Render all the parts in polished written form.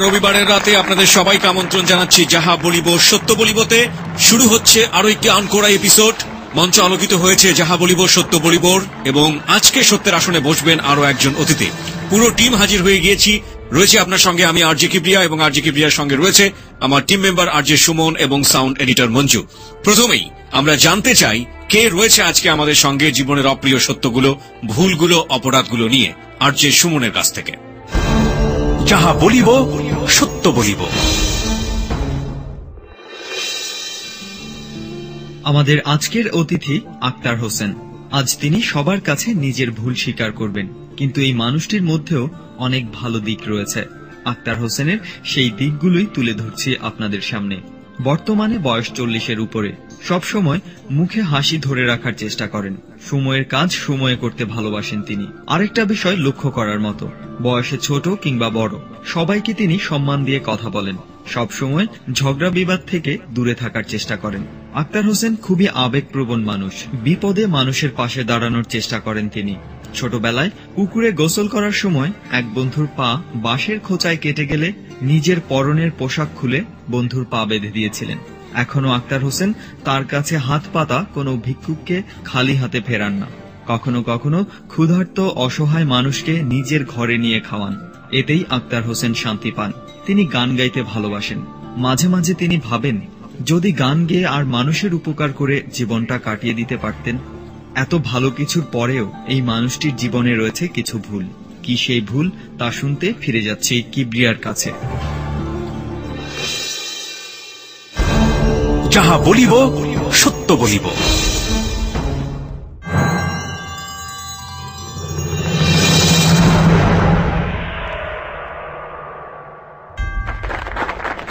রবিবারের রাতে আপনাদের সবাইকে আমন্ত্রণ জানাচ্ছি যাহা বলিব সত্য বলিবতে। শুরু হচ্ছে আরো একটি আনকোড়া এপিসোড। মঞ্চ আলোকিত হয়েছে যাহা বলিব সত্য বলিবর, এবং আজকে সত্যের আসনে বসবেন আরো একজন অতিথি। পুরো টিম হাজির হয়ে গিয়েছি। রয়েছে আপনার সঙ্গে আমি আরজে কিবরিয়া, এবং আরজে কিবরিয়ার সঙ্গে রয়েছে আমার টিম মেম্বার আরজে সুমন এবং সাউন্ড এডিটর মঞ্জু। প্রথমেই আমরা জানতে চাই কে রয়েছে আজকে আমাদের সঙ্গে জীবনের অপ্রিয় সত্যগুলো, ভুলগুলো, অপরাধগুলো নিয়ে। আরজে সুমনের কাছ থেকে। যাহা বলিব সত্য বলিব। আমাদের আজকের অতিথি আক্তার হোসেন। আজ তিনি সবার কাছে নিজের ভুল স্বীকার করবেন, কিন্তু এই মানুষটির মধ্যেও অনেক ভালো দিক রয়েছে। আক্তার হোসেনের সেই দিকগুলোই তুলে ধরছি আপনাদের সামনে। বর্তমানে বয়স 40-এর উপরে। সবসময় মুখে হাসি ধরে রাখার চেষ্টা করেন। সময়ের কাজ সময়ে করতে ভালোবাসেন তিনি। আরেকটা বিষয় লক্ষ্য করার মতো, বয়সে ছোট কিংবা বড় সবাইকে তিনি সম্মান দিয়ে কথা বলেন। সবসময় ঝগড়া বিবাদ থেকে দূরে থাকার চেষ্টা করেন। আক্তার হোসেন খুবই আবেগপ্রবণ মানুষ। বিপদে মানুষের পাশে দাঁড়ানোর চেষ্টা করেন তিনি। ছোটবেলায় পুকুরে গোসল করার সময় এক বন্ধুর পা বাঁশের খোঁচায় কেটে গেলে নিজের পরনের পোশাক খুলে বন্ধুর পা বেঁধে দিয়েছিলেন। এখনো আক্তার হোসেন তার কাছে হাত পাতা কোনো ভিক্ষুককে খালি হাতে ফেরান না। কখনো কখনো ক্ষুধার্ত অসহায় মানুষকে নিজের ঘরে নিয়ে খাওয়ান। এতেই আক্তার হোসেন শান্তি পান। তিনি গান গাইতে ভালোবাসেন। মাঝে মাঝে তিনি ভাবেন, যদি গান গেয়ে আর মানুষের উপকার করে জীবনটা কাটিয়ে দিতে পারতেন। এত ভালো কিছুর পরেও এই মানুষটির জীবনে রয়েছে কিছু ভুল। কি সেই ভুল তা শুনতে ফিরে যাচ্ছি কিবরিয়ার কাছে। যাহা বলিব সত্য বলিব।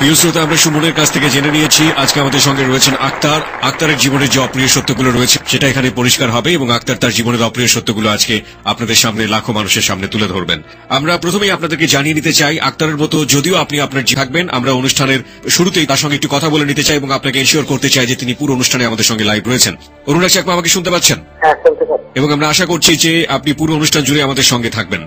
প্রিয় শ্রোতা, আমরা সুমনের কাছ থেকে জেনে নিয়েছি আজকে আমাদের সঙ্গে রয়েছেন আক্তার। আক্তারের জীবনের যে অপ্রিয় সত্যগুলো রয়েছে সেটা এখানে পরিষ্কার হবে, এবং আক্তার তার জীবনের অপ্রিয় সত্যগুলো আজকে আপনাদের সামনে, লাখো মানুষের সামনে তুলে ধরবেন। আমরা প্রথমেই আপনাদেরকে জানিয়ে নিতে চাই, আক্তারের মতো যদিও আপনি আপনার থাকবেন, আমরা অনুষ্ঠানের শুরুতেই তার সঙ্গে একটু কথা বলে নিতে চাই এবং আপনাকে এনশিওর করতে চাই যে তিনি পুরো অনুষ্ঠানে আমাদের সঙ্গে লাইভ রয়েছেন। অনুরাগ চাকমা আমাকে শুনতে পাচ্ছেন? এবং আমরা আশা করছি যে আপনি পুরো অনুষ্ঠান জুড়ে আমাদের সঙ্গে থাকবেন।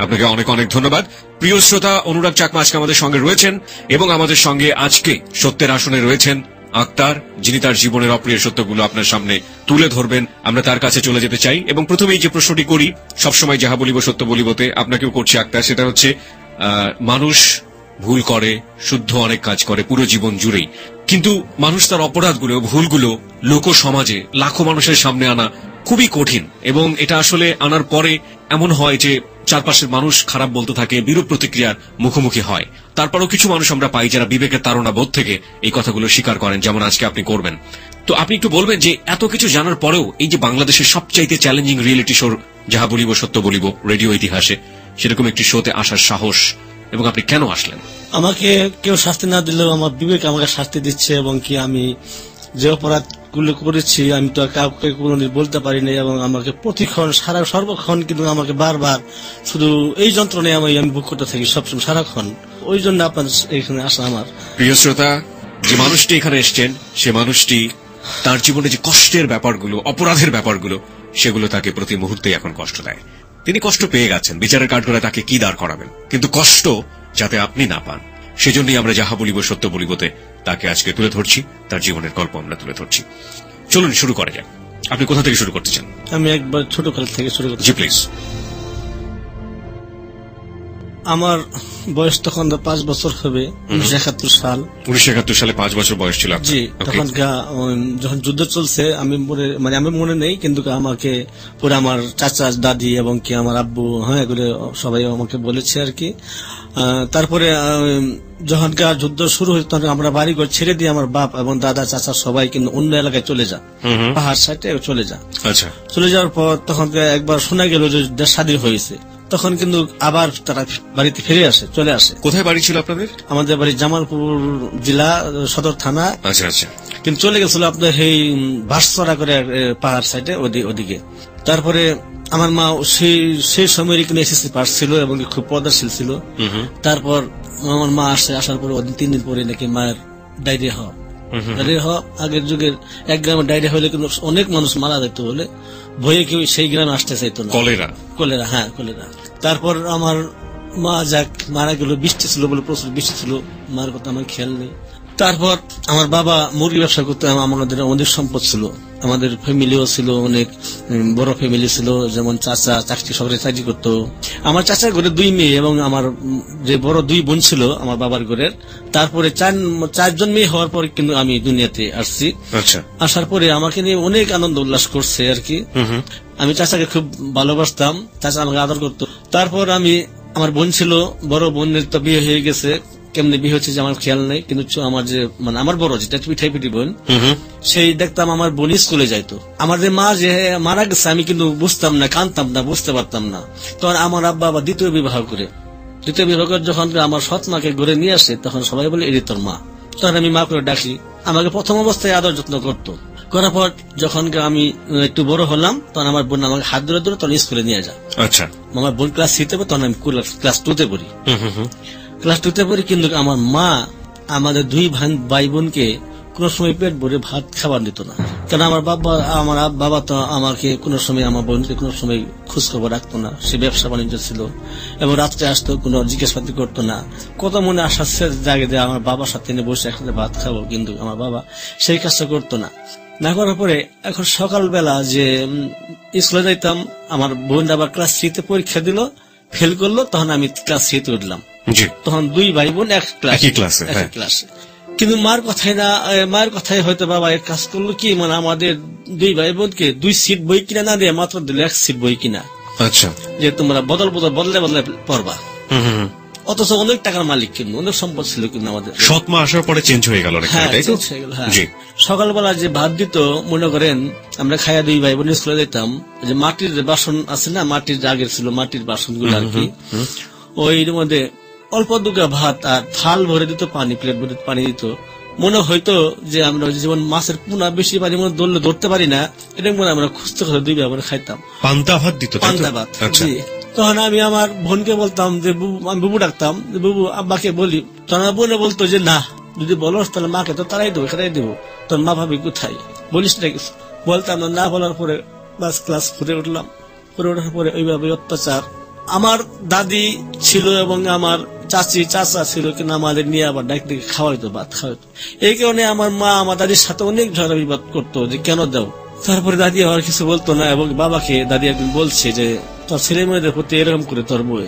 আপনাকে অনেক অনেক ধন্যবাদ। প্রিয় শ্রোতা, অনুরাগ চাকমা আজকে আমাদের সঙ্গে রয়েছেন, এবং আমাদের সঙ্গে আজকে সত্যের আসনে রয়েছেন আক্তার, যিনি তার জীবনের অপ্রিয় সত্যগুলো আপনার সামনে তুলে ধরবেন। আমরা তার কাছে চলে যেতে চাই, এবং প্রথমেই যে প্রশ্নটি করি সবসময় যাহা বলিব সত্য বলিবতে, আপনাকেও করছি আক্তার, সেটা হচ্ছে মানুষ ভুল করে, শুদ্ধ অনেক কাজ করে পুরো জীবন জুড়েই, কিন্তু মানুষ তার অপরাধগুলো, ভুলগুলো লোক সমাজে লাখো মানুষের সামনে আনা খুবই কঠিন, এবং এটা আসলে আনার পরে এমন হয় যে চারপাশের মানুষ খারাপ বলতে থাকে, বিরূপ প্রতিক্রিয়ার মুখোমুখি হয়। তারপরও কিছু মানুষ আমরা পাই যারা বিবেকের তাড়না বোধ থেকে এই কথাগুলো স্বীকার করেন, যেমন আজকে আপনি করবেন। তো আপনি একটু বলবেন যে এত কিছু জানার পরেও এই যে বাংলাদেশের সবচাইতে চ্যালেঞ্জিং রিয়েলিটি শো যাহা বলিব সত্য বলিব রেডিও ইতিহাসে, সেরকম একটি শোতে আসার সাহস, এবং আপনি কেন আসলেন? আমাকে কেউ শাস্তি না দিলেও আমার বিবেক আমাকে শাস্তি দিচ্ছে, এবং কি আমি যে অপরাধ গুলো করেছি আমি তো কাউকে কোনোদিন বলতে পারিনি, এবং আমাকে প্রতিক্ষণ সর্বক্ষণ কিন্তু আমাকে বারবার শুধু এই যন্ত্রণায় আমি ভোগ করতে থাকি সবসময় সারাক্ষণ। ওই জন্য আপনাদের এখানে আসা আমার। প্রিয় শ্রোতা, যে মানুষটি এখানে এসছেন সে মানুষটি তার জীবনে যে কষ্টের ব্যাপারগুলো, অপরাধের ব্যাপারগুলো, সেগুলো তাকে প্রতি মুহূর্তে এখন কষ্ট দেয়। তিনি কষ্ট পেয়ে গেছেন, বিচারের কাঠগড়ায় তাকে কি দাঁড় করাবেন, কিন্তু কষ্ট যাতে আপনি না পান সেজন্যই আমরা যাহা বলিব সত্য বলিবতে তাকে আজকে তুলে ধরছি, তার জীবনের গল্প আমরা তুলে ধরছি। চলুন শুরু করা যাক। আপনি কোথা থেকে শুরু করতে চান? আমি একবার ছোটকাল থেকে শুরু করতে। জি প্লিজ। আমার বয়স তখন 5 বছর হবে, 1971 সাল। 1971 সালে 5 বছর বয়স ছিল। জি, তখন যখন যুদ্ধ চলছে আমি মনে নেই, কিন্তু আমাকে পরে আমার চাচা, দাদি এবং কি আমার আব্বু, হ্যাঁ, এগুলো সবাই আমাকে বলেছে আর কি। তারপরে যখনকার যুদ্ধ শুরু হয়েছে তখন আমরা বাড়িঘর ছেড়ে দিয়ে আমার বাপ এবং দাদা, চাচা সবাই কিন্তু অন্য এলাকায় চলে যায়, পাহাড় সাইডে চলে যায়। আচ্ছা, চলে যাওয়ার পর তখন একবার শোনা গেল যে দেশ স্বাধীন হয়েছে, তখন কিন্তু আবার তারা বাড়িতে ফিরে আসে, চলে আসে। কোথায় বাড়ি ছিল আপনাদের? আমাদের বাড়ি জামালপুর জেলা, সদর থানা। আচ্ছা আচ্ছা। কিন্তু চলে গেছিল আপনার এই ভাসচরা করে পাহাড় সাইডে ওদিকে। তারপরে আমার মা সেই সময় কিন্তু এসএসসি পাস ছিল এবং খুব পর্দাশীল ছিল। তারপর আমার মা আসার পরে 3 দিন পরে নাকি মায়ের ডায়রিয়া হওয়া। আগের যুগের এক গ্রামে ডায়রিয়া হলে কিন্তু অনেক মানুষ মারা যেত বলে ভয়ে কেউ সেই গ্রামে আসতে চাইতো না। কলেরা, হ্যাঁ কলেরা। তারপর আমার মা যাক মারা গেল, বৃষ্টি ছিল বলে, প্রচুর বৃষ্টি ছিল, মার কথা আমার খেয়াল নেই। তারপর আমার বাবা মুরগি ব্যবসা করতে, আমাদের অনেক সম্পদ ছিল, আমাদের ফ্যামিলিও ছিল, অনেক বড় ফ্যামিলি ছিল, যেমন চাচা সরকারি চাকরি করতো। আমার চাচার ঘরে 2 মেয়ে এবং আমার যে বড় 2 বোন ছিল আমার বাবার ঘরের। তারপরে 4জন মেয়ে হওয়ার পর কিন্তু আমি দুনিয়াতে আসছি। আচ্ছা। আসার পরে আমাকে নিয়ে অনেক আনন্দ উল্লাস করছে আর কি। আমি চাচাকে খুব ভালোবাসতাম, চাচা আমাকে আদর করতো। তারপর আমার বোন ছিল, বড় বোনের তো বিয়ে হয়ে গেছে, কেমনি বিয়ে হচ্ছে যে আমার খেয়াল নেই, কিন্তু আমার যে আমার বড় যেটা পিঠাই পিঠি বোন, সেই দেখতাম আমার বোন স্কুলে যাইতো। আমার যে মা যে মারা গেছে আমি কিন্তু বুঝতাম না, কানতাম না, বুঝতে পারতাম না। তখন আমার আব্বা আবার দ্বিতীয় বিবাহ করে যখন আমার সৎ মাকে ঘরে নিয়ে আসে, তখন সবাই বলে এটি তোর মা। তখন আমি মা করে ডাকি। আমাকে প্রথম অবস্থায় আদর যত্ন করতো, করার পর যখন আমি একটু বড় হলাম, তখন আমার বোন আমাকে হাত ধরে ধরে তখন স্কুলে নিয়ে যায়। আচ্ছা। আমার বোন ক্লাস 3-তে পড়ে, তখন আমি ক্লাস 2-তে পড়ি। ক্লাস 2-তে পড়ি, কিন্তু আমার মা আমাদের 2 ভাই বোনকে কোন সময় পেট ভরে ভাত খাবার দিত না। কারণ আমার বাবা তো আমাকে কোন সময়, আমার বোনকে কোন সময় খোঁজ খবর রাখতো না। সে ব্যবসা বাণিজ্য ছিল এবং রাত্রে আসতো, কোন জিজ্ঞাসাপাতি করতো না। কত মনে আশা জাগে যে আমার বাবার সাথে নিয়ে বসে একসাথে ভাত খাবো, কিন্তু আমার বাবা সেই কাজটা করতো না। না করার পরে এখন সকালবেলা যে স্কুলে যাইতাম, আমার বোন আবার ক্লাস 3-তে পরীক্ষা দিল, ফেল করলো, তখন আমি ক্লাস 3-তে উঠলাম। তখন 2 ভাই বোন একই ক্লাসে। কিন্তু মার কথাই হয়তো বাবা এক কাজ করলো কি, আমাদের 2 ভাই বোনকে 2 সিট বই কিনা না দিয়ে মাত্র দিল 1 সিট বই কিনা। আচ্ছা। যে তোমরা বদলে পড়বা। অথচ অনেক টাকার মালিক, কিন্তু অনেক সম্পদ ছিল, কিন্তু আমাদের সৎ মা আসার পরে চেঞ্জ হয়ে গেল। সকালবেলা যে ভাত দিত, মনে করেন আমরা খাইয়া 2 ভাই বোন স্কুলে যেতাম, যে মাটির বাসন আছে না, মাটির আগের ছিল মাটির বাসন গুলো আর কি, ওইর মধ্যে অল্প দুগা ভাত আর থাল ভরে দিত পানি, প্লেট ভরে পানি দিত। মনে হয়তো যে আমরা যেমন মাছের পোনা বেশি পানি মনে ধরতে পারি না, এটা মনে আমরা খুঁজতে 2 ভাই বোন খাইতাম। পান্তা ভাত দিত। পান্তা ভাত। তখন আমি আমার বোনকে বলতাম যে আমি বুবু ডাকতাম, যে বুবু আব্বাকে বলি। তখন আমার বোনে বলতো যে না, যদি বলো তাহলে মাকে তো তারাই দেবো, এখানেই দেবো, তোর মা ভাবি কোথায়, বলিস না কিছু। বলতাম না, বলার পরে বাস ক্লাস 4-এ উঠলাম। 4-এ ওঠার পরে ওইভাবে অত্যাচার। আমার দাদি ছিল এবং আমার চাচা ছিল, কিন্তু আমাদের নিয়ে আবার ডাক ডেকে খাওয়াইতো, ভাত খাওয়াইতো। এই কারণে আমার মা আমার দাদির সাথে অনেক ঝগড়া বিবাদ করতো যে কেন দাও। তারপরে দাদি আর কিছু বলতো না, এবং বাবাকে দাদি একদিন বলছে যে তোর ছেলে মেয়েদের প্রতি এরকম করে তোর বই।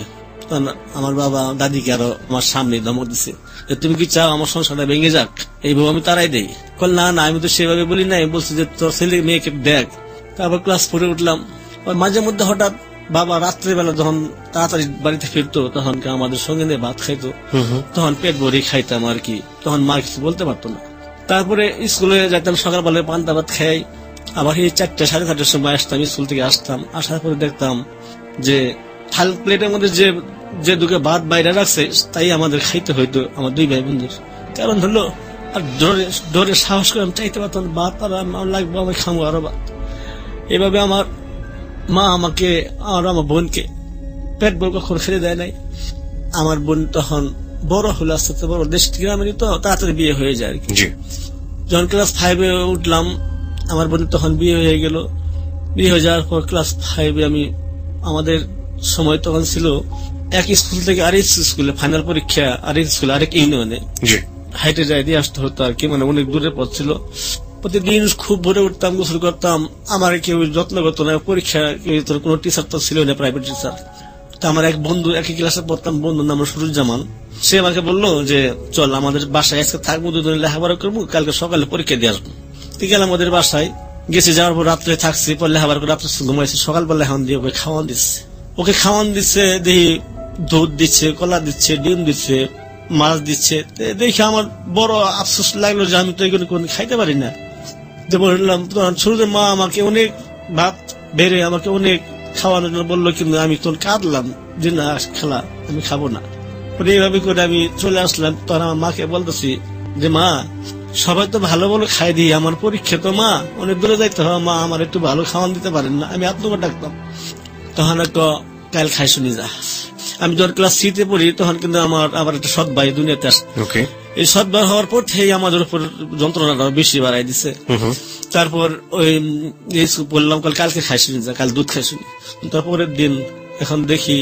আমার বাবা দাদিকে আরো আমার সামনে ধমক দিচ্ছে যে তুমি কি চাও আমার সংসারটা ভেঙে যাক, এই বউ আমি তারাই দেই। না না, আমি তো সেভাবে বলি না, আমি বলছি যে তোর ছেলে মেয়েকে দেখ। তারপর ক্লাস 4-এ উঠলাম। মাঝে মধ্যে হঠাৎ বাবা রাত্রেবেলা যখন তাড়াতাড়ি বাড়িতে ফিরতো, তখন আমাদের সঙ্গে নিয়ে ভাত খাইতো, তখন পেট ভরে খাইতাম আর কি, তখন মা কিছু বলতে পারতো না। তারপরে স্কুলে যাইতাম, সকালবেলায় পান্তা ভাত খাই, আবার এই 4টা 4:30-এর সময় আসতাম, স্কুল থেকে আসতাম। আসার পরে দেখতাম যে থাল প্লেটের মধ্যে যে 2 ভাত বাইরে রাখছে, তাই আমাদের খাইতে হইতো, আমার 2 ভাই বোনদের। কারণ হলো আর ডরে সাহস করে আমি চাইতে পারতাম ভাত, আর লাগবো আমি খাবো আরো ভাত। এভাবে আমার মা আমাকে আর আমার বোনকে পেট ভরে কখনো খেতে দেয় নাই। আমার বোন তখন বড় হলো, আস্তে আস্তে বড়, দেশ গ্রামেরই তো তাড়াতাড়ি বিয়ে হয়ে যায় আর কি। যখন ক্লাস 5-এ উঠলাম, আমার বোনের তখন বিয়ে হয়ে গেল। বিয়ে হয়ে যাওয়ার পর ক্লাস 5-এ আমাদের সময় তখন ছিল এক স্কুল থেকে আরেক স্কুলে ফাইনাল পরীক্ষা, আরেক স্কুল আরেক ইউনিয়নে হাইটে যাই দিয়ে আসতে হতো আর কি, অনেক দূরের পথ ছিল। প্রতিদিন খুব ভোরে উঠতাম, গোসল করতাম, আমার কেউ যত্ন করতো না। পরীক্ষা কোন টিচার তো ছিল না, প্রাইভেট টিচার। তো আমার এক বন্ধু, একই ক্লাসে পড়তাম, বন্ধুর নাম সুরুজ্জামান। সে আমাকে বললো যে চল আমাদের বাসায় আজকে থাকবো, 2 দিন লেখাপড়া করবো, কালকে সকালে পরীক্ষা দিয়ে আসবো। গেলাম আমাদের বাসায়, গেছি, যাওয়ার পর রাত্রে থাকছি, পর লেখাপড়া করে রাত্রে ঘুমাইছি। সকালবেলা এখন দিয়ে ওকে খাওয়ান দিচ্ছে, দেখি দুধ দিচ্ছে, কলা দিচ্ছে, ডিম দিচ্ছে, মাছ দিচ্ছে। দেখি আমার বড় আফসোস লাগলো যে আমি তো এগুলো কোন খাইতে পারি না। বললাম শুরুতে মা আমাকে অনেক ভাত বেড়ে আমাকে অনেক খাওয়ানোর জন্য বললো, কিন্তু আমি তখন কাঁদলাম যে না খেলা আমি খাবো না। এইভাবে করে আমি চলে আসলাম। তখন আমার মাকে বলতেছি যে মা, সবাই তো ভালো ভালো খাই দিই, আমার পরীক্ষা তো মা, অনেক দূরে যাইতে হবে, মা আমার একটু ভালো খাওয়ান দিতে পারেন না। আমি আপনাকে ডাকতাম, তখন একটা কাল খাই শুনি যা। আমি যখন ক্লাস 3-তে পড়ি, তখন কিন্তু আমার আবার একটা সৎ ভাই দুনিয়াতে আসে। এই সৎ ভাই হওয়ার পর থেকে আমাদের উপর যন্ত্রণাটা বেশি বাড়াই দিচ্ছে। তারপর ওই বললাম কালকে খাই শুনি যা, কাল দুধ খাই শুনি। তারপরের দিন এখন দেখি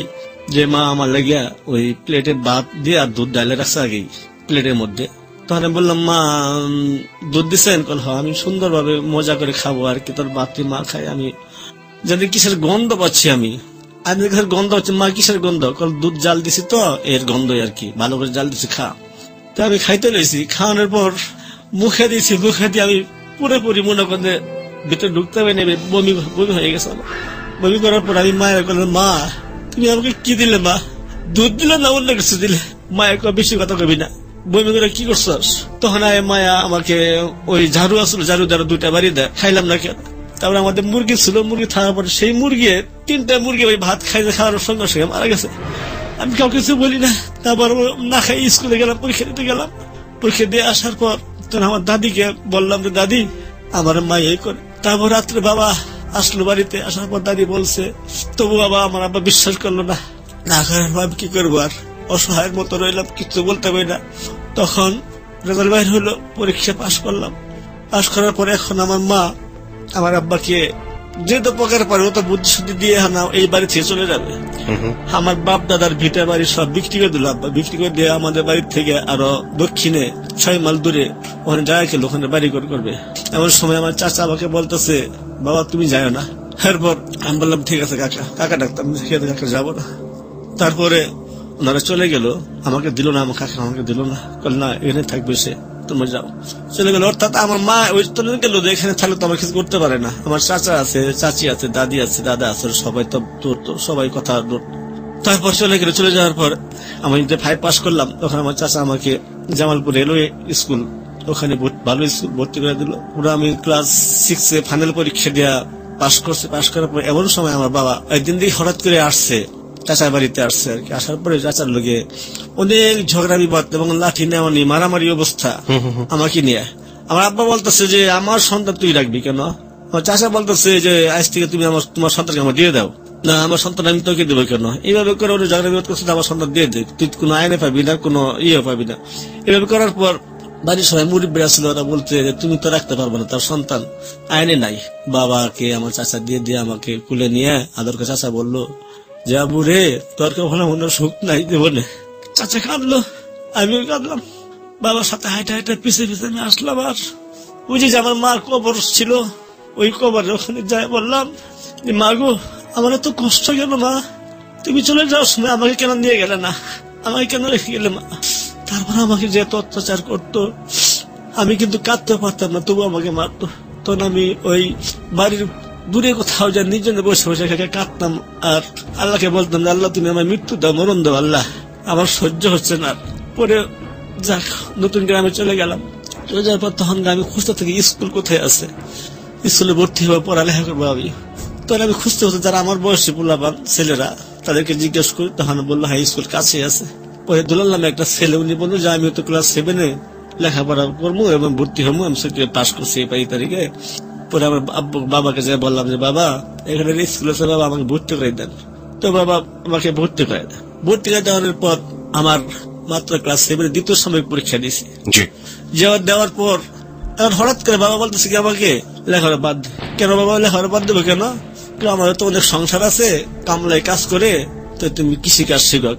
যে মা আমার লাগিয়া ওই প্লেটে ভাত দিয়ে আর দুধ ডালে রাখছে আগেই প্লেটের মধ্যে। তখন আমি বললাম, মা দুধ দিচ্ছেন? কল হ, আমি সুন্দরভাবে মজা করে খাবো আর কি, তোর ভাতটি মা খাই। আমি যদি কিসের গন্ধ পাচ্ছি, আমি কিসের গন্ধ হচ্ছে, মা কিসের গন্ধ? কল দুধ জাল দিছি তো এর গন্ধই আর কি, ভালো করে জাল দিছি, খা। তো আমি খাইতে লইছি, খাওয়ানোর পর মুখে দিয়েছি, মুখে দিয়ে আমি পুরোপুরি মনে করে ভিতরে ঢুকতে হবে নেবে, বমি বমি হয়ে গেছে। বমি করার পর আমি মায়ের বললাম, মা তুমি আমাকে কি দিলে? মা দুধ দিলে না অন্য কিছু দিলে? মায়ের বেশি কথা কবি না, বমি করে কি করছস? তখন মায়া আমাকে ওই ঝাড়ু আসলো, ঝাড়ু দ্বারা 2টা বাড়ি দেয়, খাইলাম না কেন। তারপরে আমাদের মুরগি ছিল, মুরগি থাকার পরে সেই মুরগি 3টা মুরগি ওই ভাত খাইতে খাওয়ানোর সঙ্গে সঙ্গে মারা গেছে। আমি কাউকে কিছু বলি না। তারপর না খাই স্কুলে গেলাম, পরীক্ষা দিতে গেলাম। পরীক্ষা দিয়ে আসার পর তখন আমার দাদিকে বললাম যে, দাদি আমার মা এই করে। তারপর রাত্রে বাবা আসলো বাড়িতে, আসার পর দাদি বলছে, তবু বাবা আমার আব্বা বিশ্বাস করলো না। না করার ভাব কি করবো, আর অসহায়ের মতো রইলাম, কিছু বলতে পারি না। তখন রেজাল্ট বাইর হলো, পরীক্ষা পাশ করলাম। পাশ করার পরে এখন আমার মা আমার আব্বাকে যেহেতু প্রকার পারে ও তো বুদ্ধি শুদ্ধি দিয়ে এই বাড়ি থেকে চলে যাবে। আমার বাপ দাদার ভিটা বাড়ি সব বিক্রি করে দিল আব্বা, বিক্রি করে দিয়ে আমাদের বাড়ির থেকে আরো দক্ষিণে 6 মাইল দূরে ওখানে জায়গা খেলো, ওখানে বাড়ি করবে। এমন সময় আমার চাচা আমাকে বলতেছে, বাবা তুমি যাও না। এরপর আমি বললাম, ঠিক আছে কাকা, কাকা ডাক্তার কাকা যাবো না। তারপরে ওনারা চলে গেল, আমাকে দিল না, আমার কাকা আমাকে দিল না, বল না এখানে থাকবে সে, তুমি যাও। চলে গেল। অর্থাৎ আমার মা ওই চলে গেল, এখানে থাকলে তো আমার কিছু করতে পারে না। আমার চাচা আছে, চাচি আছে, দাদি আছে, দাদা আছে, সবাই তো সবাই কথা দূর। তারপর চলে গেল। চলে যাওয়ার পর আমি 5 পাস করলাম, তখন আমার চাচা আমাকে জামালপুর রেলওয়ে স্কুল, ওখানে ভালো স্কুল ভর্তি করে দিল। পুরো আমি ক্লাস 6 ফাইনাল পরীক্ষা দিয়া পাস করছে। পাস করার পর এমন সময় আমার বাবা একদিন দিয়ে হঠাৎ করে আসছে, চাচার বাড়িতে আসছে আর কি। আসার পরে চাচার লোকে অনেক ঝগড়া বিবাদ এবং লাঠি নেওয়া নিয়ে মারামারি অবস্থা আমাকে নিয়ে। আমার আব্বা বলতেছে যে, আমার সন্তান তুই রাখবি কেন? আমার চাচা বলতেছে যে, আজ থেকে তুমি তোমার সন্তানকে আমার দিয়ে দাও। না, আমার সন্তান আমি তোকে দেবো কেন? এইভাবে করে ওরা ঝগড়া বিবাদ করছে, আমার সন্তান দিয়ে দে, তুই কোনো আইনে পাবি না, কোনো পাবি না। এভাবে করার পর বাড়ির সবাই মুরব্বী আসছিল, ওরা বলতে যে, তুমি তো রাখতে পারবো না, তার সন্তান আইনে নাই। বাবাকে আমার চাচা দিয়ে আমাকে কুলে নিয়ে আদর করে চাচা বললো, যাবু রে, তোর কখনো মনে সুখ নাই জীবনে। চাচা কাঁদলো, আমিও কাঁদলাম। বাবার সাথে হাইটা হাইটা পিছিয়ে পিছিয়ে আমি আসলাম। আর বুঝি যে আমার মার কবর ছিল, ওই কবরের ওখানে যাই বললাম যে, মা গো আমার এত কষ্ট কেন মা? তুমি চলে যাওয়ার সময় আমাকে কেন নিয়ে গেলে না? আমাকে কেন রেখে গেলে মা? তারপর আমাকে যেহেতু অত্যাচার করতো, আমি কিন্তু কাঁদতে পারতাম না, তবু আমাকে মারতো। তখন আমি ওই বাড়ির দূরে কোথাও যা নিজনে বসে বসে কাঁদতাম আর আল্লাহকে বলতাম, আল্লাহ তুমি আমার মৃত্যু দাও, মরণ দাও, আল্লাহ আমার সহ্য হচ্ছে না। পরে যাক নতুন গ্রামে চলে গেলাম। চলে যাওয়ার পর তখন আমি খুঁজতে থাকি স্কুল কোথায় আছে, স্কুলে ভর্তি হওয়ার পড়ালেখা করবো আমি। তখন আমি খুঁজতে হতো যারা আমার বয়সী পোলাপান ছেলেরা, তাদেরকে জিজ্ঞেস করি, তখন বললো হ্যাঁ স্কুল কাছে আছে। পরে দুলাল নামে একটা ছেলে, উনি বললো যে আমি তো ক্লাস 7 লেখাপড়া করবো এবং ভর্তি হবো, আমি পাস করছি এই তারিখে। পরে আমার বাবাকে যাই বললাম যে, বাবা এখানে স্কুল আছে, বাবা আমাকে ভর্তি করে দেন। তো বাবা আমাকে ভর্তি করে দেন। ভর্তি করে দেওয়ার পর আমার মাত্র ক্লাস 7 দ্বিতীয় সাময়িক পরীক্ষা দিয়েছি। দেওয়ার পর এখন হঠাৎ করে বাবা বলতেছে কি আমাকে লেখাপড়া বাদ। কেন বাবা লেখাপড়া বাদ দেবো কেন? আমার তো অনেক সংসার আছে, কামলায় কাজ করে, তো তুমি কৃষি কাজ শিখো,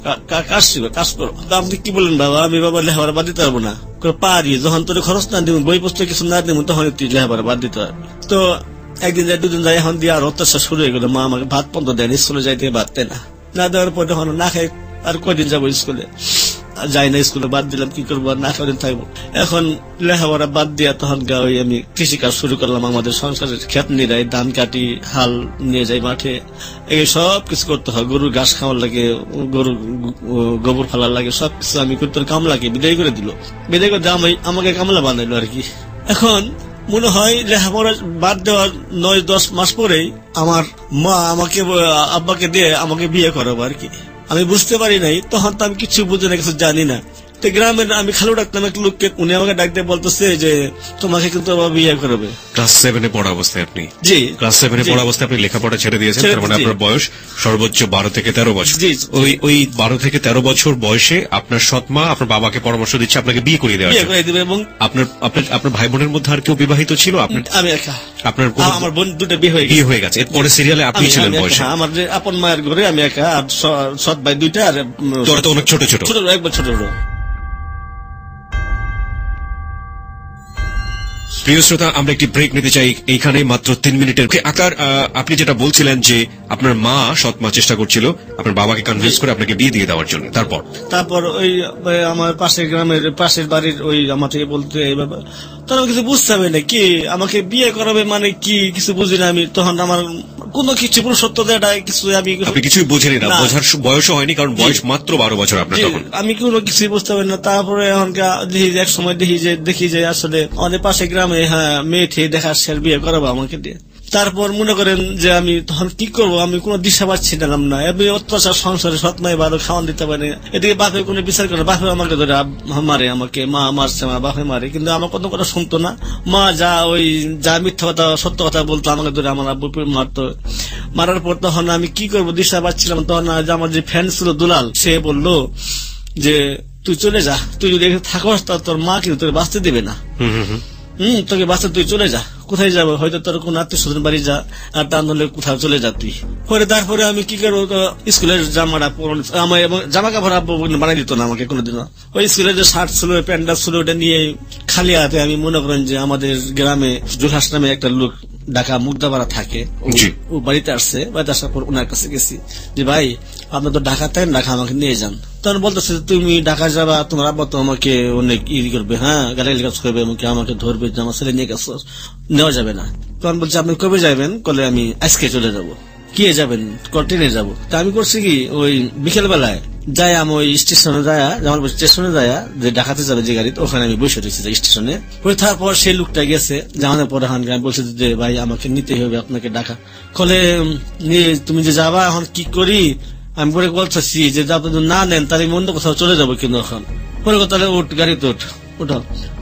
কাজ করো। আপনি কি বলেন বাবা? আমি বাবা লেখাপড়া বাদ দিতে পারবো না। পারি, যখন তোর খরচ না দিব, বই পুস্তক কিছু না দিব, তখন তুই লেখাপড়া বাদ দিতে পারবি। তো একদিন যাই 2 দিন যাই, এখন দিয়ে আর অত্যাচার শুরু হয়ে গেল। মা আমাকে ভাত পর্যন্ত দেন, স্কুলে যাইতে বাদ দেয় না দেওয়ার পর তখন না খাই আর কয়দিন যাবো স্কুলে, যাই না স্কুলে, বাদ দিলাম। কি করবো, না কদিন থাকবো। এখন লেখাপড়া বাদ দিয়া তখন ওই আমি কৃষিকাজ শুরু করলাম। আমাদের সংসারের ক্ষেত নিরাই, ধান কাটি, হাল নিয়ে যাই মাঠে, এই সব কিছু করতে হয়। গরুর ঘাস খাওয়ার লাগে, গরুর গোবর ফেলার লাগে, সবকিছু আমি করতে। কামলাকে বিদায় করে দিল, বিদায় করে আমাকে কামলা বানাইলো আর কি। এখন মনে হয় লেখাপড়া বাদ দেওয়ার 9-10 মাস পরেই আমার মা আমাকে আব্বাকে দিয়ে আমাকে বিয়ে করাবো আর কি। আমি বুঝতে পারি নাই, তখন তো আমি কিছু বুঝি না, কিছু জানি না। তো গ্রামের আমি খালু ডাকতাম এক লোককে, উনি আমাকে ডাক দিয়ে বলতেছে যে তোমাকে কিন্তু আবার বিয়ে করবে। ক্লাস 7-এ পড়া অবস্থায় আপনি জি ক্লাস 7-এ পড়া অবস্থায় আপনি লেখাপড়া ছেড়ে দিয়েছেন, ছেড়ে তার মানে দিয়েছি। আপনার বয়স সর্বোচ্চ 12 থেকে 13 বছর। জি, জি। ওই 12 থেকে 13 বছর বয়সে আপনার সৎ মা আপনার বাবাকে পরামর্শ দিচ্ছে আপনাকে বিয়ে করিয়ে দেওয়ার বিয়ে জন্য। করে দিবে। এবং আপনার আপনার আপনার ভাই বোনের মধ্যে আর কেউ বিবাহিত ছিল? আপনার আমি একা, আপনার কোনো আমার বোন দুটো বিয়ে হয়ে বিয়ে গেছে। হয়ে গেছে, এরপরে সিরিয়ালে আপনি আমি- ছিলেন আমি একা, বয়সে। হ্যাঁ, আমার যে আপন মায়ের ঘরে আমি একা, আর সৎ ভাই দুইটা, আর তোরা তো অনেক ছোট ছোট। ছোট, একবার ছোট ছোট। প্রিয় শ্রোতা, আমরা একটি ব্রেক নিতে চাই এইখানে মাত্র 3 মিনিটের। আকার, আপনি যেটা বলছিলেন যে আপনার মা সৎ মা চেষ্টা করছিল আপনার বাবাকে কনভিন্স করে আপনাকে বিয়ে দিয়ে দেওয়ার জন্য, তারপর ওই আমার পাশের গ্রামের পাশের বাড়ির ওই আমাকে বলতে এইভাবে, তখন কিছু বুঝতে হবে না কি আমাকে বিয়ে করাবে মানে কি, কিছু বুঝি না আমি। তখন আমার কোনো কিছু পুরুষত্ব দেয় কিছু আপনি কিছুই বুঝেনি না, না। বোঝার বয়সও হয়নি, কারণ বয়স মাত্র 12 বছর আপনার জি, তখন। আমি কোনো কিছুই বুঝতে পারি না। তারপরে এখনকার এক সময় দেখি যে আসলে আমাদের পাশে গ্রামে, হ্যাঁ, মেয়ে ঠেয়ে দেখা সে বিয়ে করাবো আমাকে দিয়ে। তারপর মনে করেন যে আমি তখন কি করব, আমি কোনো দিশা পাচ্ছি না। এমনি অত্যাচার সংসারে, সৎমাই বারো খাওয়ান দিতে পারে না। এদিকে বাপে কোনো বিচার করে, বাপে আমাকে ধরে মারে, আমাকে মা মারছে, আমার বাপে মারে, কিন্তু আমার কোনো কথা শুনতো না। মা যা মিথ্যা কথা সত্য কথা বলতো আমাকে ধরে আমার আব্বু মারতো। মারার পর তখন আমি কি করবো দিশা পাচ্ছিলাম। তখন আমার যে ফ্যান ছিল দুলাল, সে বললো যে তুই চলে যা, তুই যদি এখানে থাকস তোর মা কিন্তু তোকে বাঁচতে দিবে না। তোকে বাঁচতে তুই চলে যা। কোথায় যাবো, হয়তো তোর কোন আত্মীয় স্বজন বাড়ি যা, আর তা নাহলে কোথাও চলে যা তুই। পরে তারপরে আমি কি করবো, স্কুলের জামাটা আমার জামা কাপড় আব্বু বানাই দিত না আমাকে কোনোদিনও। ওই স্কুলের যে শার্ট ছিল, প্যান্টটা ছিল, ওটা নিয়ে খালি হাতে আমি মনে করেন যে আমাদের গ্রামে জুলহাস নামে একটা লোক ঢাকা মুগদাপাড়া থাকে, ও বাড়িতে আসছে। বাড়িতে আসার পর ওনার কাছে গেছি যে ভাই আপনার তো ঢাকা থাকেন, ঢাকা আমাকে নিয়ে যান। তখন বলতেছে তুমি ঢাকা যাবা, তোমার আব্বা তো আমাকে অনেক করবে, হ্যাঁ, গাড়ি কাজ করবে, আমাকে ধরবে, আমার ছেলে নিয়ে গেছে, নেওয়া যাবে না। তখন বলছে আপনি কবে যাবেন? বলে আমি আজকে চলে যাব। কি যাবেন? ট্রেনে যাবো। তা আমি করছি কি, ওই বিকেল বেলায় যাই আমি ওই স্টেশনে যায়, জামালপুর স্টেশনে যায়, যে ঢাকাতে যাবে যে গাড়ি, ওখানে আমি বসে রয়েছি স্টেশনে। তারপর সেই লোকটা গেছে, জামানোর পরে আমি বলছি যে ভাই আমাকে নিতেই হবে আপনাকে ঢাকা। কলে তুমি যে যাবা, এখন কি করি? আমি পরে বলতেছি যে আপনি না নেন তাহলে মন্দ কোথাও চলে যাবো, কিন্তু এখন পরে তাহলে উঠ, গাড়িতে উঠো।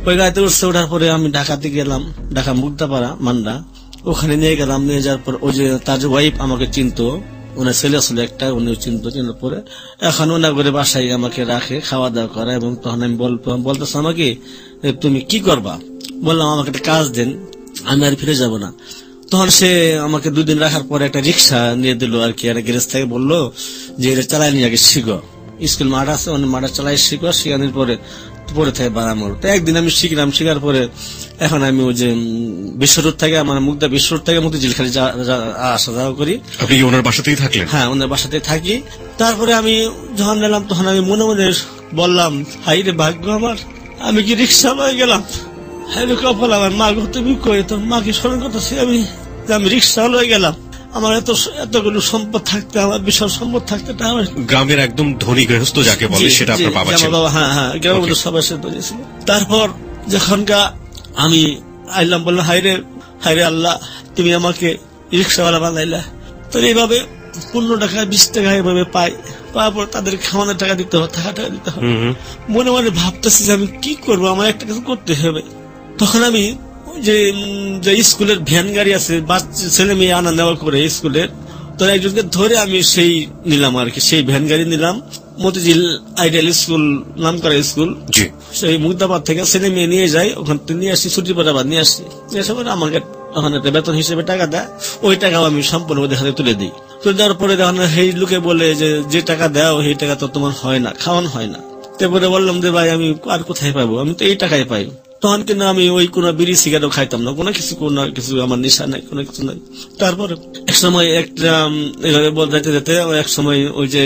ওই গাড়িতে উঠছে, ওঠার পরে আমি ঢাকাতে গেলাম, ঢাকা মুগদাপাড়া মান্ডা, ওখানে নিয়ে গেলাম। নিয়ে যাওয়ার পর ওই যে তার যে ওয়াইফ আমাকে চিনতো, ওনার ছেলে আসলে একটা, উনি চিনতো। চিনার পরে এখন ওনার ঘরে বাসায় আমাকে রাখে, খাওয়া দাওয়া করে। এবং তখন আমি বলতেছি আমাকে তুমি কি করবা? বললাম আমাকে একটা কাজ দেন, আমি আর ফিরে যাব না। তখন সে আমাকে 2 দিন রাখার পরে একটা রিক্সা নিয়ে দিল আর কি, আর গ্যারেজ থেকে বললো যে এটা চালাই নিয়ে আগে শিখো, স্কুল মাঠ আছে, অনেক মাঠে চালাই শিখো, শিখানোর পরে থেকে বাড়ামোর। তো একদিন আমি শিখলাম, শিখার পরে এখন আমি ওই যে বিশ্ব রোড থেকে, আমার মুগদা বিশ্ব রোড থেকে মতিঝিল খালি আসা যাওয়া করি। আপনি কি ওনার বাসাতেই থাকলেন? হ্যাঁ, ওনার বাসাতে থাকি। তারপরে আমি যখন নিলাম, তখন আমি মনে মনে বললাম হাই রে ভাগ্য আমার, আমি কি রিক্সা লয়ে গেলাম, হাই রে কপাল আমার। মা গো তুমি কই, তোর মাকে স্মরণ করতেছি আমি, আমি রিক্সা লয়ে গেলাম। আমার এতগুলো সম্পদ থাকতে, আমার বিশাল সম্পদ থাকতে, আমার গ্রামের একদম ধনী গৃহস্থ যাকে বলে, সেটা আপনার বাবা ছিল। হ্যাঁ হ্যাঁ, গ্রামের মধ্যে সবাই সে ছিল। তারপর যখন আমি আইলাম, বললাম হাই রে আল্লাহ, তুমি আমাকে রিক্সাওয়ালা বানাইলা। তো এইভাবে 15 টাকা 20 টাকা এভাবে পাই, পাওয়ার পর তাদের খাওয়ানোর টাকা দিতে হবে, থাকা টাকা দিতে হবে। মনে মনে ভাবতেছি যে আমি কি করবো, আমার একটা কিছু করতে হবে। তখন আমি যে স্কুলের ভ্যান গাড়ি আছে, ছেলে মেয়ে আনা নেওয়া করে স্কুলের, তো একজনকে ধরে আমি সেই নিলাম আর কি, সেই ভ্যান গাড়ি নিলাম। মতিঝিল আইডিয়াল স্কুল নাম করা স্কুল, সেই মুগদাবাদ থেকে ছেলে মেয়ে নিয়ে যাই, ওখান থেকে নিয়ে আসি, ছুটি পরে আবার নিয়ে আসি। এসে পরে আমাকে ওখানে বেতন হিসেবে টাকা দেয়, ওই টাকাও আমি সম্পূর্ণ ওদের হাতে তুলে দিই। তুলে দেওয়ার পরে দেখেন সেই লোকে বলে যে টাকা দেও, সেই টাকা তো তোমার হয় না, খাওয়ানো হয় না। তারপরে বললাম যে ভাই আমি আর কোথায় পাবো, আমি তো এই টাকায় পাই। তখন কিন্তু আমি ওই কোনো বিড়ি সিগারেটও খাইতাম না, কোনো কিছু আমার নেশা নাই, কোনো কিছু নাই। তারপরে এক সময় একটা বলতে যেতে এক সময় ওই যে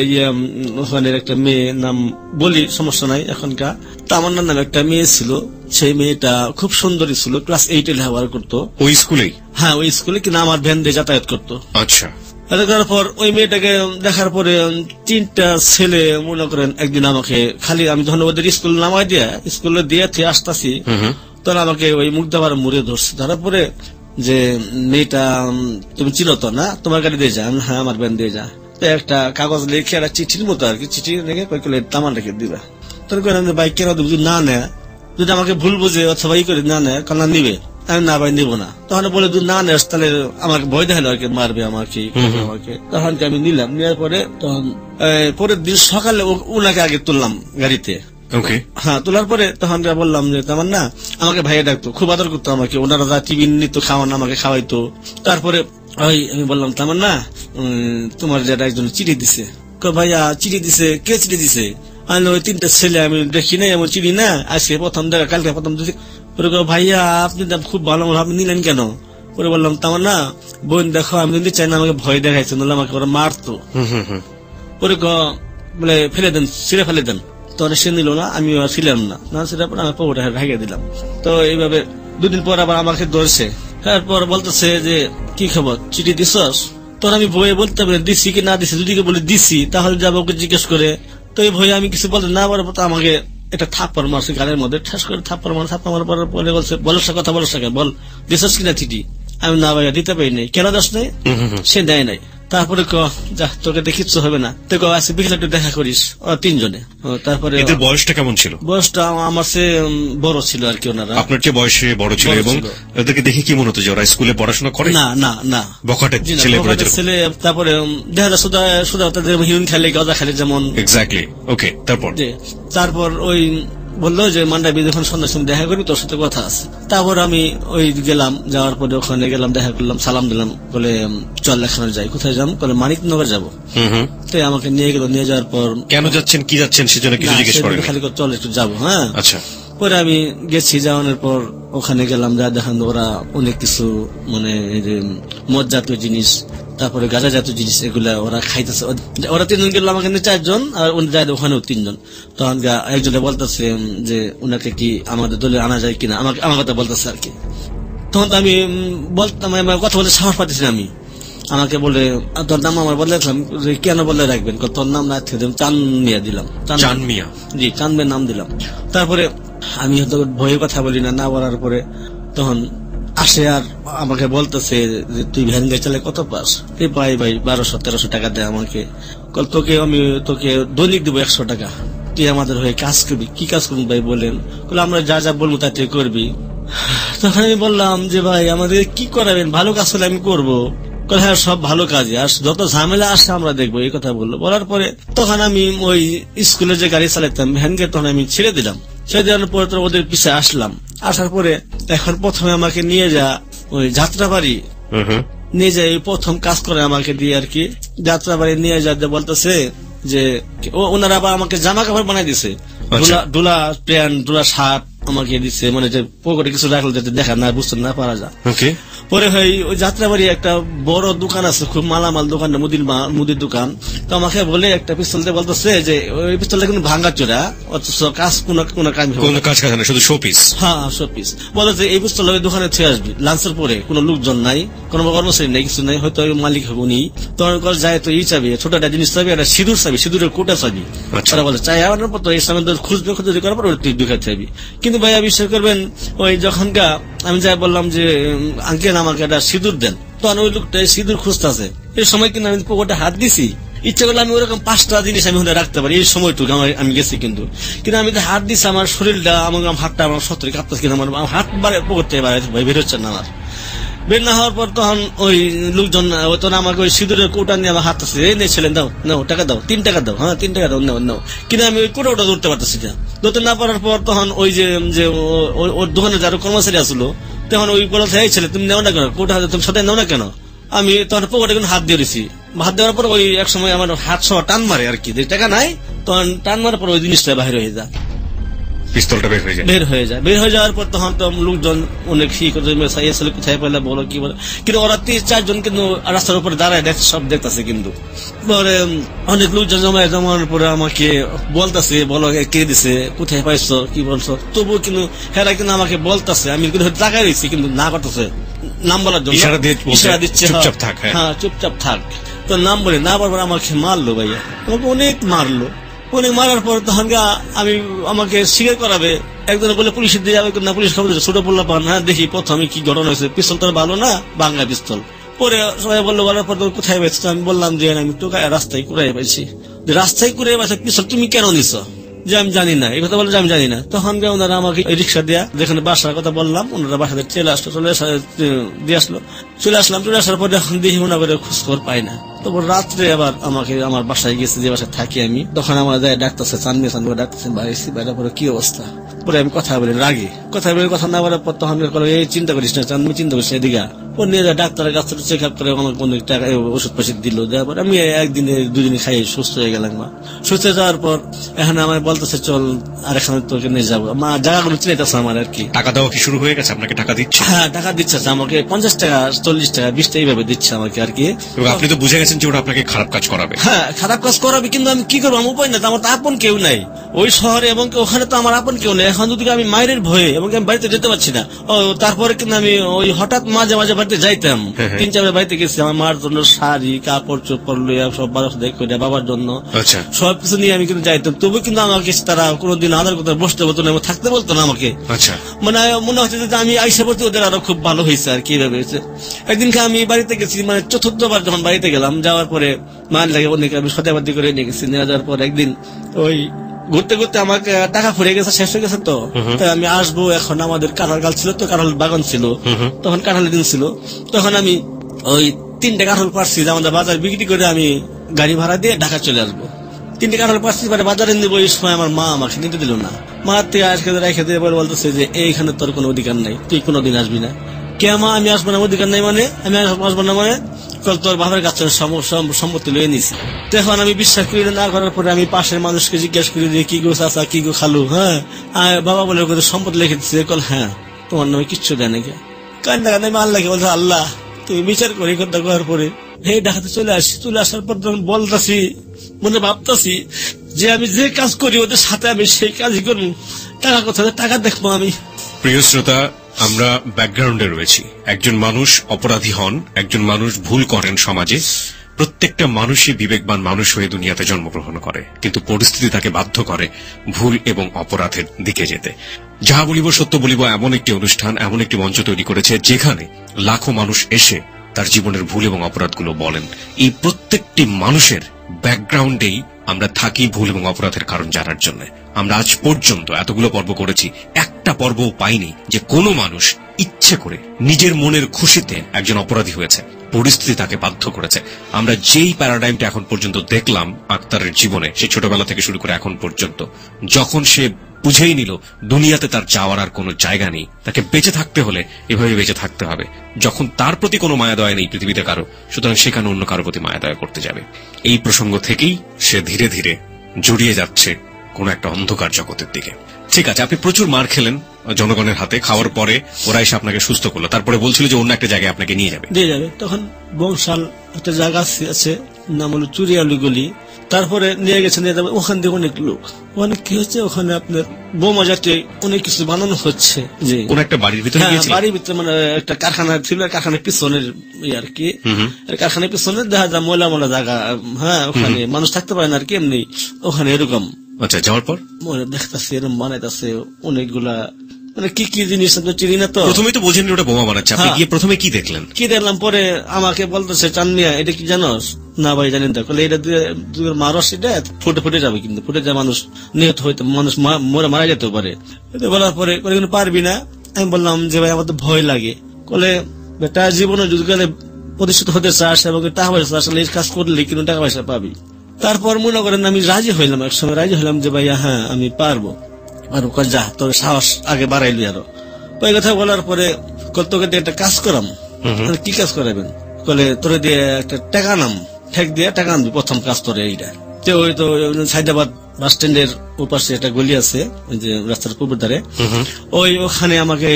ওখানের একটা মেয়ে, নাম বলি সমস্যা নাই এখনকার, তামান্না নামে একটা মেয়ে ছিল। সেই মেয়েটা খুব সুন্দরী ছিল, ক্লাস 8-এ লেখাপড়া করতো ওই স্কুলেই। হ্যাঁ, ওই স্কুলে, কিন্তু আমার ভ্যান দিয়ে যাতায়াত করতো। আচ্ছা। করার পর ওই মেয়েটাকে দেখার পরে 3টা ছেলে মনে করেন একদিন আমাকে, খালি আমি যখন ওদের স্কুল নামাই দিয়া স্কুলে দিয়ে আসতেছি, তখন আমাকে ওই মুগদাবার মুড়ে ধরছে। ধরার পরে যে মেয়েটা তুমি চিনো তো না, তোমার গাড়ি দিয়ে যা। হ্যাঁ, আমার ভ্যান দিয়ে যা। একটা কাগজ লিখে, একটা চিঠির মতো আর কি, চিঠি লিখে কয়েকগুলো তামান রেখে দিবা। তোর বাইক কেন দেবো, যদি না নেয়, যদি আমাকে ভুল বুঝে অথবা ই করে না নেয়, কারণ নিবে, আমি না ভাই নিবো না। তখন বলে যদি না নেস তাহলে আমাকে ভয় দেখালো আর কি, মারবে আমাকে আমাকে। তখন আমি নিলাম, নেওয়ার পরে তখন পরের দিন সকালে ওনাকে আগে তুললাম গাড়িতে। ওকে। হ্যাঁ, তোলার পরে তখন বললাম যে তেমন না, আমাকে ভাইয়া ডাকতো, খুব আদর করতো আমাকে, ওনারা যা টিফিন নিত খাওয়ান আমাকে খাওয়াইতো। তারপরে আমি বললাম তেমন না, তোমার যেটা একজন চিঠি দিছে। ভাইয়া চিঠি দিছে, কে চিঠি দিছে? আমি ওই 3টা ছেলে, আমি দেখি নাই, এমন চিঠি না, আজকে প্রথম দেখা, কালকে প্রথম দিছি। ভাইয়া আপনি খুব ভালো, আপনি নিলেন কেন? পরে বললাম তেমন না বোন দেখো, আমি যদি চাই না, আমাকে ভয় দেখাইছে, নাহলে আমাকে ওরা মারতো। পরে বলে ফেলে দেন, ছিঁড়ে ফেলে দেন। তখন সে নিল না, আমি ছিলাম না, সেটা পরে আমি পকেটে ঢাকিয়ে দিলাম। তো এইভাবে 2 দিন পর আবার আমাকে ধরছে। তারপর বলতেছে যে কি খবর, চিঠি দিছস? তখন আমি ভয়ে বলতে পারি দিছি কি না দিছি, যদি বলে দিছি তাহলে যাবো ওকে জিজ্ঞেস করে। তো এই ভয়ে আমি কিছু বলতে না পারবো, তো আমাকে একটা থাপ্পড় মারছে গালের মধ্যে, ঠাস করে থাপ্পড় মারার পরে বলছে বলসা কথা, বলসা বল দিছস কিনা চিঠি? আমি না ভাইয়া দিতে পারি নাই। কেন দাস নাই? সে দেয় নাই। তারপরে যা তোকে দেখিচ্ছ হবে না, তো আজকে বিকেলে একটু দেখা করিস। 3 জনে। তারপরে এদের বয়সটা কেমন ছিল? বয়সটা আমার সে বড় ছিল আর কি, ওনারা আপনার চেয়ে বয়সে বড় ছিল। এবং ওদেরকে দেখে কি মনে হতো যে ওরা স্কুলে পড়াশোনা করে? না না না, বখাটে ছেলে। তারপরে দেখা যায় সুদা তাদের হিউন খেলে, গজা খেলে যেমন। এক্স্যাক্টলি। ওকে। তারপর ওই বললো যে মান্ডাবি যখন সন্ধ্যার সময় দেখা করি, তোর সাথে কথা আছে। তারপর আমি ওই গেলাম, যাওয়ার পরে ওখানে গেলাম, দেখা করলাম, সালাম দিলাম, বলে চল এখানে যাই। কোথায় যাবো? বলে মানিকনগর যাবো। তো আমাকে নিয়ে গেল, নিয়ে যাওয়ার পর কেন যাচ্ছেন কি যাচ্ছেন সেজন্য কিছু জিজ্ঞেস করেন, খালি চল একটু যাবো। হ্যাঁ, আচ্ছা। পরে আমি গেছি, যাওয়ানোর পর ওখানে গেলাম, যা দেখান ওরা অনেক কিছু মানে মদ জাতীয় জিনিস, তারপরে গাঁজা জাতীয় জিনিস, এগুলা ওরা খাইতেছে। ওরা 3 জন গেল, আমাকে 4 জন, আর ওখানেও 3 জন। তখন একজনে বলতেছে যে উনাকে কি আমাদের দলে আনা যায় কিনা, আমার কথা বলতেছে আর কি। তখন তো আমি বলতাম, কথা বলতে সাহস পাচ্ছি না আমি। আমাকে বলে তোর নাম আমার বলে রাখলাম, কেন বলে রাখবেন? তোর নাম না চান মিয়া দিলাম। চান মিয়া? জি, চান মিয়া নাম দিলাম। তারপরে আমি হয়তো ভয়ে কথা বলি না, না বলার পরে তখন আসে আর আমাকে বলতেছে যে তুই ভ্যান গাড়ি চালে কত পাস? এই ভাই 1200-1300 টাকা দেয় আমাকে। তোকে দৈনিক দেবো 100 টাকা, তুই আমাদের হয়ে কাজ করবি। কি কাজ করবি ভাই বলেন? আমরা যা যা বলবো তা তুই করবি। তখন আমি বললাম যে ভাই আমাদের কি করাবেন, ভালো কাজ হলে আমি করবো। হ্যাঁ, সব ভালো কাজে, আর যত ঝামেলা আসছে আমরা দেখবো, এই কথা বললো। বলার পরে তখন আমি ওই স্কুলে যে গাড়ি চালাতাম ভ্যান গাড়ি, তখন আমি ছেড়ে দিলাম। ছেড়ে দেওয়ার পরে তো ওদের পিছিয়ে আসলাম। আসার পরে এখন প্রথমে আমাকে নিয়ে যা ওই যাত্রাবাড়ি নিয়ে যায়, প্রথম কাজ করে আমাকে দিয়ে আর কি। যাত্রাবাড়ি নিয়ে যাতে বলতেছে যে ওনারা আবার আমাকে জামা কাপড় বানাই দিছে, ডোলা প্যান্ট, ডোলা শার্ট আমাকে দিচ্ছে, মানে যে পকেটে কিছু রাখলে যাতে দেখা না, বুঝতে না পারা যায়। পরে ভাই ওই যাত্রাবাড়ি একটা বড় দোকান আছে, খুব মালামাল দোকান, মুদির দোকান। তো আমাকে বলে একটা পিস্তল দিয়ে বলতেছে যে ওই পিস্তলটা কিন্তু ভাঙ্গা চোরা, অথচ কাজ কোন কাজ না, শুধু শোপিস। হ্যাঁ, শোপিস। বলে যে এই পিস্তল ওই দোকানে ছেড়ে আসবি, লাঞ্চের পরে কোনো লোকজন নাই, কোনো কর্মচারী নাই, কিছু নাই, হয়তো মালিক হবে উনি। তখন যায় তো ই চাবি, ছোট একটা জিনিস চাবি, একটা সিঁদুর চাবি, সিঁদুরের কোটা চাবি। ওরা বলে চাই আনার পর তো এই সামনে খুঁজবে, খুঁজে করার পর তুই দুখাতে চাবি। কিন্তু ভাইয়া বিশ্বাস করবেন, ওই যখন আমি যাই বললাম যে আঙ্কেল আমাকে একটা সিঁদুর দেন, তখন ওই লোকটা সিঁদুর খুঁজতেছে। এই সময় কিন্তু আমি পকেটে হাত দিছি, ইচ্ছা করলে আমি ওরকম 5টা জিনিস আমি রাখতে পারি এই সময়টুকু আমি গেছি। কিন্তু আমি হাত দিছি, আমার শরীরটা, আমার হাতটা আমার সত্যি কাঁপতেছে, কিন্তু আমার হাত পকেট থেকে বের হচ্ছে না। আমার বের না হওয়ার পর তখন ওই লোকজন তখন আমাকে ওই সিঁদুরের কোটা নিয়ে আমার হাত আছে, এই ছিলেন দাও, নাও টাকা দাও, 3 টাকা দাও, হ্যাঁ 3 টাকা দাও, নাও। কিন্তু আমি ওই কোটাটা ধরতে পারতেছি না। ধরতে না পারার পর তখন ওই যে ওর দোকানে যারা কর্মচারী আসলো, তখন ওই বলছে এই ছেলে তুমি নেও না কেন কোটা, তুমি সাথে নেও না কেন? আমি তখন পকেটে হাত দিয়ে দিছি। হাত দেওয়ার পর ওই এক সময় আমার হাত সহ টান মারে আর কি, টাকা নাই, তখন টান মারার পর ওই জিনিসটা বাহির হয়ে যায়, পিস্তলটা বের হয়ে যায়। বের হয়ে যাওয়ার পর তখন তো লোকজন অনেক কোথায় পেলে বলো কি বলে, কিন্তু ওরা 3-4 জন কিন্তু রাস্তার উপরে দাঁড়ায় দেখছে, সব দেখতেছে। কিন্তু পরে অনেক লোকজন জমানোর পরে আমাকে বলতেছে, বলো কে দিছে, কোথায় পাইছো, কি বলছো। তবুও কিন্তু হেরা কিন্তু আমাকে বলতেছে, আমি কিন্তু টাকায় রয়েছি, কিন্তু না করতেছে নাম বলার জন্য, ইশারা দিচ্ছে, হ্যাঁ চুপচাপ থাক। তো নাম বলে না বলবার আমাকে মারলো ভাইয়া, আমাকে অনেক মারলো। অনেক মারার পর তখন আমাকে স্বীকার করাবে, একজন বলে পুলিশের দিয়ে যাবে না, পুলিশ খবর ছোট বললো পান। হ্যাঁ দেখি প্রথমে কি ঘটনা হয়েছে, পিস্তল তো ভালো না, বাংলা পিস্তল। পরে সবাই বললো, বলার পর কোথায় পাইছো? আমি বললাম যে আমি তো রাস্তায় কুড়াই পাইছি। রাস্তায় কুড়াই পাইছি পিস্তল, তুমি কেন নিছো? যে আমি জানি না, এই কথা বলে যে আমি জানি না। তখন ওনারা আমাকে রিক্সা দেয়া যেখানে বাসার কথা বললাম, ওনারা বাসাতে দিয়ে আসলো। চলে আসার পরে এখন দেখি ওনাদের খোঁজখবর পাই না। তারপর রাত্রে আবার আমাকে আমার বাসায় গেছে, যে বাসায় থাকি আমি, তখন আমার ডাক্তারছে চান করে ডাক্তারছে বাইরে বাইরে পরে কি অবস্থা। পরে আমি কথা বলি রাগে, কথা না বলার পর তখন এই চিন্তা করিস না চান, চিন্তা করিস এদিকে ও নিয়ে যায় ডাক্তারের কাছে চেক আপ করে আমাকে অনেক টাকা ওষুধ পয়সা দিল। দেওয়ার পর আমি একদিনে দুদিনে খাই সুস্থ হয়ে গেলাম। সুস্থ হয়ে যাওয়ার পর এখন আমার বলতেছে চল আরেকখানে তোকে নিয়ে যাবো। মা জায়গাগুলো চিনাইতেছে আমার আর কি। টাকা দেওয়া কি শুরু হয়ে গেছে? আপনাকে টাকা দিচ্ছে? হ্যাঁ, টাকা দিচ্ছে আমাকে 50 টাকা 40 টাকা 20 টাকা এইভাবে দিচ্ছে আমাকে আর কি। এবং আপনি তো বুঝে গেছেন যে ওরা আপনাকে খারাপ কাজ করাবে। হ্যাঁ, খারাপ কাজ করাবে, কিন্তু আমি কি করবো, আমার উপায় না, আমার তো আপন কেউ নাই ওই শহরে, এবং ওখানে তো আমার আপন কেউ নেই। এখন যদি আমি মায়ের ভয়ে এবং আমি বাড়িতে যেতে পারছি না। তারপরে কিন্তু আমি ওই হঠাৎ মাঝে মাঝে বাড়িতে যাইতাম, 3-4 বাড়িতে গেছি আমার মার জন্য শাড়ি কাপড় চোপড় লইয়া সব বাবার জন্য সবকিছু নিয়ে আমি কিন্তু যাইতাম। তবু কিন্তু আমাকে তারা কোনোদিন আদার কথা বসতে বলতো না, থাকতে বলতো না আমাকে। মানে মনে হচ্ছে যে আমি আইসা পড়তে ওদের আরো খুব ভালো হয়েছে আর কি ভেবে। একদিনকে আমি বাড়িতে গেছি, মানে 4বার যখন বাড়িতে গেলাম, যাওয়ার পরে মান লাগে অনেক আমি সদাবাদি করে নিয়ে গেছি। নিয়ে যাওয়ার পর একদিন ওই ঘুরতে ঘুরতে আমাকে টাকা ফুরিয়ে গেছে, শেষ হয়ে গেছে। তো আমি আসবো, এখন আমাদের কাঁঠাল গাছ ছিল, তো কাঁঠাল বাগান ছিল, তখন কাঁঠালের দিন ছিল। তখন আমি ওই 3টে কাঁঠাল পারছি, আমাদের বাজার বিক্রি করে আমি গাড়ি ভাড়া দিয়ে ঢাকা চলে আসবো। 3টে কাঁঠাল পারছি, বাজারে নিবো, এই সময় আমার মা আমাকে নিতে দিল না। মা থেকে আজকে রেখে দিয়ে বলতেছে যে এইখানে তোর কোনো অধিকার নাই, তুই কোনোদিন আসবি না। কে মা আমি আসবো না, অধিকার নাই মানে আমি আসবো না মানে তোর বাবার কাছে সম্পত্তি লয়ে নিছি। তখন আমি বিশ্বাস করি না করার পরে আমি পাশের মানুষকে জিজ্ঞেস করি যে কি গো চাচা, কি গো খালু, হ্যাঁ বাবা বলে সম্পত্তি লিখে দিচ্ছে। হ্যাঁ, তোমার নামে কিচ্ছু দেয় নাকি? কান্দা কান্দা আমি আল্লাহকে বলছি, আল্লাহ তুমি বিচার করি। কথা করার পরে ঢাকাতে চলে আসি। চলে আসার পর যখন বলতাছি, মনে ভাবতাছি যে আমি যে কাজ করি ওদের সাথে আমি সেই কাজই করবো। টাকা কোথায়, টাকা দেখবো আমি। প্রিয় শ্রোতা, আমরা ব্যাকগ্রাউন্ডে রয়েছি। একজন মানুষ অপরাধী হন, একজন মানুষ ভুল করেন সমাজে। প্রত্যেকটা মানুষই বিবেকবান মানুষ হয়ে দুনিয়াতে জন্মগ্রহণ করে, কিন্তু পরিস্থিতি তাকে বাধ্য করে ভুল এবং অপরাধের দিকে যেতে। যাহা বলিব সত্য বলিব এমন একটি অনুষ্ঠান, এমন একটি মঞ্চ তৈরি করেছে যেখানে লাখো মানুষ এসে তার জীবনের ভুল এবং অপরাধগুলো বলেন। এই প্রত্যেকটি মানুষের ব্যাকগ্রাউন্ডেই আমরা থাকি ভুল এবং অপরাধের কারণ জানার জন্য। আমরা আজ পর্যন্ত এতগুলো পর্ব করেছি, একটা পর্বও পাইনি যে কোনো মানুষ ইচ্ছে করে নিজের মনের খুশিতে একজন অপরাধী হয়েছে, পরিস্থিতি তাকে বাধ্য করেছে। আমরা যেই প্যারাডাইমটা এখন পর্যন্ত দেখলাম আক্তারের জীবনে, সে ছোটবেলা থেকে শুরু করে এখন পর্যন্ত, যখন সে বুঝেই নিল দুনিয়াতে তার যাওয়ার আর কোনো জায়গা নেই, তাকে বেঁচে থাকতে হলে এভাবে বেঁচে থাকতে হবে। যখন তার প্রতি কোনো মায়া দয়া নেই পৃথিবীতে কারো, সুতরাং সেখানে অন্য কারো প্রতি মায়া দয়া করতে যাবে। এই প্রসঙ্গ থেকেই সে ধীরে ধীরে জড়িয়ে যাচ্ছে কোন একটা অন্ধকার জগতের দিকে। ঠিক আছে, আপনি প্রচুর মার খেলেন জনগণের হাতে, খাওয়ার পরে ওরা এসে আপনাকে সুস্থ করলো, তারপরে বলছিল যে অন্য একটা জায়গায় আপনাকে নিয়ে যাবে। তখন বংশাল একটা জায়গা আছে, নাম হলো চুরিয়ালু গলি। তারপরে নিয়ে গেছে, নিয়ে যাবে ওখান থেকে অনেক লোক, অনেক কি হচ্ছে ওখানে আপনার বোমা জাতীয় অনেক কিছু বানানো হচ্ছে। যে কোন একটা বাড়ির ভিতরে, বাড়ির ভিতরে মানে একটা কারখানা ছিল, কারখানার পিছনের আর কি, কারখানার পিছনে দেখা যায় ময়লা ময়লা জায়গা। হ্যাঁ, ওখানে মানুষ থাকতে পারে না আর কি, এমনি ওখানে এরকম। আচ্ছা, যাওয়ার পর মনে দেখতেছে এরকম বানাইতেছে অনেকগুলা, মানে কি কি জিনিস চিনি না। তো প্রথমে তো বোঝেন ওটা বোমা বানাচ্ছে, আপনি গিয়ে প্রথমে কি দেখলেন? কি দেখলাম, পরে আমাকে বলতেছে চানমিয়া এটা কি জানোস? না ভাই জানি না। এটা মারস, এটা ফুটে ফুটে যাবে, কিন্তু ফুটে যায় মানুষ নিহত হইতে, মানুষ মারা যেতেও পারে। বলার পরে পারবি না। আমি বললাম যে ভাই আমার তো ভয় লাগে। বলে বেটা জীবনে যদি প্রতিষ্ঠিত হতে চাস এবং টাকা পয়সা আসলে এই কাজ করলে কিন্তু টাকা পয়সা পাবি। তারপর মনে করেন আমি রাজি হইলাম, একসময় রাজি হইলাম যে ভাইয়া হ্যাঁ আমি পারবো। আর যা তোর সাহস আগে বাড়াইলি আরো। ওই কথা বলার পরে তোকে দিয়ে একটা কাজ করাম। কি কাজ করাবেন? বলে তোরে দিয়ে একটা টাকা নাম ঠেক দিয়ে টাকা আনবি, প্রথম কাজ তোরে এইটা। তো ওই তো সাইদাবাদ বাস স্ট্যান্ডের ওপাশে একটা গলি আছে, ওই যে রাস্তার পূর্ব ধারে, ওখানে আমাকে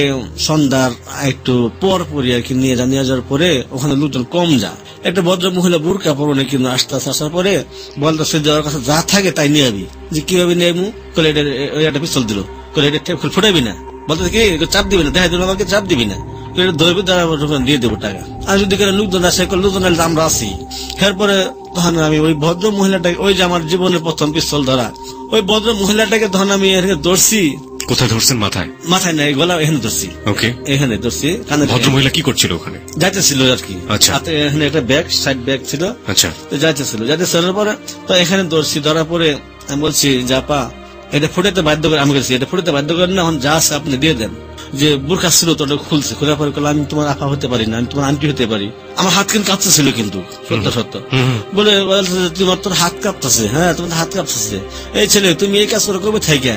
সন্ধ্যার একটু পর পরই আর কি নিয়ে যাওয়ার পরে ওখানে লোকজন কম যা, একটা ভদ্র মহিলা বুরকা পরনে কিন্তু আসার পরে বলতেছে যাওয়ার কাছে যা থাকে তাই নিয়ে যাবি। যে কিভাবে নিয়ে আইমু? কলে একটা পিস্তল দিল, কলে এটা ফুটাবি না, বলতে কি চাপ দিবি না, দেখা দিল আমাকে চাপ দিবি না, ধরবি দিয়ে দেবো টাকা। আর যদি লোকজন আসে, লোকজন আমরা আছি। এরপরে তখন আমি ওই ভদ্র মহিলাটাকে, ওই যে আমার জীবনের প্রথম পিস্তল ধরা, ওই ভদ্র মহিলাটাকে তখন আমি ধরছি। কোথায় ধরছেন? মাথায়? মাথায় নাই, গলা এখানে ধরছি। ওকে, এখানে ধরছি। ভদ্র মহিলা কি করছিল ওখানে? যাইতেছিল আর কি। আচ্ছা, এখানে একটা ব্যাগ, সাইড ব্যাগ ছিল। আচ্ছা, যাইতেছিল পরে তো এখানে ধরছি। ধরার পরে আমি বলছি জাপা এটা ফুটাতে বাধ্য করে আমি গেছি, এটা ফুটাতে বাধ্য করেন না, এখন যা আছে আপনি দিয়ে দেন। যে বোরখা ছিল তো ওটা খুলছে, খোলার পরে আমি তোমার আপা হতে পারি না, আমি তোমার আন্টি হতে পারি। আমার হাত কিন্তু কাঁপতেছিল, কিন্তু সত্য সত্য বলে তোমার তোর হাত কাঁপতেছে, হ্যাঁ তোমার হাত কাঁপতেছে, এই ছেলে তুমি এই কাজ করে কবে থেকে?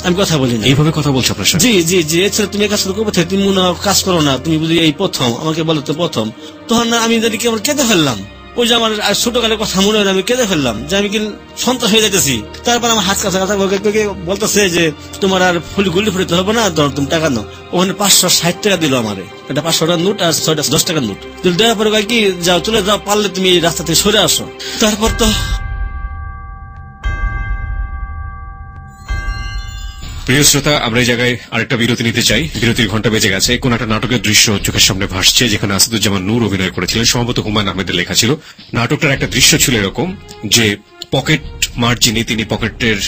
আমি কথা বলি না, এইভাবে কথা বলছো আপনার সাথে? জি জি জি, এই ছেলে তুমি এই কাজ করে কবে থেকে? তুমি মনে হয় কাজ করো না, তুমি বুঝি এই প্রথম আমাকে বলো তো প্রথম। তখন আমি যদি কেমন কেঁদে ফেললাম, ওই যে আমার ছোটকালের কথা মনে হয়, আমি কেঁদে ফেললাম যে আমি কি সন্ত্রাস হয়ে যাইতেছি। তারপর আমার হাত কাছে বলতেছে যে তোমার আর গুলি ফুটিতে হবে না, ধর তুমি টাকা নাও। ওখানে 560 টাকা দিল আমারে, এটা 500 টাকার নোট আর 10 টাকার নোট দেওয়ার পরে কি যাও চলে যাও, পারলে তুমি এই রাস্তা থেকে সরে আসো। তারপর তো প্রিয় শ্রোতা, আমরা এই জায়গায় আরেকটা বিরতি নিতে চাই। বিরতির ঘন্টা বেজে গেছে। কোন একটা নাটকের দৃশ্য চোখের সামনে ভাসছে, যেখানে আসাদুজ্জামান নূর অভিনয় করেছিলেন, সম্ভবত হুমায়ুন আহমেদের লেখা ছিল। নাটকটার একটা দৃশ্য ছিল এরকম যে পকেট মার যিনি, তিনি পকেটের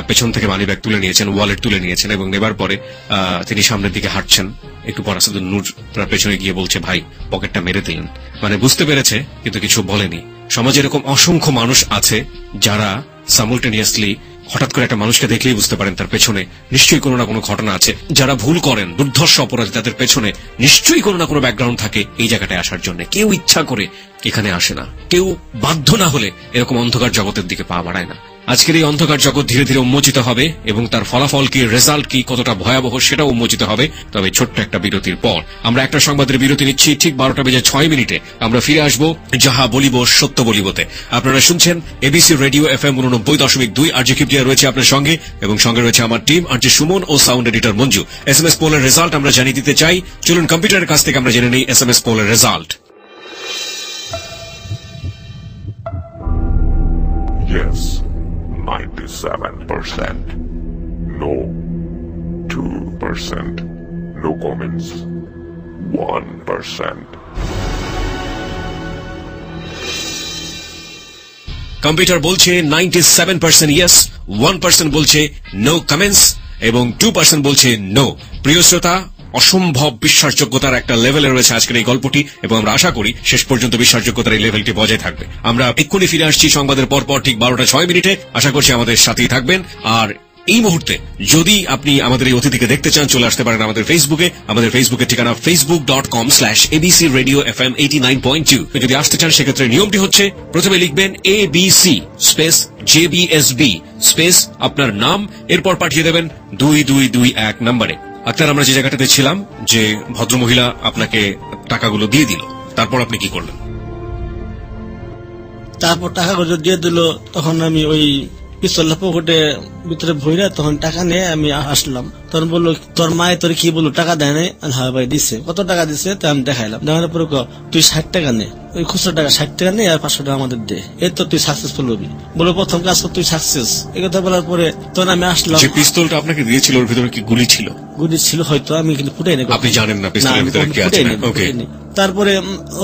পেছন থেকে মানিব্যাগ তুলে নিয়েছেন, ওয়ালেট তুলে নিয়েছেন এবং নেবার পরে তিনি সামনের দিকে হাঁটছেন। একটু পর আসাদুল নূর তার পেছনে গিয়ে বলছে, ভাই পকেটটা মেরে দিলেন। মানে বুঝতে পেরেছে কিন্তু কিছু বলেনি। সমাজে এরকম অসংখ্য মানুষ আছে যারা সাইমultaneously হঠাৎ করে একটা মানুষকে দেখলেই বুঝতে পারেন তার পেছনে নিশ্চয়ই কোনো না কোনো ঘটনা আছে। যারা ভুল করেন, দুর্ধর্ষ অপরাধী, তাদের পেছনে নিশ্চয়ই কোনো না কোনো ব্যাকগ্রাউন্ড থাকে এই জায়গাটায় আসার জন্য। কেউ ইচ্ছা করে এখানে আসে না, কেউ বাধ্য না হলে এরকম অন্ধকার জগতের দিকে পা বাড়ায় না। আজকের এই অন্ধকার জগৎ ধীরে ধীরে উন্মোচিত হবে এবং তার ফলাফল কি, রেজাল্ট কি, কতটা ভয়াবহ সেটাও উন্মোচিত হবে। তবে ছোট্ট একটা বিরতির পর আমরা একটা সংবাদের বিরতি নিচ্ছি। ঠিক 12:06 আমরা ফিরে আসবো যাহা বলিব সত্য বলিবতে। আপনারা শুনছেন এবিসি রেডিও FM 89.2। আরজি কিপ্টিয়া রয়েছে আপনার সঙ্গে এবং সঙ্গে রয়েছে আমার টিম, আরজি সুমন ও সাউন্ড এডিটর মঞ্জু। SMS পোলের রেজাল্ট আমরা জানিয়ে দিতে চাই। চলুন কম্পিউটারের কাছ থেকে আমরা জেনে নিই SMS পোলের result. Yes, 97%. No, 2%. No comments, 1%. Computer বলছে 97% ইয়েস, 1% বলছে নো কমেন্টস এবং 2% বলছে নো। প্রিয় শ্রোতা, অসম্ভব বিশ্বাসযোগ্যতার একটা লেভেলে রয়েছে আজকের এই গল্পটি এবং আমরা আশা করি শেষ পর্যন্ত বিশ্বাসযোগ্যতার এই লেভেলটি বজায় থাকবে। আমরা এক্ষুনি ফিরে আসছি সংবাদের পরপর ঠিক 12:06। আশা করছি আমাদের সাথেই থাকবেন। আর এই মুহূর্তে যদি আপনি আমাদের এই অতিথিকে দেখতে চান, চলে আসতে পারেন আমাদের ফেসবুকে। আমাদের ফেসবুকের ঠিকানা facebook.com/abcradio.fm 89.2। যদি আসতে চান সেক্ষেত্রে নিয়মটি হচ্ছে, প্রথমে লিখবেন ABC স্পেস JBSB স্পেস আপনার নাম, এরপর পাঠিয়ে দেবেন 2221 নম্বরে। আক্তার, আমরা যে জায়গাটাতে ছিলাম, যে ভদ্রমহিলা আপনাকে টাকাগুলো দিয়ে দিল, তারপর আপনি কি করলেন? তারপর টাকাগুলো দিয়ে দিল, তখন আমি ওই পিস্তলটা পকেটে ভিতরে ভইরা তখন টাকা নিয়ে আমি আসলাম। তখন বললো, তোর মায়ে তোর কি বললো, টাকা দেয় নাই? হ্যাঁ ভাই দিচ্ছে। কত টাকা দিচ্ছে? তা আমি দেখাইলাম। দেখানোর পরে তুই 60 টাকা নে, ওই খুচরো টাকা 60 টাকা নে আর 500 টাকা আমাদের দে, এর তো তুই সাকসেসফুল হবি। বলো প্রথম কাজ কর, তুই সাকসেস। এই কথা বলার পরে তখন আমি আসলাম। যে পিস্তলটা আপনাকে দিয়েছিল ওর ভিতরে কি গুলি ছিল? গুলি ছিল হয়তো, আমি কিন্তু ফুটাই নাই। আপনি জানেন না পিস্তলের ভিতরে কি আছে? ওকে। তারপরে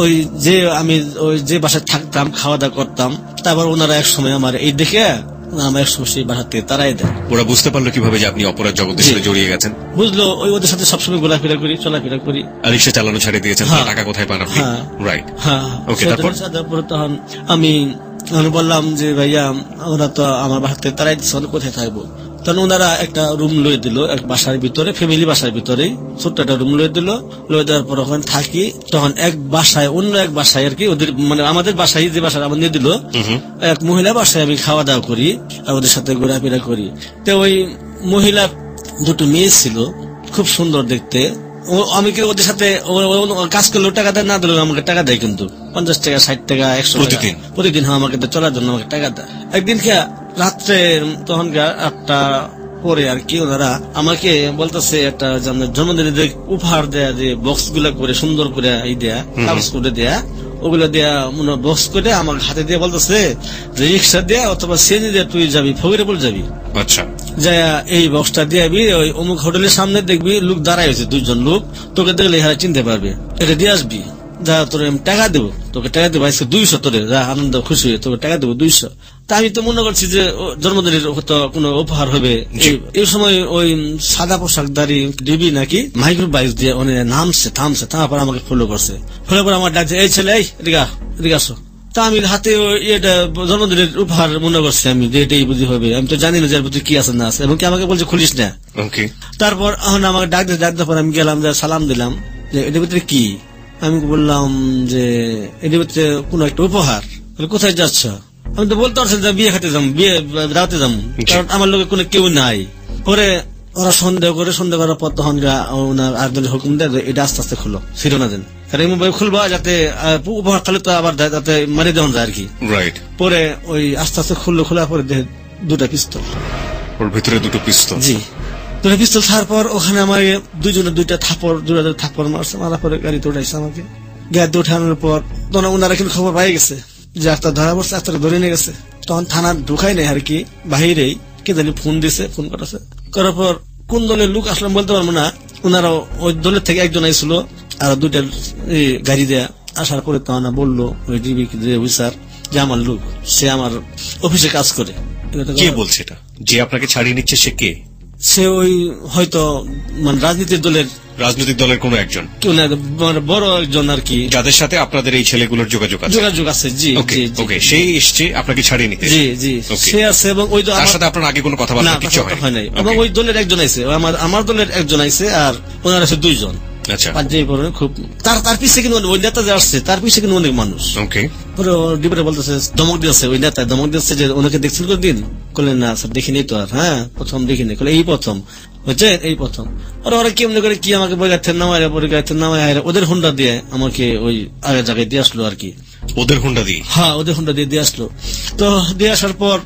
ওই যে আমি ওই যে বাসায় থাকতাম, খাওয়া দাওয়া করতাম, তারপর ওনারা এক সময় আমার এই দেখে আমার সেই বাসা থেকে তারাই দেয়। ওরা বুঝতে পারলো কিভাবে যে আপনি অপরাধ জগতের সাথে জড়িয়ে গেছেন? বুঝলো, ওই ওদের সাথে সবসময় ঘোরাফেরা করি, চলাফেরা করি। আর রিক্সা চালানো ছাড়ে দিয়েছেন, টাকা কোথায় পান আপনি? রাইট, হ্যাঁ। ওকে। তারপর তখন আমি বললাম যে ভাইয়া, ওরা তো আমার বাসা থেকে তারাই দিচ্ছে, কোথায় থাকবো? তখন ওনারা একটা রুম লয়ে দিল, এক বাসার ভিতরে, ফ্যামিলি বাসার ভিতরে ছোট্ট একটা রুম লয়ে দিল। লয়ে দেওয়ার পর ওখানে থাকি। তখন এক বাসায়, অন্য এক বাসায় আর কি, ওদের মানে আমাদের বাসায় যে বাসায় আমার নিয়ে দিল, এক মহিলা বাসায় আমি খাওয়া দাওয়া করি আর ওদের সাথে ঘোরাফেরা করি। তো ওই মহিলা দুটো মেয়ে ছিল, খুব সুন্দর দেখতে। আমি কি ওদের সাথে কাজ করলেও টাকা দেয়, না দিলেও আমাকে টাকা দেয়, কিন্তু 50 টাকা 60 টাকা 100 টাকা প্রতিদিন আমাকে চলার জন্য আমাকে টাকা দেয়। একদিন রাত্রে তখন 8টা পরে আর কি, ওনারা আমাকে বলতেছে একটা জন্মদিনের যে উপহার দেয়া, যে বক্স গুলা করে সুন্দর করে এই দেয়া, কাগজ করে দেয়া, ওগুলো দেয়া বক্স করে আমার হাতে দিয়ে বলতেছে যে রিক্সা দেয়া অথবা সিএনজি দিয়ে তুই যাবি, ফকিরাপুর যাবি। আচ্ছা, যা এই বক্সটা দিয়ে ওই অমুক হোটেলের সামনে দেখবি লোক দাঁড়ায় হয়েছে, 2জন লোক, তোকে দেখলে এরা চিনতে পারবে, এটা দিয়ে আসবি। যা তোর আমি টাকা দেবো, তোকে টাকা দেবো আজকে 200, তোরে যা আনন্দ খুশি হয়ে তোকে টাকা দেবো 200। তা আমি তো মনে করছি যে জন্মদিনের হয়তো কোনো উপহার হবে। এই সময় ওই সাদা পোশাকধারী ডিবি নাকি মাইক্রো বাইক দিয়ে থামছে, থামার পর আমাকে ফলো করছে। ফলো করে আমার ডাকছে, এই ছেলে, এই এদিকে আসো। তা আমি হাতে এটা জন্মদিনের উপহার মনে করছি আমি, যে এটাই বুঝি হবে। আমি তো জানি না যে এর ভিতরে কি আছে না আছে, এবং কি আমাকে বলছে খুলিস না। ওকে, তারপর এখন আমাকে ডাক দেওয়ার পর আমি গেলাম, সালাম দিলাম যে এটার ভিতরে কি। আমি বললাম যে এটার ভিতরে কোনো একটা উপহার। কোথায় যাচ্ছ? আমি তো বলতে পারছি যে বিয়ে খেতে যাবো, বিয়ে রাতে যাবো, কারণ আমার লোকের কোনো কেউ নাই। পরে ওরা সন্দেহ করার পর তখন ওনার আরেকজনের হুকুম দেয় এটা আস্তে আস্তে খুলো, ছিল না দেন, কারণ মোবাইল খুলবা যাতে উপহার খালে তো আবার যাতে মারি দেওয়া যায় আর কি। রাইট। পরে ওই আস্তে আস্তে খোলার পরে দেখে দুটা পিস্তল, ওর ভিতরে দুটো পিস্তল। জি, দুটা পিস্তল। তারপর ওখানে আমার দুজনে দুইটা থাপ্পড় মারছে, মারার পরে গাড়িতে উঠাইছে আমাকে। গাড়িতে উঠানোর পর তখন ওনারা কিন্তু খবর পাই গেছে যে আক্তার ধরা পড়ছে, আক্তার ধরে নিয়ে গেছে। তখন থানা ঢুকাই নেই আর কি, বাহিরেই কে জানি ফোন দিছে, ফোন করেছে। করার পর কোন দলের লোক আসলাম বলতে পারবো না, ওনারা ওই দলের থেকে একজন আইছিল আর দুইটা গাড়ি দেয়া। আসার পরে তখন বললো ওই ডিবি যে অফিসার যে আমার লোক, সে আমার অফিসে কাজ করে। কে বলছে এটা যে আপনাকে ছাড়িয়ে নিচ্ছে? সে কে? সে ওই হয়তো মানে রাজনৈতিক দলের কোনো একজন, কেউ না, মানে বড় একজন আর কি, যাদের সাথে আপনাদের এই ছেলেগুলোর যোগাযোগ আছে। জি ওকে, সেই এসছে আপনাকে ছাড়িয়ে নিতে। জি সে আছে, এবং ওই তার সাথে আপনার আগে কোনো কথাবার্তা কিছু হয় নাই, এবং ওই দলের একজন আইছে, আমার দলের একজন আইছে, আর ওনার আছে দুইজন। আচ্ছা, খুব তার পিছিয়ে কিন্তু ওই নেতা যে আসছে তার পিছিয়ে কিন্তু অনেক মানুষ। ওকে, পরে ডিবেটে বলতেছে, ধমক দিয়েছে, ওই নেতা ধমক দিচ্ছে যে ওনাকে দেখছেন কোনদিন? বললেন না স্যার, দেখিনি তো। আর হ্যাঁ, প্রথম দেখিনি। এই প্রথম হচ্ছে, এই প্রথম। ওরা কেমনি করে কি আমাকে গাড়িতে নামায় ওদের হুন্ডা দিয়ে আমাকে ওই আগের জায়গায় দিয়ে আসলো আর কি। ওদের হুন্ডা দিয়ে? হ্যাঁ, ওদের হুন্ডা দিয়ে আসলো। তো দিয়ে আসার পর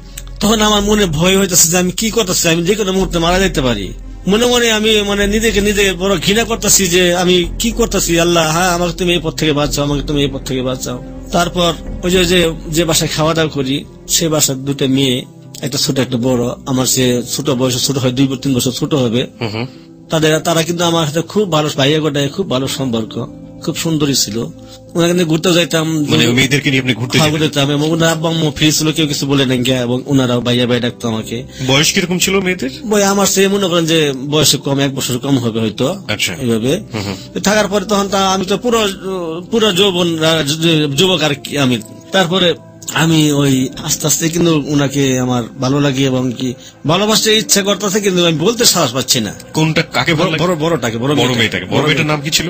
তখন আমার মনে ভয় হইতেছে যে আমি কি করতেছি, আমি যে কোনো মুহূর্তে মারা যেতে পারি। মনে মনে আমি মানে নিজেকে বড় ঘৃণা করতেছি যে আমি কি করতেছি। আল্লাহ, হ্যাঁ, আমাকে তুমি এই পথ থেকে বাঁচাও, আমাকে তুমি এই পথ থেকে বাঁচাও। তারপর ওই যে বাসায় খাওয়া দাওয়া করি, সে বাসার দুটো মেয়ে, একটা ছোট একটা বড়, আমার সে ছোট বয়সে ছোট হয়, 2-3 বছর ছোট হবে। তারা কিন্তু আমার সাথে খুব ভালো, ভাইয়া গোটায় খুব ভালো সম্পর্ক, খুব সুন্দরী ছিল। ওনাকে নিয়ে ঘুরতে যাইতাম, মেয়েদেরকে নিয়ে আপনি ঘুরতে যেতাম, এবং ওনার আব্বা আম্মু ফ্রি ছিল, কেউ কিছু বলে নাই, এবং ওনারা ভাইয়া ভাই ডাকতো আমাকে। বয়স কিরকম ছিল মেয়েদের? আমার সে মনে করেন যে বয়সে কম, 1 বছর কম হবে হয়তো। আচ্ছা, এইভাবে থাকার পরে তখন আমি তো পুরো যুবক আর কি আমি। তারপরে আমি ওই আস্তে আস্তে কিন্তু উনাকে আমার ভালো লাগে, এবং কি ভালোবাসতে ইচ্ছা করতেছে, কিন্তু আমি বলতে সাহস পাচ্ছি না। কোনটা? কাকে? বড়টাকে, বড় মেয়েটাকে। বড় মেয়েটার নাম কি ছিল?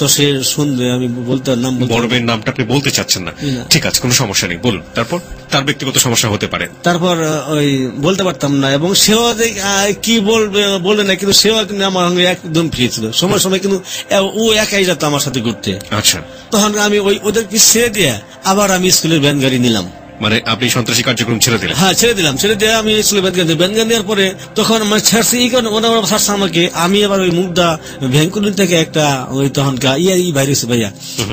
তো সে শুনবে, আমি বলতে নাম, বড় মেয়ের নামটা আপনি বলতে চাচ্ছেন না? ঠিক আছে, কোনো সমস্যা নেই, বলুন। তারপর তার ব্যক্তিগত সমস্যা হতে পারে। তারপর ওই বলতে পারতাম না, এবং সেও কি বলবে না, কিন্তু সেও কিন্তু আমার সঙ্গে একদম ফ্রি ছিল। সময় কিন্তু ও একাই যেত আমার সাথে ঘুরতে। আচ্ছা, তখন আমি ওদের ছেড়ে দিয়ে আবার আমি স্কুলের ভ্যান গাড়ি নিলাম। মানে আপনি সন্ত্রাসী কার্যক্রম ছেড়ে দিলেন? হ্যাঁ, ছেড়ে দিয়ে আমি স্কুলে ভ্যান গাড়ি দেওয়ার পরে তখন মানে ছাড়ছি, এই কারণে ওরা ছাড়ছে আমাকে। আমি আবার ওই মুগদা ভ্যানকুলি থেকে একটা ওই তখন ভাইরাস ভাইয়া,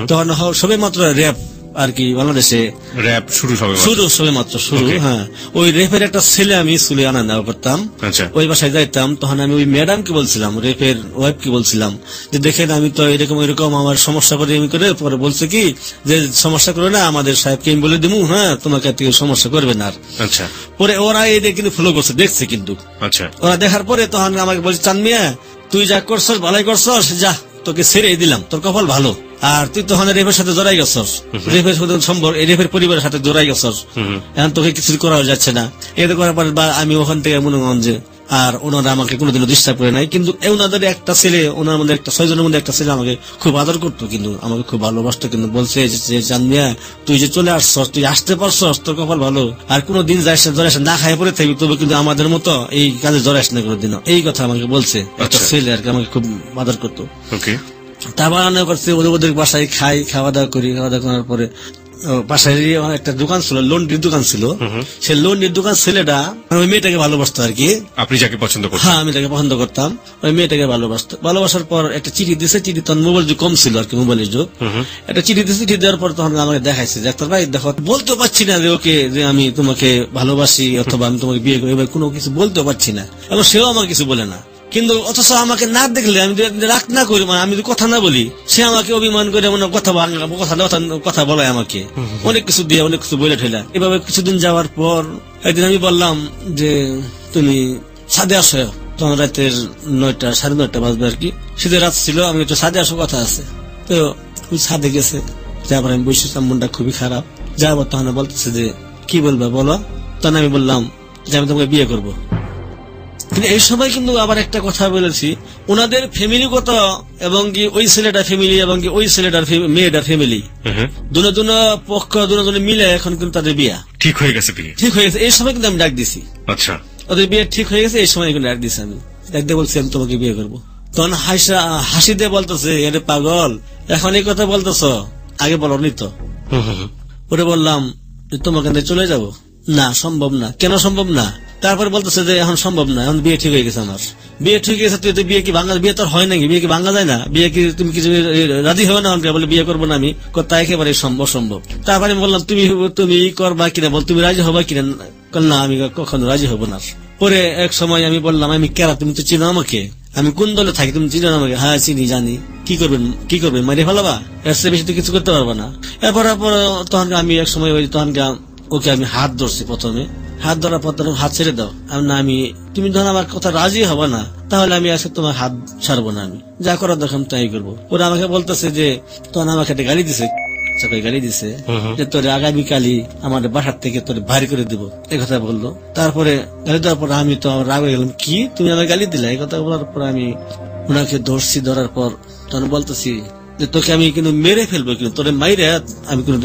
তখন সবে মাত্র র্যাব আর কি, বাংলাদেশে র্যাব শুরু মাত্র শুরু। হ্যাঁ, ওই রেপের একটা ছেলে আমি স্কুলে আনা নেওয়া করতাম। ওই বাসায় যাইতাম, তখন আমি ওই ম্যাডামকে বলছিলাম, রেপের ওয়াইফকে বলছিলাম যে দেখেন আমি তো এরকম আমার সমস্যা করে পরে বলছে কি যে সমস্যা করে না, আমাদের সাহেবকে আমি বলে দিবো, হ্যাঁ, তোমাকে সমস্যা করবে না। আচ্ছা, পরে ওরা এটা কিন্তু ফলো করছে, দেখছে কিন্তু। আচ্ছা, ওরা দেখার পরে তখন আমাকে বলছে, চাঁদ মিয়া, তুই যা করছস ভালোই করছস, যা তোকে ছেড়ে দিলাম, তোর কপাল ভালো। আর তুই তখন রেপের সাথে জড়াই গেছস, রেপের পরিবারের সাথে জড়াই গেছস, এখন তোকে কিছু করা যাচ্ছে না। এটা করার পরে আমি ওখান থেকে মনে করেন যে আর ওনারা আমাকে কোনোদিনও ডিস্টার্ব করে নাই। কিন্তু ওনাদের একটা ছেলে, ওনার মধ্যে একটা 6 জনের মধ্যে একটা ছেলে আমাকে খুব আদর করতো, কিন্তু আমাকে খুব ভালোবাসতো, কিন্তু বলছে যে চাঁদ মিয়া, তুই যে চলে আসছস, তুই আসতে পারছস, তোর কপাল ভালো, আর কোনোদিন জড়াইস না, খাই পরে থাকবি, তবে কিন্তু আমাদের মতো এই কাজে জড়াইস না কোনোদিনও। এই কথা আমাকে বলছে একটা ছেলে আর কি, আমাকে খুব আদর করতো। তারপর করছে ওদের বাসায় খাওয়া দাওয়া করার পরে বাসায় একটা দোকান ছিল, লন্ড্রির দোকান ছিল। সে লন্ড্রির দোকান ছেলেটা ওই মেয়েটাকে ভালোবাসতো আর কি। আপনি যাকে পছন্দ করতেন? হ্যাঁ, আমি তাকে পছন্দ করতাম। ওই মেয়েটাকে ভালোবাসার পর একটা চিঠি দিয়েছে। চিঠি তখন মোবাইল যুগ কম ছিল আর কি, মোবাইলের যুগ। একটা চিঠি দিয়েছে, চিঠি দেওয়ার পর তখন আমাকে দেখাইছে যে ভাই দেখো, বলতেও পারছি না যে ওকে যে আমি তোমাকে ভালোবাসি অথবা আমি তোমাকে বিয়ে করি, কোনো কিছু বলতেও পারছি না, এবং সেও আমাকে কিছু বলে না। কিন্তু অথচ আমাকে না দেখলে আমি রাগ না করি, মানে আমি যদি কথা না বলি, সে আমাকে অভিমান করে কথা বলায় আমাকে, অনেক কিছু দিয়ে অনেক কিছু বলে ঠেলা। এভাবে কিছুদিন যাওয়ার পর একদিন আমি বললাম যে তুমি ছাদে আসো, তখন রাতের 9টা 9:30 বাজবে আর কি, শীতের রাত ছিল। আমি একটু ছাদে আসো, কথা আছে। তো ছাদে গেছে, তারপর আমি বসেছিলাম, মনটা খুবই খারাপ। যাওয়ার তখন বলতেছে যে কি বলবা বলো। তখন আমি বললাম যে আমি তোমাকে বিয়ে করব। কিন্তু এই সময় কিন্তু আবার একটা কথা বলেছি, ওনাদের ফ্যামিলিগত এবং কি ওই ছেলেটার ফ্যামিলি এবং কি ওই ছেলেটার মেয়েটার ফ্যামিলি দুনো পক্ষ দুজনে মিলে এখন কিন্তু তাদের বিয়া ঠিক হয়ে গেছে বিয়ে। ঠিক হয়ে গেছে। এই সময় কিন্তু আমি ডাক দিছি, আচ্ছা, ওদের বিয়ে ঠিক হয়ে গেছে। এই সময় কিন্তু ডাক দিছি, আমি ডাক দিয়ে বলছি আমি তোমাকে বিয়ে করবো। তখন হাসি দিয়ে বলতেছে এরে পাগল, এখন এই কথা বলতেছ, আগে বলনি তো। পরে বললাম তোমাকে চলে যাব, না সম্ভব না। কেন সম্ভব না? তারপরে বলতেছে যে এখন সম্ভব না, এখন বিয়ে ঠিক হয়ে গেছে আমার। বিয়ে ঠিক হয়ে গেছে, তুই বিয়ে কি ভাঙা, বিয়ে তো হয় নাকি, বিয়ে কি ভাঙা যায় না? বিয়ে কি তুমি কিছু রাজি হবে না? বলে বিয়ে করবো না আমি, তাই একেবারে সম্ভব। তারপরে আমি বললাম তুমি করবা কিনা, বল তুমি রাজি হবা কিনা? না আমি কখনো রাজি হব না। পরে এক সময় আমি বললাম আমি কেরা, তুমি তো চিনো আমাকে, আমি কোন দলে থাকি তুমি চিনো আমাকে? হ্যাঁ চিনি, জানি। কি করবেন মারি ফেলাবা? এর চেয়ে বেশি তো কিছু করতে পারবা না। এরপর তখন আমি এক সময় তখন ওকে আমি হাত ধরছি। প্রথমে হাত ধরার পর হাত ছেড়ে দাও। না আমি, তুমি যখন আমার কথা রাজি হবা না তাহলে আমি আজকে তোমার হাত ছাড়বো না, আমি যা করার দরকার তাই করবো। ওরা আমাকে বলতেছে যে তখন আমাকে একটা গালি দিছে, গালি দিছে যে তোর আগামীকালই আমার বাসার থেকে তোর ভারী করে দিব, এই কথা বললো। তারপরে গালি দেওয়ার পর আমি তো রাগ হয়ে গেলাম, কি তুমি আমার গালি দিলা? এই কথা বলার পর আমি ওনাকে ধরছি, ধরার পর তখন বলতেছি যে তোকে আমি কিন্তু মেরে ফেলবো, কিন্তু তোর মাইরে আমি কিন্তু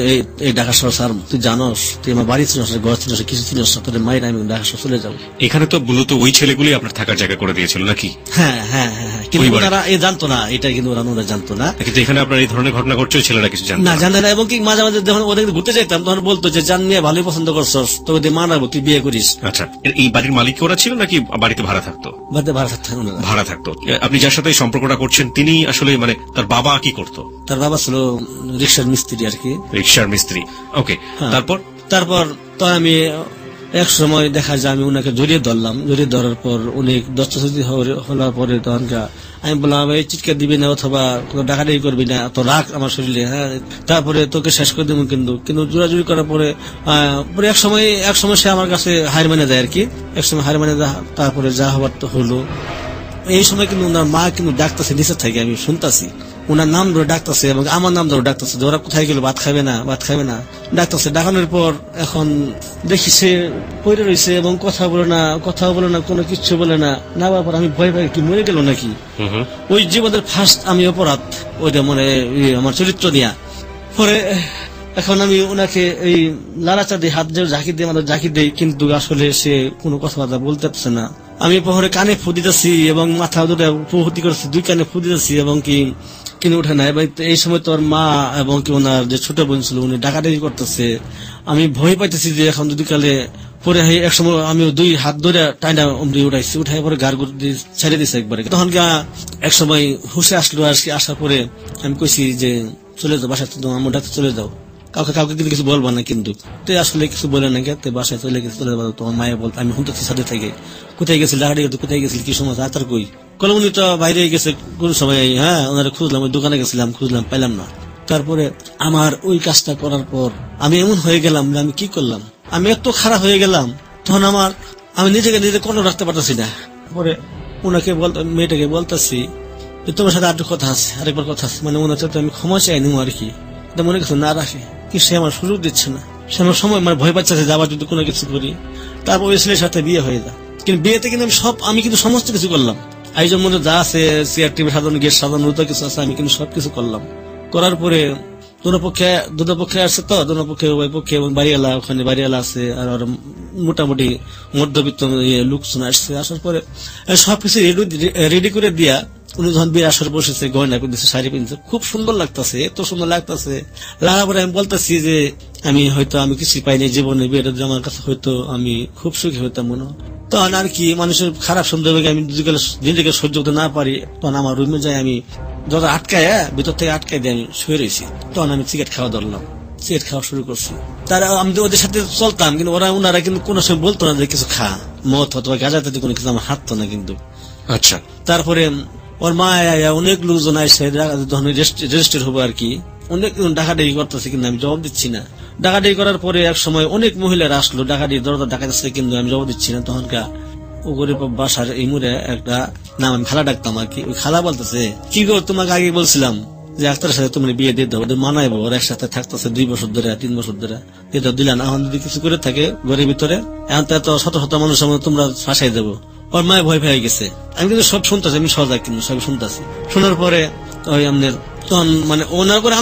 এই ঢাকা শহর ছাড়ব। তুই জানোস তুই আমার বাড়ি ছিল, ঘর ছিল, কিছু ছিল, তোর মাইরে আমি ঢাকা শহর চলে যাবো। এখানে তো মূলত ওই ছেলেগুলি আপনার থাকার জায়গা করে দিয়েছিল নাকি? হ্যাঁ হ্যাঁ হ্যাঁ, কিন্তু ওনারা জানতো না এটা, কিন্তু ওরা জানতো না। কিন্তু এখানে আপনার এই ধরনের ঘটনা ঘটছে, ছেলেরা কিছু জানতো না? জানতো না। এবং কি মাঝে মাঝে যখন ওদের ঘুরতে যেতাম তখন বলতো যে জান নিয়ে ভালোই পছন্দ করছস, তোকে দিয়ে মানাবো, তুই বিয়ে করিস। আচ্ছা, এই বাড়ির মালিক ওরা ছিল নাকি বাড়িতে ভাড়া থাকতো? বাড়িতে ভাড়া থাকতো। ভাড়া থাকতো। আপনি যার সাথে সম্পর্কটা করছেন তিনি আসলে মানে তার বাবা কি করতো? তার বাবা ছিল রিক্সার মিস্ত্রি আর কি। রিক্সার মিস্ত্রি, ওকে। তারপর তো আমি এক সময় দেখা যায় আমি ওনাকে জড়িয়ে ধরলাম। জড়িয়ে ধরার পর উনি দস্তাসতি হওয়ার পরে তখন আমি বললাম এই চিৎকার দিবি না অথবা কোনো ডাকাডাকি করবি না, তো রাখ আমার শরীরে, হ্যাঁ তারপরে তোকে শেষ করে দেবো। কিন্তু জোরাজুরি করার পরে এক সময় সে আমার কাছে হার মানে দেয় আর কি। এক সময় হার মানে দেয়, তারপরে যা হবার তো হলো। এই সময় কিন্তু ওনার মা কিন্তু ডাকতেছে নিচে থেকে, আমি শুনতেছি ওনার নাম ধরে ডাকতেছে এবং আমার নাম ধরে ডাকতেছে, ওরা কোথায় গেল, ভাত খাবে না ডাকতেছে। ডাকানোর পর এখন দেখি সে পড়ে রয়েছে এবং কথাও বলে না, কোনো কিছু বলে না। বাবার আমি ভয় পাই কি মরে গেল নাকি। ওই জীবনের ফার্স্ট আমি অপরাধ ওইটা মনে আমার চরিত্র নিয়া। পরে এখন আমি ওনাকে এই লালাচা দিয়ে হাত ঝাঁকি দেই, কিন্তু আসলে সে কোনো কথাবার্তা বলতে পারছে না। আমি পরে কানে ফু দিতেছি এবং মাথা দুটো ফুটি করছি, দুই কানে ফু দিতেছি এবং কিন্তু উঠে না। এই সময় তোর মা এবং কি ওনার যে ছোট বোন ছিল উনি ডাকাডাকি করতেছে। আমি ভয় পাইতেছি যে এখন যদি কালে পরে এক সময় আমি দুই হাত ধরে টাইনা উমরি উঠাইছি, উঠাই পরে গার ছেড়ে দিছে একবারে। তখন এক সময় হুশে আসলো আর কি। আসার পরে আমি কইছি যে চলে যাও বাসায়, আমার ডাক্তার চলে যাও, কাউকে কিন্তু কিছু বলবো না। কিন্তু আসলে কিছু বলে না, বাসায় চলে যাবো। তোমার মায়ের বলতো আমি শুনতেছি সাথে থেকে, কোথায় গেছিল ডাকাডাকি করতে, কোথায় গেছিল, কি সময় আতার কই কলম, উনি তো বাইরে গেছে কোন সময়। হ্যাঁ ওনারা খুঁজলাম, ওই দোকানে গেছিলাম, খুঁজলাম, পাইলাম না। তারপরে আমার ওই কাজটা করার পর আমি এমন হয়ে গেলাম যে আমি কি করলাম, আমি এত খারাপ হয়ে গেলাম। তখন আমি নিজে কোনো রাখতে পারতেছি না। পরে ওনাকে মেয়েটাকে বলতেছি যে তোমার সাথে আরেকবার কথা আছে, মানে ওনার সাথে আমি ক্ষমা চাই নিব আর কি। মনে করছে না রাখে কি, সে আমার সুযোগ দিচ্ছে না, সে আমার সময় মানে ভয় পাচ্ছে যে আবার যদি কোনো কিছু করি। তারপর ওই ছেলের সাথে বিয়ে হয়ে যায়। কিন্তু বিয়েতে কিন্তু আমি কিন্তু সমস্ত কিছু করলাম, আয়োজন মধ্যে যা আছে, চেয়ার টেবিল সাজানো, গেট সাজানো, কিছু আছে, আমি কিন্তু সবকিছু করলাম। করার পরে দুটো পক্ষে আসছে, তো দুটো পক্ষে ওই পক্ষে এবং বাড়িওয়ালা, ওখানে বাড়িওয়ালা আছে আর মোটামুটি মধ্যবিত্ত লোকজন আসছে। আসার পরে সবকিছু রেডি করে দিয়া উনি যখন বিয়ে আসর বসেছে, গয়না পিনতেছে, শাড়ি পিনছে, খুব সুন্দর লাগতেছে, এত সুন্দর লাগতেছে। লাগার পরে আমি বলতেছি যে আমি কিছু পাইনি জীবনে, বিয়েটা আমার কাছে হয়তো আমি খুব সুখী হইতাম মনে। তখন আর কি মানুষের খারাপ সুন্দর আমি দিনটাকে সহ্য করতে না পারি, তখন আমার রুমে যাই, আমি যত আটকায় ভিতর থেকে আটকাই দিয়ে আমি শুয়ে রয়েছি। তখন আমি সিগারেট খাওয়া ধরলাম, সিগারেট খাওয়া শুরু করছি। তারা আমি ওদের সাথে চলতাম, কিন্তু ওনারা কিন্তু কোনো সময় বলতো না যে কিছু খা, মদ অথবা গাঁজাতে কোনো কিছু আমার হাঁটতো না কিন্তু। আচ্ছা, তারপরে ওর মা অনেক লোকজন আসছে, রেজিস্টার হবো আর কি, অনেক ডাকাডাকি করতেছে, কিন্তু আমি জবাব দিচ্ছি না। ডাকাডাকি করার পরে এক সময় অনেক মহিলারা আসলো, ডাকাডাকি দরজা ডাকাইতেছে, কিন্তু আমি জবাব দিচ্ছি না। তখনকার ওগরে বাসার এই মুড়ে একটা নাম আমি খালা ডাকতাম আর কি। ওই খালা বলতেছে কি গো, তোমাকে আগে বলছিলাম যে আক্তারের সাথে তুমি বিয়ে দিয়ে দাও, ওদের মানাইবো, ওরা একসাথে থাকতেছে 2 বছর ধরে 3 বছর ধরে, দিয়ে দাও, দিলা না। এখন যদি কিছু করে থাকে ঘরের ভিতরে, এখন তো এত শত শত মানুষের মধ্যে তোমরা ফাঁসাই দেবো। ওর মায় ভয় পেয়ে গেছে। আমি কিন্তু সব শুনতেছি, আমি সজাগ, কিন্তু সব শুনতেছি। শোনার পরে ওই আমাদের তখন মানে ওনার করে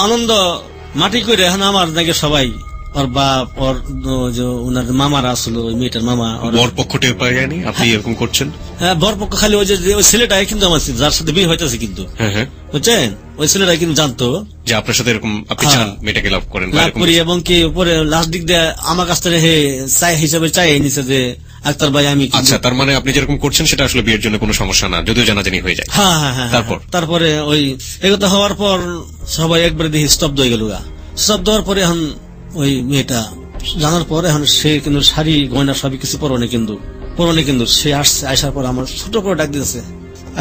আনন্দ মাটি করে এখন আমার নাকি সবাই, ওর বাপ, ওর যে ওনার মামারা আসলো, ওই মেয়েটার মামা, বর পক্ষ টের পায় যায়নি আপনি এরকম করছেন? হ্যাঁ, বরপক্ষ খালি ওই যে ওই ছেলেটাই কিন্তু আমার যার সাথে বিয়ে হইতেছে কিন্তু, হ্যাঁ, বুঝছেন, ওই ছেলেটাই কিন্তু জানতো যে আপনার সাথে এরকম আপনি চান মেয়েটাকে লাভ করেন বা লাভ এরকম করি, কিছু। এবং কি পরে লাস্ট দিক দিয়ে আমার কাছ থেকে চাই হিসাবে চাই নিছে যে আক্তার ভাই আমি আচ্ছা, তার মানে আপনি যেরকম করছেন সেটা আসলে বিয়ের জন্য কোনো সমস্যা না, যদিও জানাজানি হয়ে যায়। হ্যাঁ হ্যাঁ হ্যাঁ। তারপরে ওই এগোতে হওয়ার পর সবাই একবারে দেখি স্তব্ধ হয়ে গেল। স্তব্ধ হওয়ার পরে এখন ওই মেয়েটা জানার পর এখন সে কিন্তু শাড়ি গয়না সবই কিছু পরনে কিন্তু সে আসছে, আসার পর আমার ছোট করে ডাক দিয়েছে,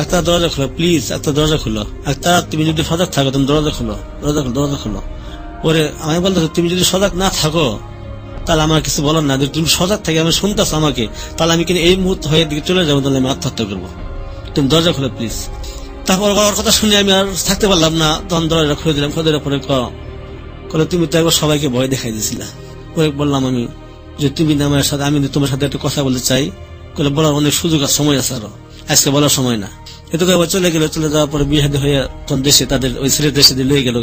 একটা দরজা খোলো প্লিজ, একটা দরজা খুলো, একটা তুমি যদি সজাগ থাকো তুমি দরজা খোলো। পরে আমি বলতে, তুমি যদি সজাগ না থাকো তাহলে আমার কিছু বলার না, যদি তুমি সজাগ থাকি আমি শুনতেছ আমাকে, তাহলে আমি কিন্তু এই মুহূর্তে হয়ে দিকে চলে যাবো, তাহলে আমি আত্মহত্যা করবো, তুমি দরজা খোলো প্লিজ। তারপর ওর কথা শুনে আমি আর থাকতে পারলাম না, তখন দরজা খুলে দিলাম। খুলে দেওয়ার পরে কলে তুমি তো একবার সবাইকে ভয় দেখাই দিয়েছিলা। পরে বললাম আমি যে তুমি আমার সাথে, আমি তোমার সাথে একটা কথা বলতে চাই। বলে বলার অনেক সুযোগ আর সময় আছে, আরো আজকে বলার সময় না। এটুকু চলে গেল। চলে যাওয়ার পরে বিয়ে হয়ে তখন দেশে তাদের ওই ছেলের দেশে লয়ে গেল।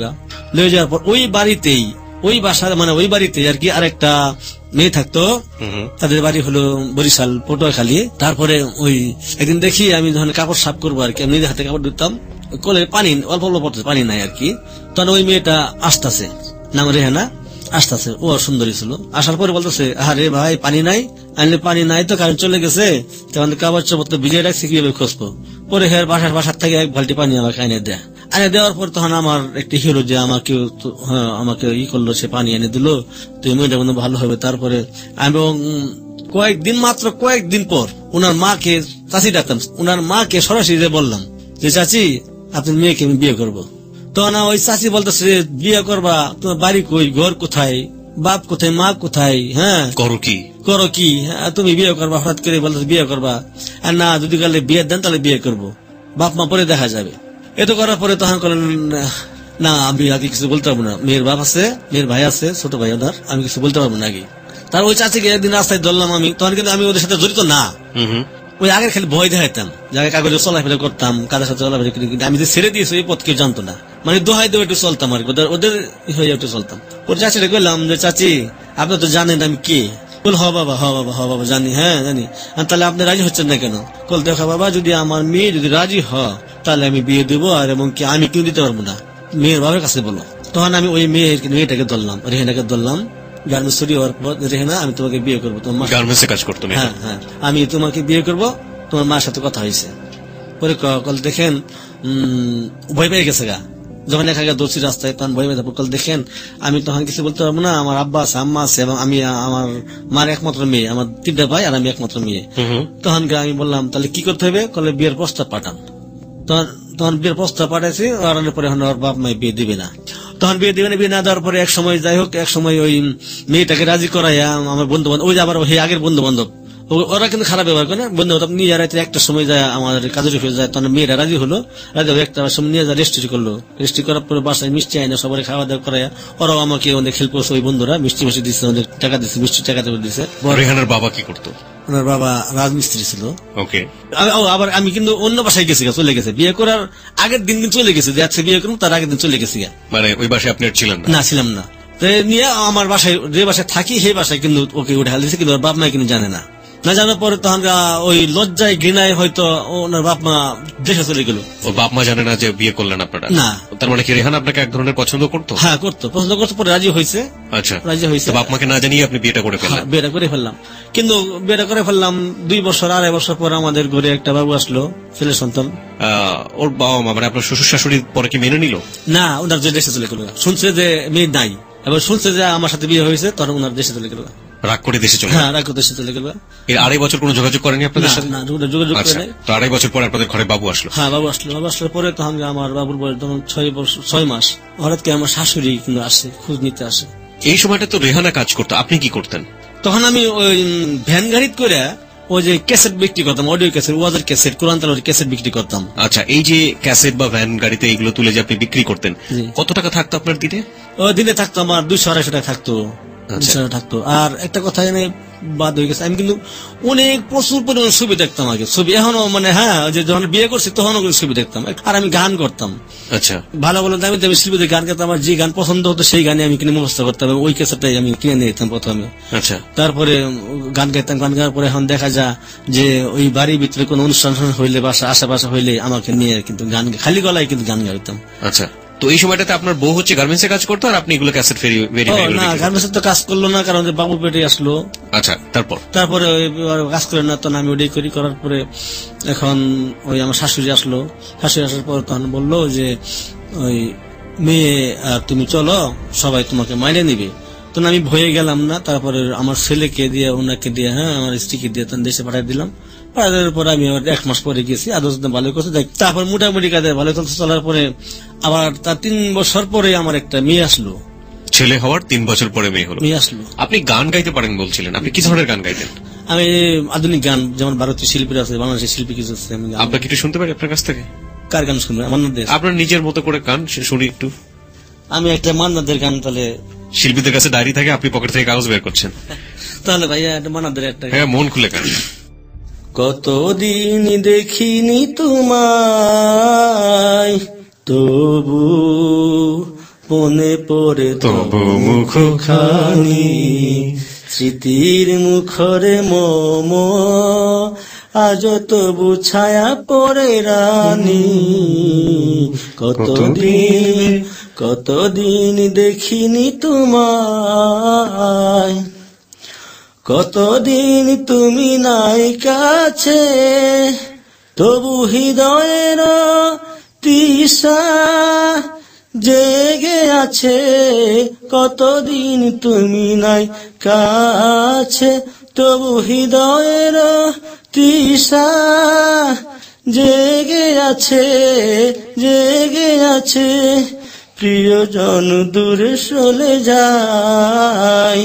লয়ে যাওয়ার পর ওই বাড়িতেই, ওই বাসার মানে ওই বাড়িতে আর কি আরেকটা মেয়ে থাকতো, তাদের বাড়ি হলো বরিশাল পটুয়াখালী। তারপরে ওই একদিন দেখি আমি যখন কাপড় সাফ করবো আর কি, আমি নিজের হাতে কাপড় দিতাম, কোলে পানি অল্প অল্প পড়তে, পানি নাই আর কি। তখন ওই মেয়েটা আসতেছে, নাম রেহানা, আসতেছে, ও সুন্দরী ছিল। আসার পরে বলতেছে, আরে ভাই পানি নাই। আনলে পানি নাই তো, কারণ চলে গেছে, তখন কাপড় চোপড় তো ভিজিয়ে রাখছি, কিভাবে খুঁজবো। পরে হের বাসার থেকে 1 বালতি পানি আমাকে এনে দেয়। এনে দেওয়ার পর তখন আমার একটি হিরো যে আমাকে করলো, সে পানি এনে দিল, তো মেয়েটা মনে ভালো হবে। তারপরে এবং কয়েকদিন পর ওনার মাকে, চাচি ডাকতাম, ওনার মাকে সরাসরি বললাম যে চাচি আপনার মেয়েকে আমি বিয়ে করবো। তখন ওই চাচি বলতেছে, বিয়ে করবা, তোমার বাড়ি কই, ঘর কোথায়, বাপ কোথায়, মা কোথায়, হ্যাঁ করো কি, তুমি বিয়ে করবা, হঠাৎ করে বলতেছে বিয়ে করবা, আর না যদি কালে বিয়ে দেন তাহলে বিয়ে করবো, বাপ মা পরে দেখা যাবে। এত করার পরে তখন বলেন, না আমি আগে কিছু বলতে পারবো না, মেয়ের বাপ আছে, মেয়ের ভাই আছে, ছোট ভাই ওনার, আমি কিছু বলতে পারবো না আগে। তার ওই চাচিকে একদিন রাস্তায় ধরলাম আমি, তখন কিন্তু আমি ওদের সাথে জড়িত না, ওই আগের খালি ভয় দেখাইতাম, যাকে কাগজে চলাফেরা করতাম, কাদের সাথে চলাফেরা করি, কিন্তু আমি যে ছেড়ে দিয়েছি ওই পথ কেউ জানতো না, মানে দোহাই দেওয়া একটু চলতাম আর কি, ওদের হয়ে একটু চলতাম। ওর চাচিটা বললাম যে চাচি আপনি তো জানেন আমি কে। বল হ বাবা জানি, হ্যাঁ জানি। তাহলে আপনি রাজি হচ্ছেন না কেন? বল দেখা বাবা, যদি আমার মেয়ে যদি রাজি হয় তাহলে আমি বিয়ে দেবো, আর এবং কি আমি কেউ দিতে পারবো না, মেয়ের বাবার কাছে বলো। তখন আমি ওই মেয়েটাকে ধরলাম, রেহেনাকে ধরলাম, গার্মেন্টস তৈরি হওয়ার পর, রেহেনা আমি তোমাকে বিয়ে করবো, তোমার গার্মেন্টসে কাজ করতো। হ্যাঁ হ্যাঁ, আমি তোমাকে বিয়ে করবো, তোমার মার সাথে কথা হয়েছে। পরে কল দেখেন ভয় পেয়ে গেছে গা, যখন একা দোষী রাস্তায়, তখন ভয় পেয়ে কল দেখেন আমি তখন কিছু বলতে পারবো না, আমার আব্বা আছে, আম্মা আছে, এবং আমি আমার মার একমাত্র মেয়ে, আমার 3টা ভাই আর আমি একমাত্র মেয়ে। তখন আমি বললাম তাহলে কি করতে হবে? কলে বিয়ের প্রস্তাব পাঠান। তখন বিয়ের প্রস্তাব পাঠাইছি, আর পরে ওর বাপ মাই বিয়ে দিবে না। তখন বিয়ে দিবে না, বিয়ে না দেওয়ার পরে এক সময় যাই হোক, এক সময় ওই মেয়েটাকে রাজি করাইয়া আমার বন্ধু বান্ধব, ওই যে আবার আগের বন্ধু বান্ধব, ওরা কিন্তু খারাপ ব্যবহার করে না, বন্ধু বান্ধব নিয়ে রাত্রে 1টার সময় যায় আমাদের কাজের হয়ে যায়। তখন মেয়েরা রাজি হলো, রাজি হলো 1টার সময় নিয়ে যায় রেজিস্ট্রি করলো। রেজিস্ট্রি করার পরে বাসায় মিষ্টি আইনা সবাই খাওয়া দাওয়া করাইয়া, ওরাও আমাকে অনেক হেল্প করছে, ওই বন্ধুরা মিষ্টি দিচ্ছে, অনেক টাকা দিচ্ছে, মিষ্টি টাকা দিচ্ছে। রেহানার বাবা কি করতো? ওনার বাবা রাজমিস্ত্রি ছিল। ওকে। আবার আমি কিন্তু অন্য বাসায় গেছি, চলে গেছে, বিয়ে করার আগের দিন কিন্তু চলে গেছে, যে আজকে বিয়ে করবো তার আগের দিন চলে গেছি। মানে ওই বাসায় আপনি ছিলেন না? ছিলাম না। নিয়ে আমার বাসায়, যে বাসায় থাকি সেই বাসায় কিন্তু ওকে উঠে হাল দিয়েছে, কিন্তু ওর বাপ মা কিন্তু জানে না। না জানার পরে তখন ওই লজ্জায় ঘৃণায় হয়তো ওনার বাপ মা দেশে চলে গেল। ও বাপ মা জানে না যে বিয়ে করলেন আপনারা? না। তার মানে কি রেহানা আপনাকে এক ধরনের পছন্দ করতো? হ্যাঁ করতো, পছন্দ করতো, পরে রাজি হয়েছে। আচ্ছা, রাজি হয়েছে, বাপ মাকে না জানিয়ে আপনি বিয়েটা করে ফেললেন? বিয়েটা করে ফেললাম। কিন্তু বিয়েটা করে ফেললাম 2 বছর, 2.5 বছর পর আমাদের ঘরে একটা বাবু আসলো, ছেলে সন্তান। ওর বাবা মা মানে আপনার শ্বশুর শাশুড়ি পরে কি মেনে নিল? না, ওনার যে দেশে চলে গেল, শুনছে যে মেয়ে নাই, এবার শুনছে যে আমার সাথে বিয়ে হয়েছে, তখন ওনার দেশে চলে গেল, রাগ করে দেশে চলে। হ্যাঁ, রাগ করে দেশে চলে গেল। এর 2.5 বছর কোনো যোগাযোগ করেনি আপনাদের সাথে? না, যোগাযোগ করে নাই। তো 2.5 বছর পরে আপনাদের ঘরে বাবু আসলো? হ্যাঁ, বাবু আসলো। বাবু আসলে পরে তখন আমার বাবুর বয়স তখন 6 মাস। হঠাৎ করে আমার শাশুড়ি কিন্তু আসে, খোঁজ নিতে আসে। এই সময়টা তো রেহানা কাজ করতো, আপনি কি করতেন? তখন আমি ওই ভ্যান গাড়িতে করে ওই যে ক্যাসেট বিক্রি করতাম, অডিও ক্যাসেট, ওয়াজের ক্যাসেট, কোরআন তেলাওয়াতের ক্যাসেট বিক্রি করতাম। আচ্ছা, এই যে ক্যাসেট বা ভ্যান গাড়িতে এগুলো তুলে যে আপনি বিক্রি করতেন, জি। কত টাকা থাকতো আপনার দিনে? ওই দিনে থাকতো আমার 200-250 টাকা থাকতো, আচ্ছা। 200 টাকা থাকতো। আর একটা কথা এনে বাদ হয়ে গেছে, আমি কিন্তু অনেক প্রচুর পরিমাণে ছবি দেখতাম আগে, ছবি এখনো মানে হ্যাঁ, ওই যে যখন বিয়ে করছি তখনও কিন্তু ছবি দেখতাম। আর আমি গান করতাম, আচ্ছা, ভালো ভালো দামি দামি শিল্পীদের গান করতাম। আমার যে গান পছন্দ হতো সেই গানে আমি কিনে মুখস্থ করতাম, ওই ক্যাসেটটাই আমি কিনে নিয়ে যেতাম প্রথমে। আচ্ছা, তারপরে গান গাইতাম, গান গাওয়ার পরে এখন দেখা যায় যে ওই বাড়ির ভিতরে কোনো অনুষ্ঠান হইলে, বাসা আশেপাশে হইলে আমাকে নিয়ে কিন্তু গান খালি গলায় কিন্তু গান গাইতাম। আচ্ছা। তো এই সময়টাতে আপনার বউ হচ্ছে গার্মেন্টসে কাজ করতো, আর আপনি এগুলো ক্যাসেট না, গার্মেন্টসে তো কাজ করলো না, কারণ যে বাবু পেটে আসলো। আচ্ছা, তারপরে কাজ করে না, তো আমি ওটাই করি। করার পরে এখন ওই আমার শাশুড়ি আসলো, শাশুড়ি আসার পর তখন বললো যে ওই মেয়ে তুমি চলো, সবাই তোমাকে মাইনে নিবে। তো আমি ভয়ে গেলাম না। তারপরে আমার ছেলেকে দিয়ে, ওনাকে দিয়ে, হ্যাঁ আমার স্ত্রীকে দিয়ে তখন দেশে পাঠিয়ে দিলাম। পাঠানোর পরে আমি আবার 1 মাস পরে গেছি, আদৌ ভালো করছে। তারপর মোটামুটি কাজে ভালো চলার পরে আবার তার 3 বছর পরে আমার একটা মেয়ে আসলো। ছেলে হওয়ার 3 বছর পরে মেয়ে হলো। মেয়ে আসলো। আপনি গান গাইতে পারেন বলছিলেন, আপনি কি ধরনের গান গাইতেন? আমি আধুনিক গান, যেমন ভারতীয় শিল্পীরা আছে, বাংলাদেশের শিল্পী কিছু আছে, আমি গান। আপনাকে একটু শুনতে পারি আপনার কাছ থেকে? কার গান শুনবে? মান্নাদের। আপনার নিজের মতো করে গান শুনি একটু। আমি একটা মান্নাদের গান, তাহলে শিল্পীদের কাছে ডায়েরি থাকে, আপনি পকেট থেকে কাগজ বের করছেন। তাহলে ভাইয়া একটা মান্নাদের একটা গান। হ্যাঁ, মন খুলে গান। কতদিন দেখিনি তোমায়, তবু মনে পড়ে তবু মুখখানি, স্মৃতির মুখরে মম, আজ তবু ছায়া পড়ে রানী। কতদিন দেখিনি তোমায়, কতদিন তুমি নাই কাছে, তবু হৃদয়ের তৃষা জেগে আছে। কতদিন তুমি নাই কাছে, তবু হৃদয়ের তৃষা জেগে আছে, জেগে আছে। প্রিয়জন দূরে চলে যায়।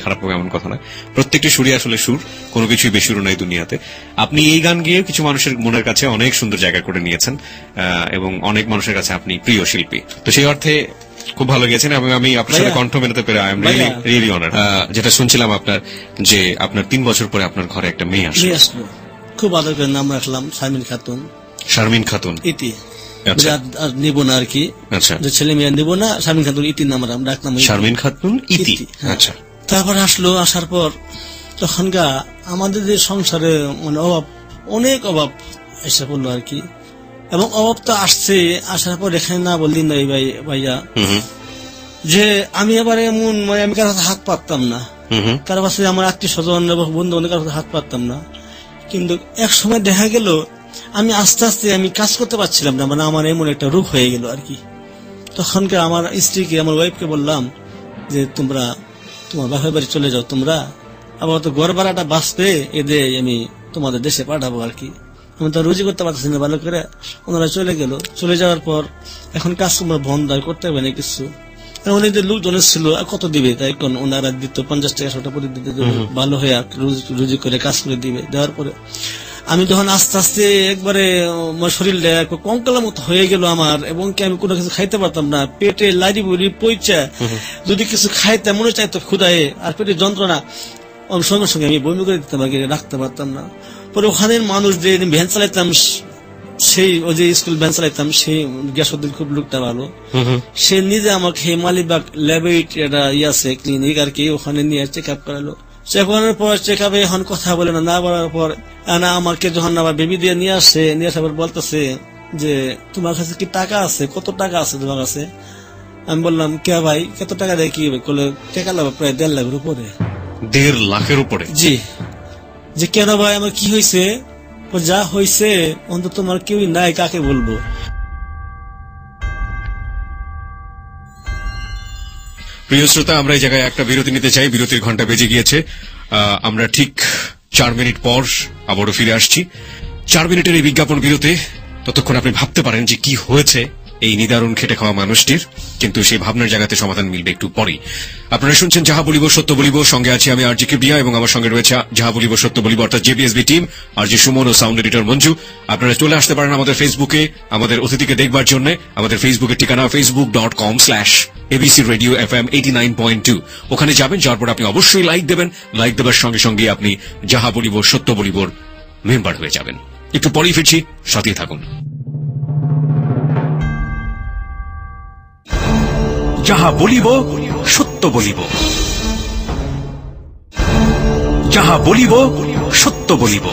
খারাপ হবে এমন কথা নয়, প্রত্যেকটি সুরই আসলে সুর, কোনো কিছুই বেসুরও নাই দুনিয়াতে। আপনি এই গান গিয়ে কিছু মানুষের মনের কাছে অনেক সুন্দর জায়গা করে নিয়েছেন, এবং অনেক মানুষের কাছে আপনি প্রিয় শিল্পী। তো সেই অর্থে খুব ভালো গেছেন, এবং আমি আপনার সাথে কণ্ঠ মেলাতে পেরে আই এম রিয়েলি অনার্ড। যেটা শুনছিলাম আপনার, যে আপনার 3 বছর পরে আপনার ঘরে একটা মেয়ে আসলো। খুব আদর করে নাম রাখলাম শারমিন খাতুন। শারমিন খাতুন, ইতি। আচ্ছা, আর নিব না আর কি, আচ্ছা, যে ছেলে মেয়ে নিব না, শারমিন খাতুন ইতির নাম রাখলাম। শারমিন খাতুন ইতি, আচ্ছা। তারপর আসলো, আসার পর তখনকার আমাদের যে সংসারে মানে অভাব, অনেক অভাব এসে পড়লো আর কি। এবং অভাব তো আসছে, আসার পর এখানে না বললেন না ভাইয়া, যে আমি এবারে এমন মানে আমি কারো হাত পাততাম না, কারো কাছে আমার আত্মীয় স্বজন এবং বন্ধু অনেক কারো হাত পাততাম না। কিন্তু এক সময় দেখা গেল আমি আস্তে আস্তে আমি কাজ করতে পারছিলাম না, মানে আমার এমন একটা রোগ হয়ে গেল আর কি। তখনকার আমার স্ত্রীকে, আমার ওয়াইফকে বললাম যে তোমরা তোমার বাপের বাড়ি চলে যাও, তোমরা আবার তো ঘর ভাড়াটা বাঁচবে, এদের আমি তোমাদের দেশে পাঠাবো আর কি। আমি তো রুজি করতে পারতেছি না ভালো করে। ওনারা চলে গেল, চলে যাওয়ার পর এখন কাজ তোমরা বন্ধ করতে হবে না কিছু। ওনাদের লোকজন ছিল, কত দিবে, তাই ওনারা দিত 50 টাকা 100 টাকা প্রতি দিতে, ভালো হয়ে রুজি করে কাজ করে দিবে। দেওয়ার পরে আমি যখন আস্তে আস্তে একবারে শরীরটা কঙ্কালের মতো হয়ে গেল আমার, এবং কি আমি কোনো কিছু খাইতে পারতাম না, পেটে লাড়ি বুড়ি পইচা যদি কিছু খাইতে মনে চাইতো ক্ষুদায়, আর পেটের যন্ত্রণা, সঙ্গে সঙ্গে আমি বমি করে দিতাম, রাখতে পারতাম না। পরে ওখানের মানুষ যে ভ্যান চালাইতাম, সেই ওই যে স্কুল ভ্যান চালাইতাম, সেই গ্যাসুদ্দিন খুব লোকটা ভালো, সে নিজে আমাকে মালিবাগ ল্যাবরেটরি একটা আছে ক্লিনিক আর কি, ওখানে নিয়ে চেক আপ করালো। চেক করানোর পর চেক আপে এখন কথা বলে না বলার পর আমাকে যখন আবার বেবি দিয়ে নিয়ে আসে, নিয়ে আসার পর বলতেছে যে তোমার কাছে কি টাকা আছে, কত টাকা আছে তোমার কাছে? আমি বললাম কে ভাই, কত টাকা দেয় কি বলে? টাকা লাগবে প্রায় 1.5 লাখের উপরে। 1.5 লাখের উপরে? জি। যে কেন ভাই, আমার কি হয়েছে? যা হয়েছে অন্তত তোমার কেউই নাই, কাকে বলবো? প্রিয় শ্রোতা, আমরা এই জায়গায় একটা বিরতি নিতে চাই, বিরতির ঘন্টা বেজে গিয়েছে। আমরা ঠিক 4 মিনিট পর আবারও ফিরে আসছি। 4 মিনিটের এই বিজ্ঞাপন বিরতি, ততক্ষণ আপনি ভাবতে পারেন যে কি হয়েছে এই নিদারুণ খেটে খাওয়া মানুষটির, কিন্তু সেই ভাবনার জায়গাতে সমাধান মিলবে একটু পরেই। আপনারা শুনছেন যাহা বলিব সত্য বলিব, সঙ্গে আছি আমি আরজি কিবরিয়া এবং আমার সঙ্গে রয়েছে যাহা বলিব সত্য বলিব অর্থাৎ জেবিএসবি টিম, আরজি সুমন ও সাউন্ড এডিটর মঞ্জু। আপনারা চলে আসতে পারেন আমাদের ফেসবুকে আমাদের অতিথিকে দেখবার জন্য। আমাদের ফেসবুকের ঠিকানা facebook.com/ABC Radio FM 89.2। ওখানে যাবেন, যাওয়ার পর আপনি অবশ্যই লাইক দেবেন। লাইক দেবার সঙ্গে সঙ্গে আপনি যাহা বলিব সত্য বলিবর মেম্বার হয়ে যাবেন। একটু পরেই ফিরছি, সাথেই থাকুন। যাহা বলিব সত্য বলিব, যাহা বলিব সত্য বলিব।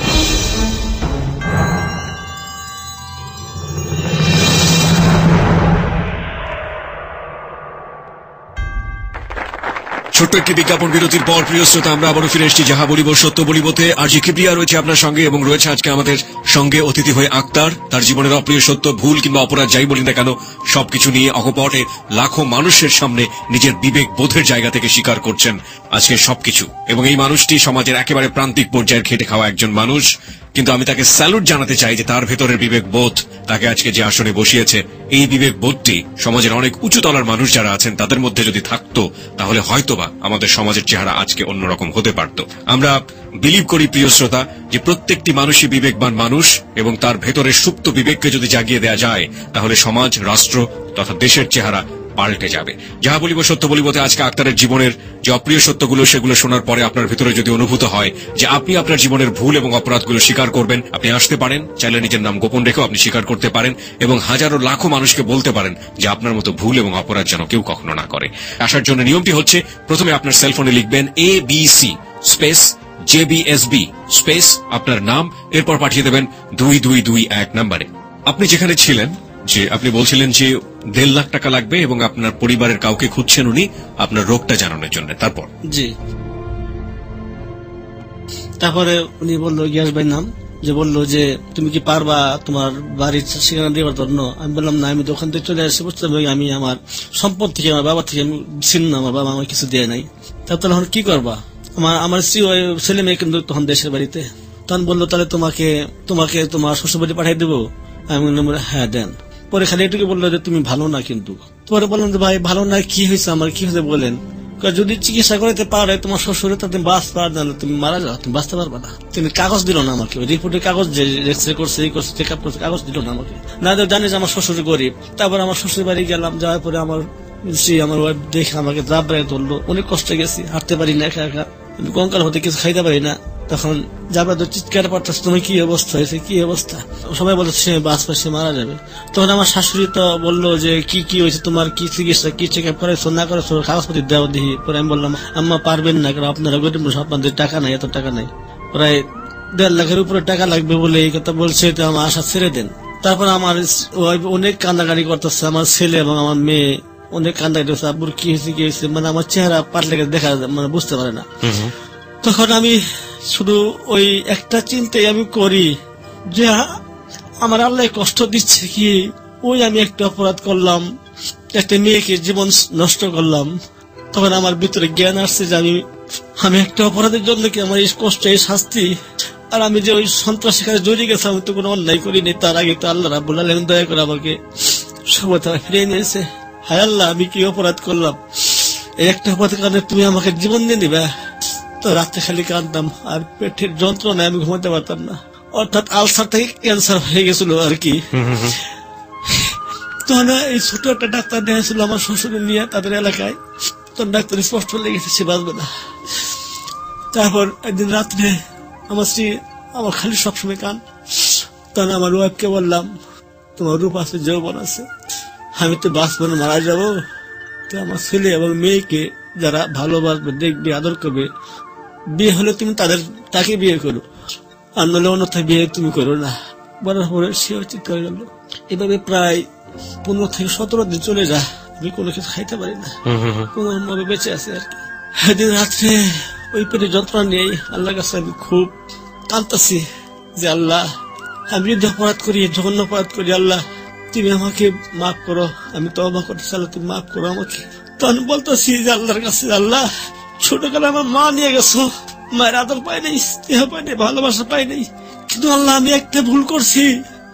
ছোট্ট একটি বিজ্ঞাপন বিরতির পর প্রিয় শ্রোতা, আমরা আবারও ফিরে এসেছি যাহা বলিব সত্য বলিবতে। আরজি কিবরিয়া রয়েছে আপনার সঙ্গে এবং রয়েছে আজকে আমাদের সঙ্গে অতিথি হয়ে আক্তার। তার জীবনের অপ্রিয় সত্য, ভুল কিংবা অপরাধ যাই বলি না কেন, সবকিছু নিয়ে অকপটে লাখো মানুষের সামনে নিজের বিবেক বোধের জায়গা থেকে স্বীকার করছেন আজকে সবকিছু। এবং এই মানুষটি সমাজের একেবারে প্রান্তিক পর্যায়ের খেটে খাওয়া একজন মানুষ, কিন্তু আমি তাকে স্যালুট জানাতে চাই যে তার ভেতরের বিবেক বোধ তাকে আজকে যে আসনে বসিয়েছে, এই বিবেক বোধটি সমাজের অনেক উঁচু তলার মানুষ যারা আছেন তাদের মধ্যে যদি থাকতো, তাহলে হয়তোবা আমাদের সমাজের চেহারা আজকে অন্যরকম হতে পারত। আমরা বিলিভ করি প্রিয় শ্রোতা যে প্রত্যেকটি মানুষই বিবেকবান মানুষ, এবং তার ভেতরের সুপ্ত বিবেককে যদি জাগিয়ে দেওয়া যায়, তাহলে সমাজ, রাষ্ট্র তথা দেশের চেহারা পাল্টে যাবে। যাহা বলিব সত্য বলিবতে আজকে আক্তারের জীবনের যে অপ্রিয় সত্যগুলো, সেগুলো শোনার পরে আপনার ভেতরে যদি অনুভূত হয় যে আপনি আপনার জীবনের ভুল এবং অপরাধগুলো স্বীকার করবেন, আপনি আসতে পারেন। চাইলে নিজের নাম গোপন রেখেও আপনি স্বীকার করতে পারেন এবং হাজারো লাখো মানুষকে বলতে পারেন যে আপনার মতো ভুল এবং অপরাধ যেন কেউ কখনো না করে। আসার জন্য নিয়মটি হচ্ছে, প্রথমে আপনার সেলফোনে লিখবেন ABC স্পেস JBSB স্পেস আপনার নাম, এরপর পাঠিয়ে দেবেন 2221 নম্বরে। আপনি যেখানে ছিলেন, যে আপনি বলছিলেন যে 1.5 লাখ টাকা লাগবে এবং আপনার পরিবারের কাউকে খুঁজছেন উনি আপনার রোগটা জানানোর জন্য, তারপর? জি। তারপরে উনি বললো, গিয়াস ভাই নাম, যে বললো যে তুমি কি পারবা তোমার বাড়ির ঠিকানা দেওয়ার জন্য? আমি বললাম না, আমি তো ওখান থেকে চলে আসছি, বুঝতে পারি আমি আমার সম্পদ থেকে, আমার বাবা থেকে আমি ছিলাম না, আমার বাবা আমার কিছু দেয় নাই। তাহলে এখন কি করবা? আমার স্ত্রী ছেলে মেয়ে কিন্তু তখন দেশের বাড়িতে। তখন বললো তাহলে তোমাকে তোমার শ্বশুর বাড়ি পাঠিয়ে দেবো। আমি বললাম হ্যাঁ দেন। পরে খালি এটুকু বললো যে তুমি ভালো না। কিন্তু পরে বললাম যে ভাই ভালো না, কি হয়েছে আমার, কি হয়েছে বলেন। যদি চিকিৎসা করতে পারে তোমার শ্বশুরে, তা তুমি বাঁচতে পারবে না, তুমি মারা যাও, তুমি বাঁচতে পারবে না। তুমি কাগজ দিল না আমাকে, রিপোর্টের কাগজ, যে এক্সরে করছে, এই করছে, চেক আপ করছে, কাগজ দিল না আমাকে। না জানি যে আমার শ্বশুর গরিব। তারপর আমার শ্বশুর বাড়ি গেলাম, যাওয়ার পরে আমার ওয়াইফ দেখে আমাকে দ্রাব বেড়ে ধরলো। অনেক কষ্ট গেছি, হাঁটতে পারি না, একা একা কঙ্কাল হতে কিছু খাইতে পারি না। তখন যাবে তো চিৎকার পারতেছে, তুমি কি অবস্থা হয়েছে, কি অবস্থা। সবাই বলছে সে বাঁচবে, সে মারা যাবে। তখন আমার শাশুড়ি তো বললো যে কি হয়েছে তোমার, কি চিকিৎসা, কি চেক আপ করেছো না করেছো, কাগজপত্র দেওয়া দিই। পরে আমি বললাম আম্মা পারবেন না, কারণ আপনারা গরিব, আপনাদের টাকা নাই, এত টাকা নাই, প্রায় 1.5 লাখের উপরে টাকা লাগবে বলে এই কথা বলছে। তো আমার আশা ছেড়ে দেন। তারপর আমার অনেক কান্দাকাটি করতেছে, আমার ছেলে এবং আমার মেয়ে অনেক কান্দাকাটি করছে, আব্বুর কি হয়েছে, মানে আমার চেহারা পাল্টে দেখা মানে বুঝতে পারে না। তখন আমি শুধু ওই একটা চিন্তাই আমি করি যে আমার আল্লাহ কষ্ট দিচ্ছে কি, ওই আমি একটা অপরাধ করলাম, একটা মেয়েকে জীবন নষ্ট করলাম। তখন আমার ভিতরে জ্ঞান আসছে যে আমি একটা অপরাধের জন্য কি আমার এই কষ্ট, এই শাস্তি। আর আমি যে ওই সন্ত্রাসের কাছে জড়িয়ে গেছে, আমি তো কোনো অন্যায় করিনি। তার আগে তো আল্লাহ রাব্বুল আলামিন দয়া করে আমাকে সবতা ফিরিয়ে নিয়েছে। হায় আল্লাহ, আমি কি অপরাধ করলাম, এই একটা অপরাধের কারণে তুমি আমাকে জীবন দিয়ে দিবা। তো রাত্রে খালি কাঁদতাম, আর পেটের যন্ত্রণায় আমি ঘুমাতে পারতাম না। অর্থাৎ আলসার থেকে ক্যান্সার হয়ে গেছিল আর কি। তো এই ছোট একটা ডাক্তার দেখাইছিল আমার শ্বশুর নিয়ে তাদের এলাকায়। তো ডাক্তার স্পষ্ট লেগেছে সে বাঁচবে না। তারপর একদিন রাত্রে আমার স্ত্রী আমার খালি সবসময় কান। তখন আমার ওয়াইফকে বললাম তোমার রূপ আছে, যৌবন আছে, আমি তো বাঁচবো না, মারা যাবো। তো আমার ছেলে এবং মেয়েকে যারা ভালোবাসবে, দেখবে, আদর করবে, বিয়ে হলে তুমি তাকে বিয়ে করো, আর নাহলে অন্যথায় বিয়ে তুমি করো না। বলার পরে সে চিৎ করে গেল। এভাবে প্রায় 15 থেকে 17 দিন চলে যায়, আমি কোনো কিছু খাইতে পারি না, কোন ভাবে বেঁচে আছে আর কি। সেদিন রাত্রে ওই পেটে যন্ত্রণা নিয়ে আল্লাহর কাছে আমি খুব কাঁদতেছি যে আল্লাহ, আমি যদি অপরাধ করি, জঘন্য অপরাধ করি, আল্লাহ তুমি আমাকে মাফ করো, আমি তওবা করতেছি, আল্লাহ তুমি মাফ করো আমাকে। তখন বলতেছি যে আল্লাহর কাছে, আল্লাহ ছোটকালে আমার মা নিয়ে গেছো, মায়ের আদর পাই নাই, স্নেহ পাই নাই, ভালোবাসা পাই নাই, কিন্তু আল্লাহ আমি একটা ভুল করছি,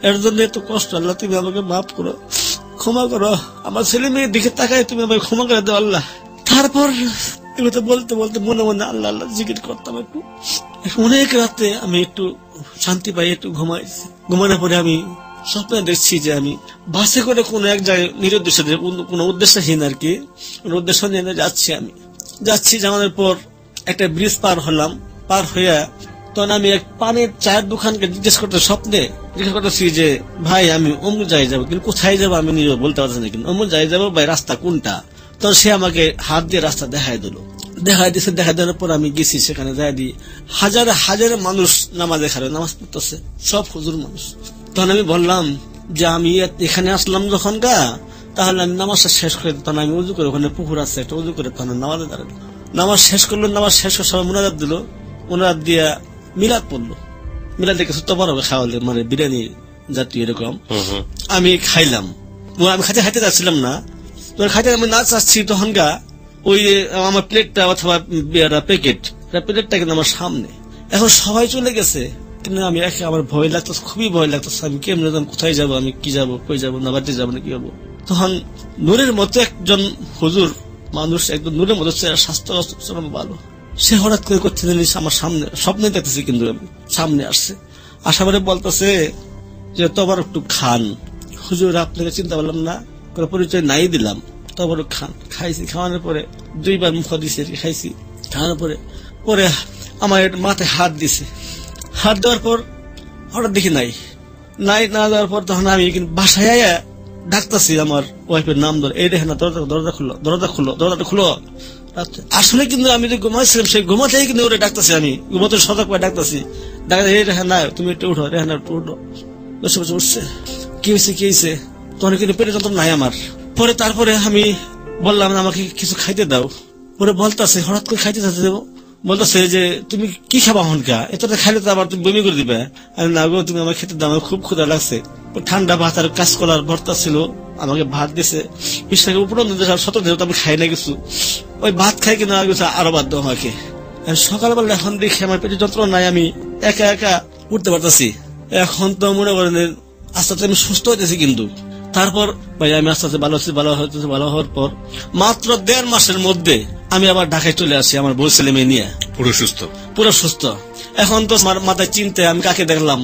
এর জন্য এত কষ্ট, আল্লাহ তুমি আমাকে মাফ করো। ক্ষমা করো, আমার ছেলে মেয়ের দিকে তাকায় তুমি আমাকে ক্ষমা করে দাও আল্লাহ। তারপর এগুলো বলতে বলতে মনে মনে আল্লাহ আল্লাহ জিকির করতাম একটু। অনেক রাতে আমি একটু শান্তি পাই, একটু ঘুমাইছি। ঘুমানোর পরে আমি স্বপ্নে দেখছি যে আমি বাসে করে কোন এক জায়গায় নিরুদ্দেশ্য, কোন উদ্দেশ্যহীন আর কি, কোন উদ্দেশ্য নিয়ে যাচ্ছি। আমি যাচ্ছি, যাওয়ার পর একটা ব্রিজ পার হলাম। পার হইয়া তখন আমি এক পানের চায়ের দোকানকে জিজ্ঞেস করতেছি যে ভাই আমি অমুক জায়গায় যাবো, কিন্তু কোথায় যাবো আমি নিজে বলতে পারছি না, কিন্তু অমুক জায়গায় যাবো ভাই, রাস্তা কোনটা? তখন সে আমাকে হাত দিয়ে রাস্তা দেখাই দেওয়ার পর আমি গেছি, সেখানে যাই দিই হাজারে হাজারে মানুষ নামাজ পড়তেছে, সব হুজুর মানুষ। তখন আমি বললাম যে আমি এখানে আসলাম যখন তাহলে আমি নামাজটা শেষ করে, তখন আমি উজু করে, ওখানে পুকুর আছে একটা, উজু করে তখন নামাজে দাঁড়ালো। নামাজ শেষ করলো, নামাজ শেষ করে সবাই মুনাজাত দিল, মুনাজাত দিয়া মিলাদ পড়লো। মিলাদে কিছু তবার হবে খাওয়ালে, মানে বিরিয়ানি জাতীয় এরকম। আমি খাইলাম, আমি খাইতে যাচ্ছিলাম না, খাইতে আমি না চাচ্ছি, তখন ওই আমার প্লেটটা অথবা প্লেটটা কিন্তু আমার সামনে। এখন সবাই চলে গেছে, কিন্তু আমি আমার ভয় লাগতো, খুবই ভয় লাগতো। আমি কেমন কোথায় যাবো, আমি কি যাবো, কই যাবো, না বাড়িতে যাবো না কি হবো। তখন নূরের মতো একজন হুজুর মানুষ, একদম নূরের মতো স্বাস্থ্য ভালো, সে হঠাৎ করে করতে জানিস আমার সামনে, স্বপ্নে দেখতেছি কিন্তু আমি, সামনে আসছে। আশা করে বলতেছে যে তোমার একটু খান। হুজুর আপনাকে চিন্তা করলাম না, কোনো পরিচয় নাই দিলাম, তবর খান। খাইছি, খাওয়ানোর পরে 2 বার মুখ দিছে, খাইছি। খাওয়ানোর পরে আমার মাথায় হাত দিছে। হাত দেওয়ার পর হঠাৎ দেখি নাই না দেওয়ার পর তখন আমি বাসায় আয়া ডাকতেছি আমার ওয়াইফের নাম ধরে, এই দেখে না দরজাটা খুলো। আসলে কিন্তু আমি যে ঘুমাইছিলাম, সেই ঘুমাতেই কিন্তু ওরা ডাকতেছি, আমি ঘুমাতে সজাগ করে ডাকতেছি, এই রেহান না তুমি একটু উঠো, রেহান একটু উঠো। বসে উঠছে, কি হয়েছে? তখন কিন্তু পেটে যন্ত্রণা নাই আমার। তারপরে আমি বললাম আমাকে কিছু খাইতে দাও। পরে বলতেছে, হঠাৎ করে খাইতে দেবো, বলতেছে যে তুমি কি খাবা হনকা, এতটা খাইলে তো আবার তুমি বমি করে দিবে। আমি না গো, তুমি আমার খেতে দাও, আমার খুব ক্ষুধা লাগছে। ঠান্ডা ভাত আর কাঁচকলার ভর্তা ছিল, আমাকে ভাত দিছে 20 টাকা উপর, 17 দিন আমি খাই না কিছু। ওই ভাত খাই কিনা আরো বাদ দাও আমাকে। সকালবেলা এখন দেখি আমার পেটে যন্ত্রণা নাই, আমি একা একা উঠতে পারতেছি। এখন তো মনে করেন আস্তে আস্তে আমি সুস্থ হইতেছি। কিন্তু তারপর ভাই আমি আস্তে আস্তে ভালো হওয়ার পর মাত্র 1.5 মাসের মধ্যে আমি আবার ঢাকায় চলে আসি আমার বউ ছেলে মেয়ে নিয়ে, পুরো সুস্থ। এখন তো আমার মাথায় চিন্তা, আমি কাকে দেখলাম,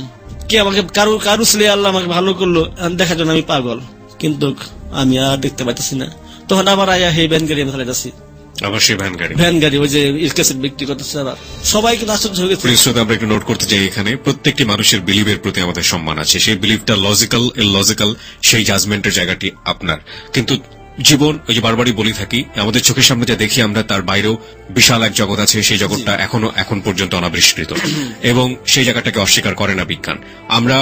কে আমাকে, কারু ছেলে আল্লাহ আমাকে ভালো করলো, দেখার জন্য আমি পাগল, কিন্তু আমি আর দেখতে পাইতেছি না। তখন আবার আয়া এই ভ্যান গাড়ি আমি চালাইতেছি, আবার সেই ভ্যান গাড়ি ওই যে ইলকেসের ব্যক্তি করতেছে। আবার সবাই কিন্তু আশ্চর্য হয়ে গেছে। আমরা একটু নোট করতে চাই, এখানে প্রত্যেকটি মানুষের বিলিভের প্রতি আমাদের সম্মান আছে। সেই বিলিভটা লজিক্যাল, সেই জাজমেন্টের জায়গাটি আপনার। কিন্তু জীবন, ওই যে বারবারই বলি থাকি, আমাদের চোখের সামনে যা দেখি আমরা, তার বাইরেও বিশাল এক জগৎ আছে। সেই জগৎটা এখন পর্যন্ত অনাবিষ্কৃত, এবং সেই জায়গাটাকে অস্বীকার করে না বিজ্ঞান। আমরা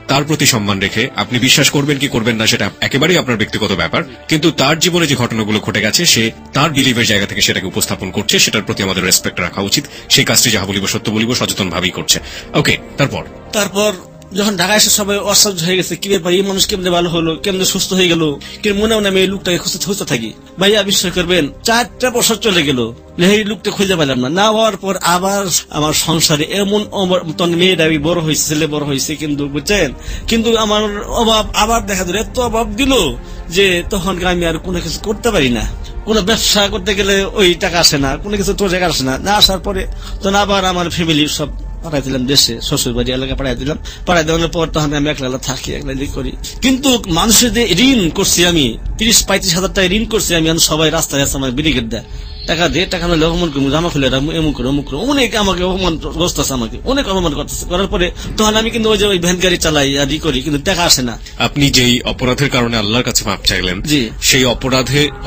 তার প্রতি সম্মান রেখে, আপনি বিশ্বাস করবেন কি করবেন না সেটা একেবারেই আপনার ব্যক্তিগত ব্যাপার, কিন্তু তার জীবনে যে ঘটনাগুলো ঘটে গেছে, সে তার বিলিভের জায়গা থেকে সেটাকে উপস্থাপন করছে, সেটার প্রতি আমাদের রেসপেক্ট রাখা উচিত। সেই কাজটি যাহা বলিব সত্য বলিব সচেতন ভাবেই করছে। ওকে, তারপর যখন ঢাকায় এসে সবাই অসহ্য হয়ে গেছে, কি ব্যাপার, এই মানুষ কেমনে ভালো হলো, কেমনে সুস্থ হয়ে গেল, কিন্তু মনে মনে আমি এই লোকটাকে খুঁজতে থাকি। ভাইয়া বিশ্বাস করবেন 4টা বছর চলে গেল, এই লোকটা খুঁজে পেলাম না হওয়ার পর আবার আমার সংসারে এমন মেয়েটা বড় হয়েছে, ছেলে বড় হয়েছে, কিন্তু বুঝছেন, কিন্তু আমার অভাব আবার দেখা দিল, এত অভাব দিল যে তখন আমি আর কোনো কিছু করতে পারি না। কোনো ব্যবসা করতে গেলে ওই টাকা আসে না, কোনো কিছু তোর টাকা আসে না। আসার পরে তখন আবার আমার ফ্যামিলি সব পাঠাই দিলাম দেশে, শ্বশুর বাড়ি এলাকা পাঠাই দিলাম। পাঠাই দেওয়ার পর তখন আমি একলা থাকি, একলা করি। কিন্তু মানুষের যে ঋণ করছি আমি, 30-35 হাজার টাকা ঋণ করছি আমি, সবাই রাস্তায় আছে আমার ব্রিগেড দেয়, টাকা দিয়ে, টাকা নিলে অপমান করবো, জামা খুলে রাখবো, এমন করে অনেক আমাকে অপমান করতেছে, আমাকে অনেক অপমান করতেছে। করার পরে তখন আমি কিন্তু ওই যে ওই ভ্যান গাড়ি চালাই আর করি, কিন্তু টাকা আসে না। আপনি যেই অপরাধের কারণে আল্লাহর কাছে মাপ চাইলেন, সেই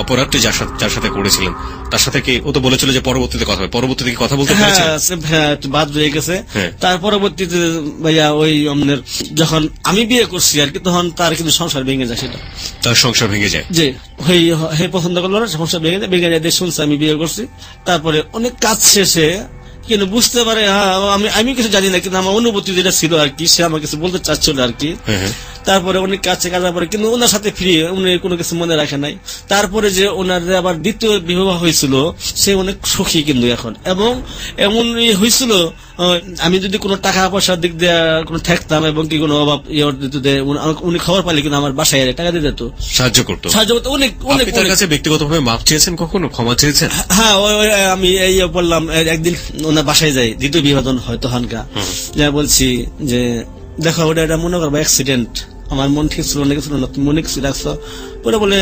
অপরাধটি যার সাথে করেছিলেন, তার সাথে কি ও তো বলেছিল যে পরবর্তীতে কথা হবে, পরবর্তীতে কি কথা বলতে পেরেছে? হ্যাঁ, বাদ হয়ে গেছে। তার পরবর্তীতে ভাইয়া ওই যখন আমি বিয়ে করছি আর কি, তখন তার কিন্তু সংসার ভেঙে যায়, সেটা তার সংসার ভেঙে যায়, যে পছন্দ করলো না, সংসার ভেঙে যায়, শুনছে আমি বিয়ে করছি। তারপরে অনেক কাজ শেষে কিন্তু বুঝতে পারে, আমি কিছু জানি না, কিন্তু আমার অনুভূতি যেটা ছিল আর কি, সে আমার কিছু বলতে চাচ্ছিল আর কি। তারপরে অনেক কাছে কাজা পরে, কিন্তু ওনার সাথে ফ্রি, উনি কোনো কিছু মনে রাখে নাই। তারপরে যে ওনার যে আবার দ্বিতীয় বিবাহ হয়েছিল, সে অনেক সুখী কিন্তু এখন, এবং এমন হয়েছিল আমি যদি কোনো টাকা পয়সার দিক দিয়ে কোনো থাকতাম এবং কি কোনো অভাব উনি খবর পাইলে কিন্তু আমার বাসায় টাকা দিয়ে যেত, সাহায্য করতো। অনেক অনেক আপনি তার কাছে ব্যক্তিগতভাবে মাপ চেয়েছেন, কখনো ক্ষমা চেয়েছেন? হ্যাঁ, আমি এই বললাম একদিন ওনার বাসায় যাই, দ্বিতীয় বিভাজন হয় তখনকা, যা বলছি যে দেখো ওটা এটা মনে করবো অ্যাক্সিডেন্ট, আমার মন ঠিক ছিল না, কিছু না, তুমি মনে কিছু রাখছো। ওরা বলে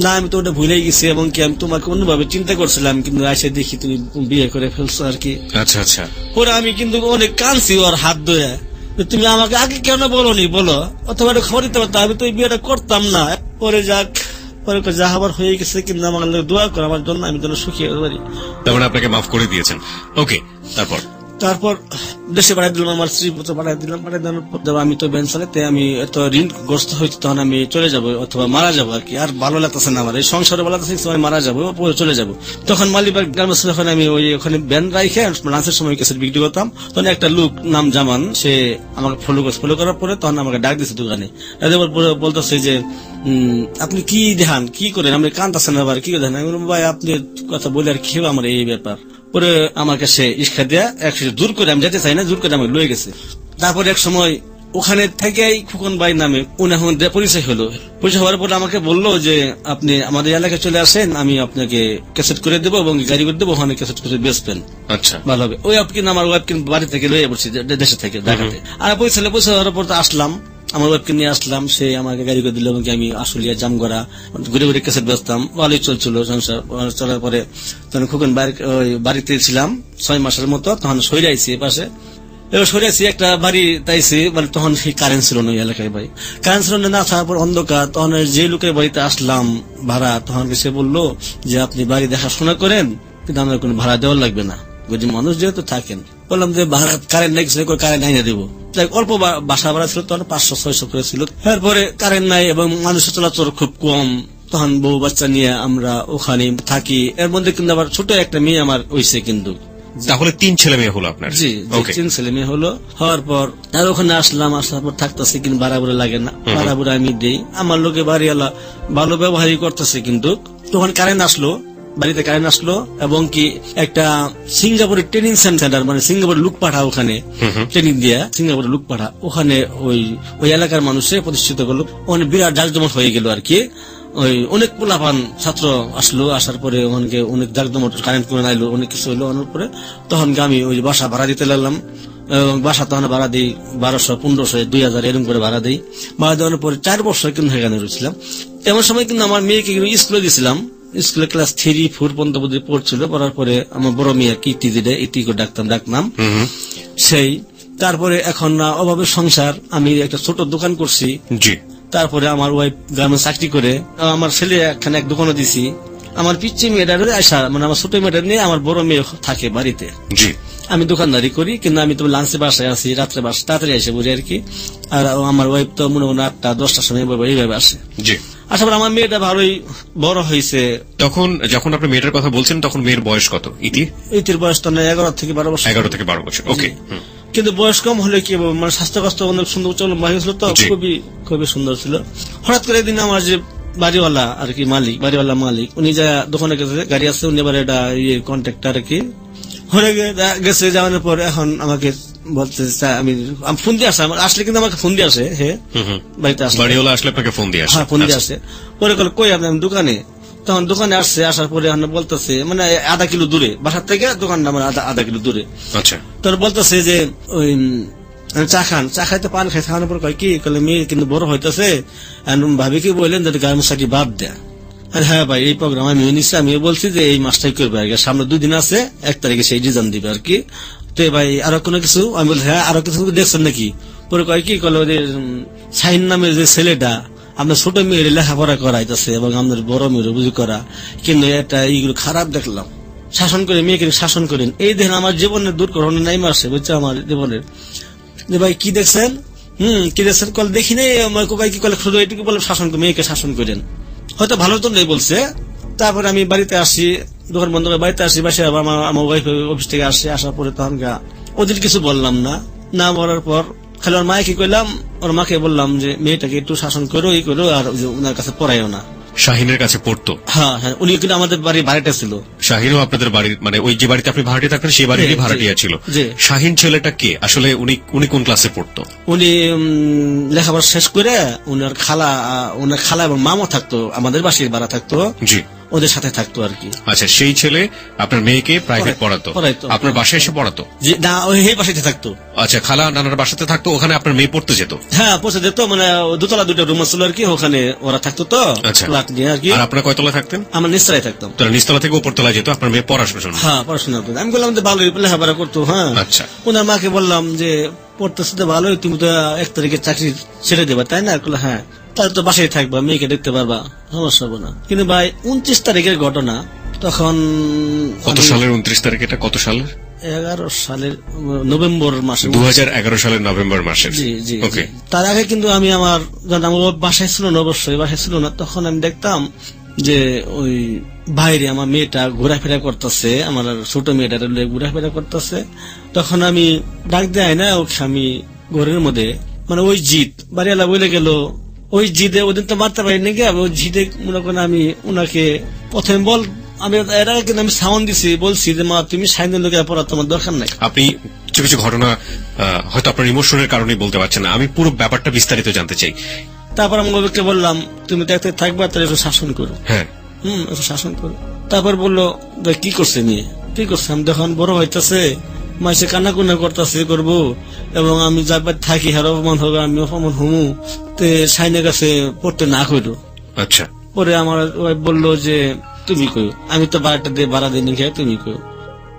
না আমি তো ওটা ভুলেই গেছি, এবং কি আমি তোমাকে অন্যভাবে চিন্তা করছিলাম, কিন্তু এসে দেখি তুমি বিয়ে করে ফেলছো আর কি। আচ্ছা আচ্ছা। ওরা আমি কিন্তু অনেক কাঁদছি ওর হাত ধরে, তুমি আমাকে আগে কেন বলোনি, বলো, অথবা এটা খবর দিতে পারতো, আমি তো এই বিয়েটা করতাম না। পরে যাক, পরে যা হবার হয়ে গেছে, কিন্তু আমার দোয়া করো আমার জন্য, আমি যেন সুখী হতে পারি। তার মানে আপনাকে মাফ করে দিয়েছেন। ওকে, তারপর দেশে পাঠিয়ে দিলাম, আমার স্ত্রী পুত্র পাঠিয়ে দিলাম। পাঠিয়ে দেওয়ার পর আমি তো ব্যাংক চালাতে, আমি এত ঋণগ্রস্ত হয়েছি, তখন আমি চলে যাবো অথবা মারা যাবো আর কি, আর ভালো লাগতেছে না আমার এই সংসারে, ভালো লাগতেছে, আমি মারা যাবো, পরে চলে যাবো। তখন মালিবাগ গ্রামে ওখানে আমি ওখানে ব্যান রাইখে লাঞ্চের সময় ক্যাসেট বিক্রি করতাম। তখন একটা লোক নাম জামান, সে আমাকে ফলো করার পরে তখন আমাকে ডাক দিচ্ছে দোকানে, বলতেছে যে আপনি কি দেখান, কি করেন, আপনি কাঁদতেছেন আবার কি করেন? আমি বললাম ভাই আপনি কথা বলে আর কি আমার এই ব্যাপার। পরে আমাকে সে ইস্কা দেয়া একসাথে দূর করে, আমি যেতে চাই না, দূর করে আমাকে লয়ে গেছে। তারপরে এক সময় ওখানে থেকে খুকন ভাই নামে উনি এখন পরিচয় হলো। পরিচয় হওয়ার পরে আমাকে বললো যে আপনি আমাদের এলাকায় চলে আসেন, আমি আপনাকে ক্যাসেট করে দেবো এবং গাড়ি করে দেবো, ওখানে ক্যাসেট করে বেচবেন, আচ্ছা ভালো হবে। ওই আপনি আমার ওয়াইফ কিন্তু বাড়ি থেকে লয়ে পড়ছি, দেশে থেকে ঢাকাতে। আর পরিচয় হওয়ার পর আসলাম, আমার ওয়াইফকে নিয়ে আসলাম, সে আমাকে গাড়ি করে দিল, এবং আমি আসলিয়া জামগড়া ঘুরে ঘুরে ক্যাসেট বেচতাম, ভালোই চলছিল সংসার। চলার পরে তখন খুকন বাড়িতে ছিলাম 6 মাসের মতো, তখন সরে আইছি এপাশে, এবার সরে আছি একটা বাড়ি তাইছি, মানে তখন সেই কারেন্ট ছিল না ওই এলাকায় ভাই, কারেন্ট ছিল না, থাকার পর অন্ধকার। তখন যে লোকের বাড়িতে আসলাম ভাড়া, তখন সে বললো যে আপনি বাড়ি দেখাশোনা করেন, কিন্তু আমার কোনো ভাড়া দেওয়া লাগবে না, গরিব মানুষ যেহেতু থাকেন। বললাম যে ভাড়া কারেন্ট নাই, কারেন্ট আইনে দেবো। অল্প বাসা ভাড়া ছিল, তখন 500-600 করে ছিল। এরপরে কারেন্ট নাই এবং মানুষের চলাচল খুব কম, তখন বউ বাচ্চা নিয়ে আমরা ওখানে থাকি। এর মধ্যে কিন্তু আবার ছোট একটা মেয়ে আমার হইছে কিন্তু। তাহলে 3 ছেলে মেয়ে হলো আপনার? জি, 3 ছেলে মেয়ে হলো। হওয়ার পর আর ওখানে আসলাম, আসার পর থাকতেছে, কিন্তু ভাড়া বুড়া লাগে না, ভাড়া বুড়া আমি দেই। আমার লোকে বাড়িওয়ালা ভালো ব্যবহারই করতেছে। কিন্তু তখন কারেন্ট আসলো, বাড়িতে কারেন্ট আসলো, এবং কি একটা সিঙ্গাপুরের ট্রেনিং সেন্টার, মানে সিঙ্গাপুরের লোক পাঠা, ওখানে ট্রেনিং দিয়া সিঙ্গাপুরের লোক পাঠা, ওখানে ওই এলাকার মানুষের প্রতিষ্ঠিত করলো, ওখানে বিরাট জাঁকজমট হয়ে গেল আর কি। ওই অনেক পোলাপান ছাত্র আসলো, আসার পরে ওখানে অনেক জাঁকজমট, কারেন্ট করে আইলো, অনেক কিছু হইলো। আনার পরে তখন আমি ওই বাসা ভাড়া দিতে লাগলাম, এবং বাসা তখন ভাড়া দিই 1200, 1500, 2000 এরকম করে ভাড়া দিই। ভাড়া দেওয়ার পরে 4 বছর কিন্তু সেখানে রয়েছিলাম। এমন সময় কিন্তু আমার মেয়েকে কিন্তু স্কুলে দিয়েছিলাম, স্কুলে ক্লাস 3-4 পর্যন্ত পড়ছিল। পড়ার পরে আমার বড় মেয়ে ইতি করে ডাকতাম সেই। তারপরে এখন অভাবে সংসার, আমি একটা ছোট দোকান করছি। জি। তারপরে আমার ওয়াইফ গ্রামে চাকরি করে, আমার ছেলে এখানে এক দোকানে দিছি। আমার পিচ্ছি মেয়েটার আসা, মানে আমার ছোট মেয়েটার নিয়ে আমার বড় মেয়ে থাকে বাড়িতে। জি। আমি দোকানদারি করি, কিন্তু আমি তো লাঞ্চে বাসায় আসি, রাত্রে বাসা তাড়াতাড়ি এসে বুঝি আর কি। আর আমার ওয়াইফ তো মনে হয় 8টা-10টার সময় এইভাবে আসে। জি। আশা করি আমার মেয়েটা ভালোই বড় হয়েছে। তখন যখন আপনি মেয়েটার কথা বলছেন, তখন মেয়ের বয়স কত? ইতির বয়স তো 11 থেকে 12 বছর। 11 থেকে 12 বছর, ওকে। কিন্তু বয়স কম হলে কি, মানে স্বাস্থ্য কষ্ট অনেক সুন্দর ছিল, তো খুবই সুন্দর ছিল। হঠাৎ করে একদিন আমার যে বাড়িওয়ালা আর কি, মালিক, উনি যা দোকানে গেছে, গাড়ি আছে, উনি আবার এটা কন্ট্রাক্টর আর কি, হয়ে গেছে। যাওয়ানোর পর এখন আমাকে বলতে আমি ফোন দিয়ে আসে, আসলে কিন্তু আমাকে ফোন দিয়ে আসে, হ্যাঁ বাড়িতে আসলে, বাড়িওয়ালা আসলে আপনাকে ফোন দিয়ে আসে? হ্যাঁ, ফোন দিয়ে আসে। পরে কই আপনি? দোকানে। তখন দোকানে আসছে, আসার পরে বলতেছে, মানে আধা কিলো দূরে বাসার থেকে দোকানটা, মানে আধা কিলো দূরে। আচ্ছা। তোর বলতেছে যে ওই চা খাইতে পান খাই, খাওয়ানোর পর কয় কি কলে মেয়ে কিন্তু বড় হইতেছে, ভাবি কি বললেন যে গায়ের চাকরি বাদ দেয়। আর হ্যাঁ ভাই, এই প্রোগ্রাম আমি নিচ্ছি, আমি বলছি যে এই মাসটাই করবে আর কি, সামনে 2 দিন আছে, 1 তারিখে সেই ডিজাইন দিবে আর কি। তো ভাই আরো কোনো কিছু? আমি বলছি হ্যাঁ, আরো কিছু দেখছেন নাকি? পরে কয় কি কলে ওদের সাইন নামের যে ছেলেটা আপনার ছোট মেয়ের লেখাপড়া করাইতেছে এবং আপনার বড় মেয়ের বুঝি করা, কিন্তু এটা এইগুলো খারাপ দেখলাম, শাসন করে মেয়েকে শাসন করেন। এই দেখেন আমার জীবনের দুর্ঘটনা নাই মাসে, বুঝছো, আমার জীবনের। যে ভাই কি দেখছেন? কি দেখছেন? কল দেখি নাই। আমার ভাই কি কলে শুধু এইটুকু বলে শাসন, মেয়েকে শাসন করেন, হয়তো ভালো তো নেই বলছে। তারপরে আমি বাড়িতে আসি, দোকান বন্ধ করে বাড়িতে আসি, বাসায় আমার ওয়াইফ অফিস থেকে আসে। আসার পরে তখন ওদের কিছু বললাম না বলার পর খালি ওর মাকে কইলাম, ওর মাকে বললাম যে মেয়েটাকে একটু শাসন করো, এই করো, আর ওই যে ওনার কাছে পড়াইও না। শাহিনের কাছে পড়তো? হ্যাঁ হ্যাঁ, উনি কিন্তু আমাদের বাড়ির ভাড়াটা ছিল। শাহিনও আপনাদের বাড়ির, মানে ওই যে বাড়িতে আপনি ভাড়াটিয়া থাকতেন সেই বাড়িরই জি, ভাড়াটিয়া ছিল? জি। শাহিন ছেলেটা কে আসলে? উনি কোন ক্লাসে পড়তো? উনি লেখাপড়া শেষ করে ওনার খালা এবং মামা থাকতো, আমাদের বাসায় ভাড়া থাকতো, জি, ওদের সাথে থাকতো আর কি। আচ্ছা, সেই ছেলে আপনার মেয়েকে প্রাইভেট পড়াতো? পড়াইতো। আপনার বাসায় এসে পড়াতো? যে না, ওই বাসাতে থাকতো। আচ্ছা, খালা নানার বাসাতে থাকতো, ওখানে আপনার মেয়ে পড়তে যেত? হ্যাঁ, পৌঁছে যেত, মানে দোতলা দুটো রুম ছিল আর কি, ওখানে ওরা থাকতো তো আচ্ছা। ফ্ল্যাট নিয়ে আর কি। আর আপনার কয়তলা থাকতেন? আমার নিচতলায় থাকতাম। তারা নিচতলা থেকে উপরতলায় যেত আপনার মেয়ে পড়াশোনার জন্য? হ্যাঁ, পড়াশোনা করতো। আমি বললাম যে ভালোই লেখাপড়া করতো। হ্যাঁ, আচ্ছা। ওনার মাকে বললাম যে পড়তেছে তো ভালোই, তুমি তো 1 তারিখে চাকরি ছেড়ে দেবা, তাই না? হ্যাঁ, তাহলে তো বাসায় থাকবা, মেয়েকে দেখতে পারবা, সমস্যা হবে না। কিন্তু ভাই 29 তারিখের ঘটনা, তখন কত সালের 29 তারিখ? এটা কত সালের? 11 সালের নভেম্বর মাসে, 2011 সালের নভেম্বর মাসের। জি জি ওকে। জি। তার আগে কিন্তু আমি আমার বাসায় ছিল না, অবশ্যই বাসায় ছিল না, তখন আমি দেখতাম যে ওই বাইরে আমার মেয়েটা ঘোরাফেরা করতেছে, আমার ছোট মেয়েটা ঘোরাফেরা করতেছে। তখন আমি ডাক দেয় না ওকে, আমি ঘরের মধ্যে, মানে ওই জিদ বাড়িওয়ালা বলে গেল, ওই জিদে ওদিন তো মারতে পারি নাকি, ওই জিদে মনে করেন আমি ওনাকে প্রথমে আমি এর আগে কিন্তু আমি সাউন্ড দিছি, বলছি যে মা তুমি সাইনের লোকের পড়া তোমার দরকার নাই। আপনি কিছু কিছু ঘটনা হয়তো আপনার ইমোশনের কারণেই বলতে পারছেন না, আমি পুরো ব্যাপারটা বিস্তারিত জানতে চাই। তারপর আমি ওকে বললাম তুমি দেখতে থাকবা, তাহলে একটু শাসন করো। হ্যাঁ, একটু শাসন করো। তারপর বললো কি করছে মেয়ে, কি করছে? আমি দেখুন বড় হইতেছে, মাসে কান্না কুন্না করতেছে, করবো, এবং আমি যাবার থাকি হার অপমান হবে, আমি অপমান হমু, তে সাইনের কাছে পড়তে না করো। আচ্ছা। পরে আমার ওয়াইফ বললো যে তুমি কই, আমি তো বাড়িটা দিয়ে ভাড়া দিই খেয়ে, তুমি কই।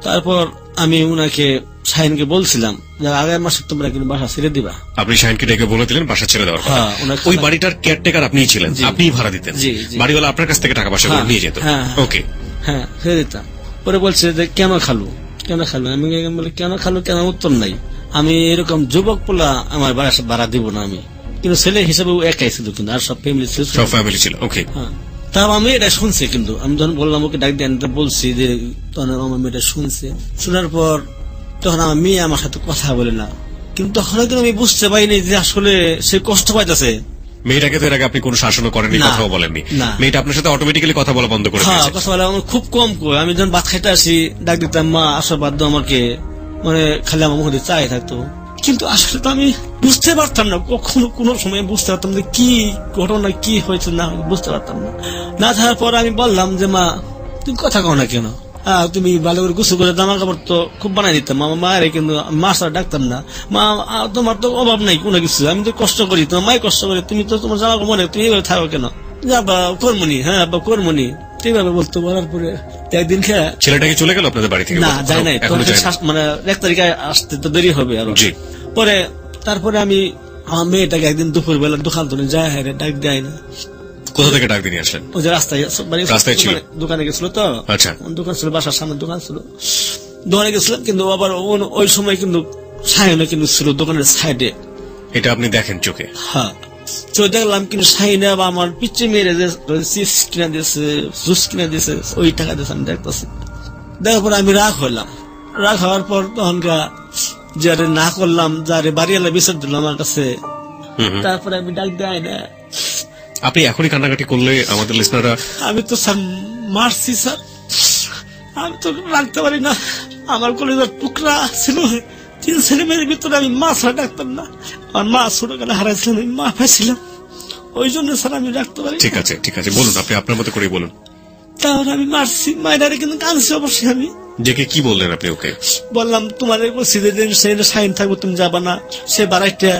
তারপর আমি উনাকে শাহিনকে বলছিলাম যে আগের মাসে তোমরা কিন্তু বাসা ছেড়ে দিবা। আপনি শাহিনকে ডেকে বলে দিলেন বাসা ছেড়ে দেওয়ার কথা? হ্যাঁ, ওনাকে ওই বাড়িটার কেয়ারটেকার আপনিই ছিলেন, জি। আপনিই ভাড়া দিতেন? জি, জি। বাড়িওয়ালা আপনার কাছ থেকে টাকা পয়সা করে নিয়ে যেত? হ্যাঁ, ওকে। হ্যাঁ, ছেড়ে দিতাম। পরে বলছে যে কেন খালু, কেন খালু? আমি বলি কেন খালু, কেন উত্তর নাই। আমি এরকম যুবক পোলা আমার বাসা ভাড়া দিব না আমি, কিন্তু ছেলে হিসেবে একাই ছিল, কিন্তু আর সব ফ্যামিলি ছিল, সব ফ্যামিলি ছিল। ওকে। হ্যাঁ, তাও আমি এটা শুনছি, কিন্তু আমি যখন বললাম ওকে ডাক দেন, বলছি যে তখন আমার মেয়েটা শুনছে। শোনার পর তখন আমার মেয়ে আমার সাথে কথা বলে না, কিন্তু তখন কিন্তু আমি বুঝতে পারিনি যে আসলে সে কষ্ট পাইতেছে। মেয়েটাকে তো এর আগে আপনি কোনো শাসনও করেননি, না, কথাও বলেননি? না। মেয়েটা আপনার সাথে অটোমেটিক্যালি কথা বলা বন্ধ করে হ্যাঁ, দিয়েছে? কথা বলে আমার খুব কম কই। আমি যখন ভাত খাইতে আসি ডাক দিতাম মা আসো বাধ্য, আমাকে মানে খালি আমার মুখে চাই থাকতো। কিন্তু আসলে তো আমি বুঝতে পারতাম না, কখনো কোনো সময় বুঝতে পারতাম না কি ঘটনা, কি হয়েছে না বুঝতে পারতাম না। না থাকার পর আমি বললাম যে মা তুমি কথা কও না কেন, তুমি ভালো করে গোসল করে জামা কাপড় তো খুব বানাই দিতাম আমার মায়ের, কিন্তু মা ছাড়া ডাকতাম না। মা তোমার তো অভাব নাই কোনো কিছু, আমি তো কষ্ট করি, তোমার মাই কষ্ট করে, তুমি তো তোমার জামা কাপড় তুমি এইভাবে থাকো কেন? আব্বা কর্মনি, হ্যাঁ আব্বা কর্মনি, এইভাবে বলতো। বলার পরে একদিন খেয়ে ছেলেটাকে চলে গেল আপনাদের বাড়ি থেকে? না, যায় নাই, এখনো যায় না? মানে 1 তারিখে আসতে তো দেরি হবে আরো। জি। পরে তারপরে আমি আমার মেয়েটাকে একদিন দুপুর বেলা দোকান তো যায়, হ্যাঁ ডাক দেয় না। কোথা থেকে ডাক দিয়ে আসলেন? ওই যে রাস্তায় রাস্তায় ছিল? দোকানে গেছিল তো। আচ্ছা। দোকান ছিল, বাসার সামনে দোকান ছিল, দোকানে গেছিলাম, কিন্তু আবার ওই সময় কিন্তু সাইনে কিন্তু ছিল দোকানের সাইডে। এটা আপনি দেখেন চোখে? হ্যাঁ, চোখ দেখলাম, কিন্তু সাইনে আবার আমার পিচ্ছে মেয়েরে যে চিপস কিনে দিয়েছে, জুস কিনে দিয়েছে, ওই টাকা দিয়েছে আমি দেখতেছি। দেখার পর আমি রাগ হইলাম। রাগ হওয়ার পর তখনকার যারে না করলাম, যারে বাড়িওয়ালা বিচার দিল আমার কাছে, তারপরে আমি ডাক দেয় না। আপনি এখনই কান্নাকাটি করলে আমাদের লিসনাররা... আমি তো স্যার মারছি স্যার, আমি তো রাখতে পারি না, আমার কলেজের টুকরা ছিল, 3 ছেলে মেয়ের ভিতরে আমি মা ছাড়া ডাকতাম না। আমার মা ছোটবেলা হারাইছিলাম, আমি মা পাইছিলাম, ওই জন্য স্যার আমি রাখতে পারি। ঠিক আছে, ঠিক আছে, বলুন, আপনি আপনার মতো করেই বলুন। তাহলে আমি মারছি, মায়ের কিন্তু কাঁদছি অবশ্যই। আমি ডেকে কি বললেন আপনি ওকে? বললাম তোমার বলছি যে সাইন থাকবো, তুমি যাবা না, সে বাড়াইটা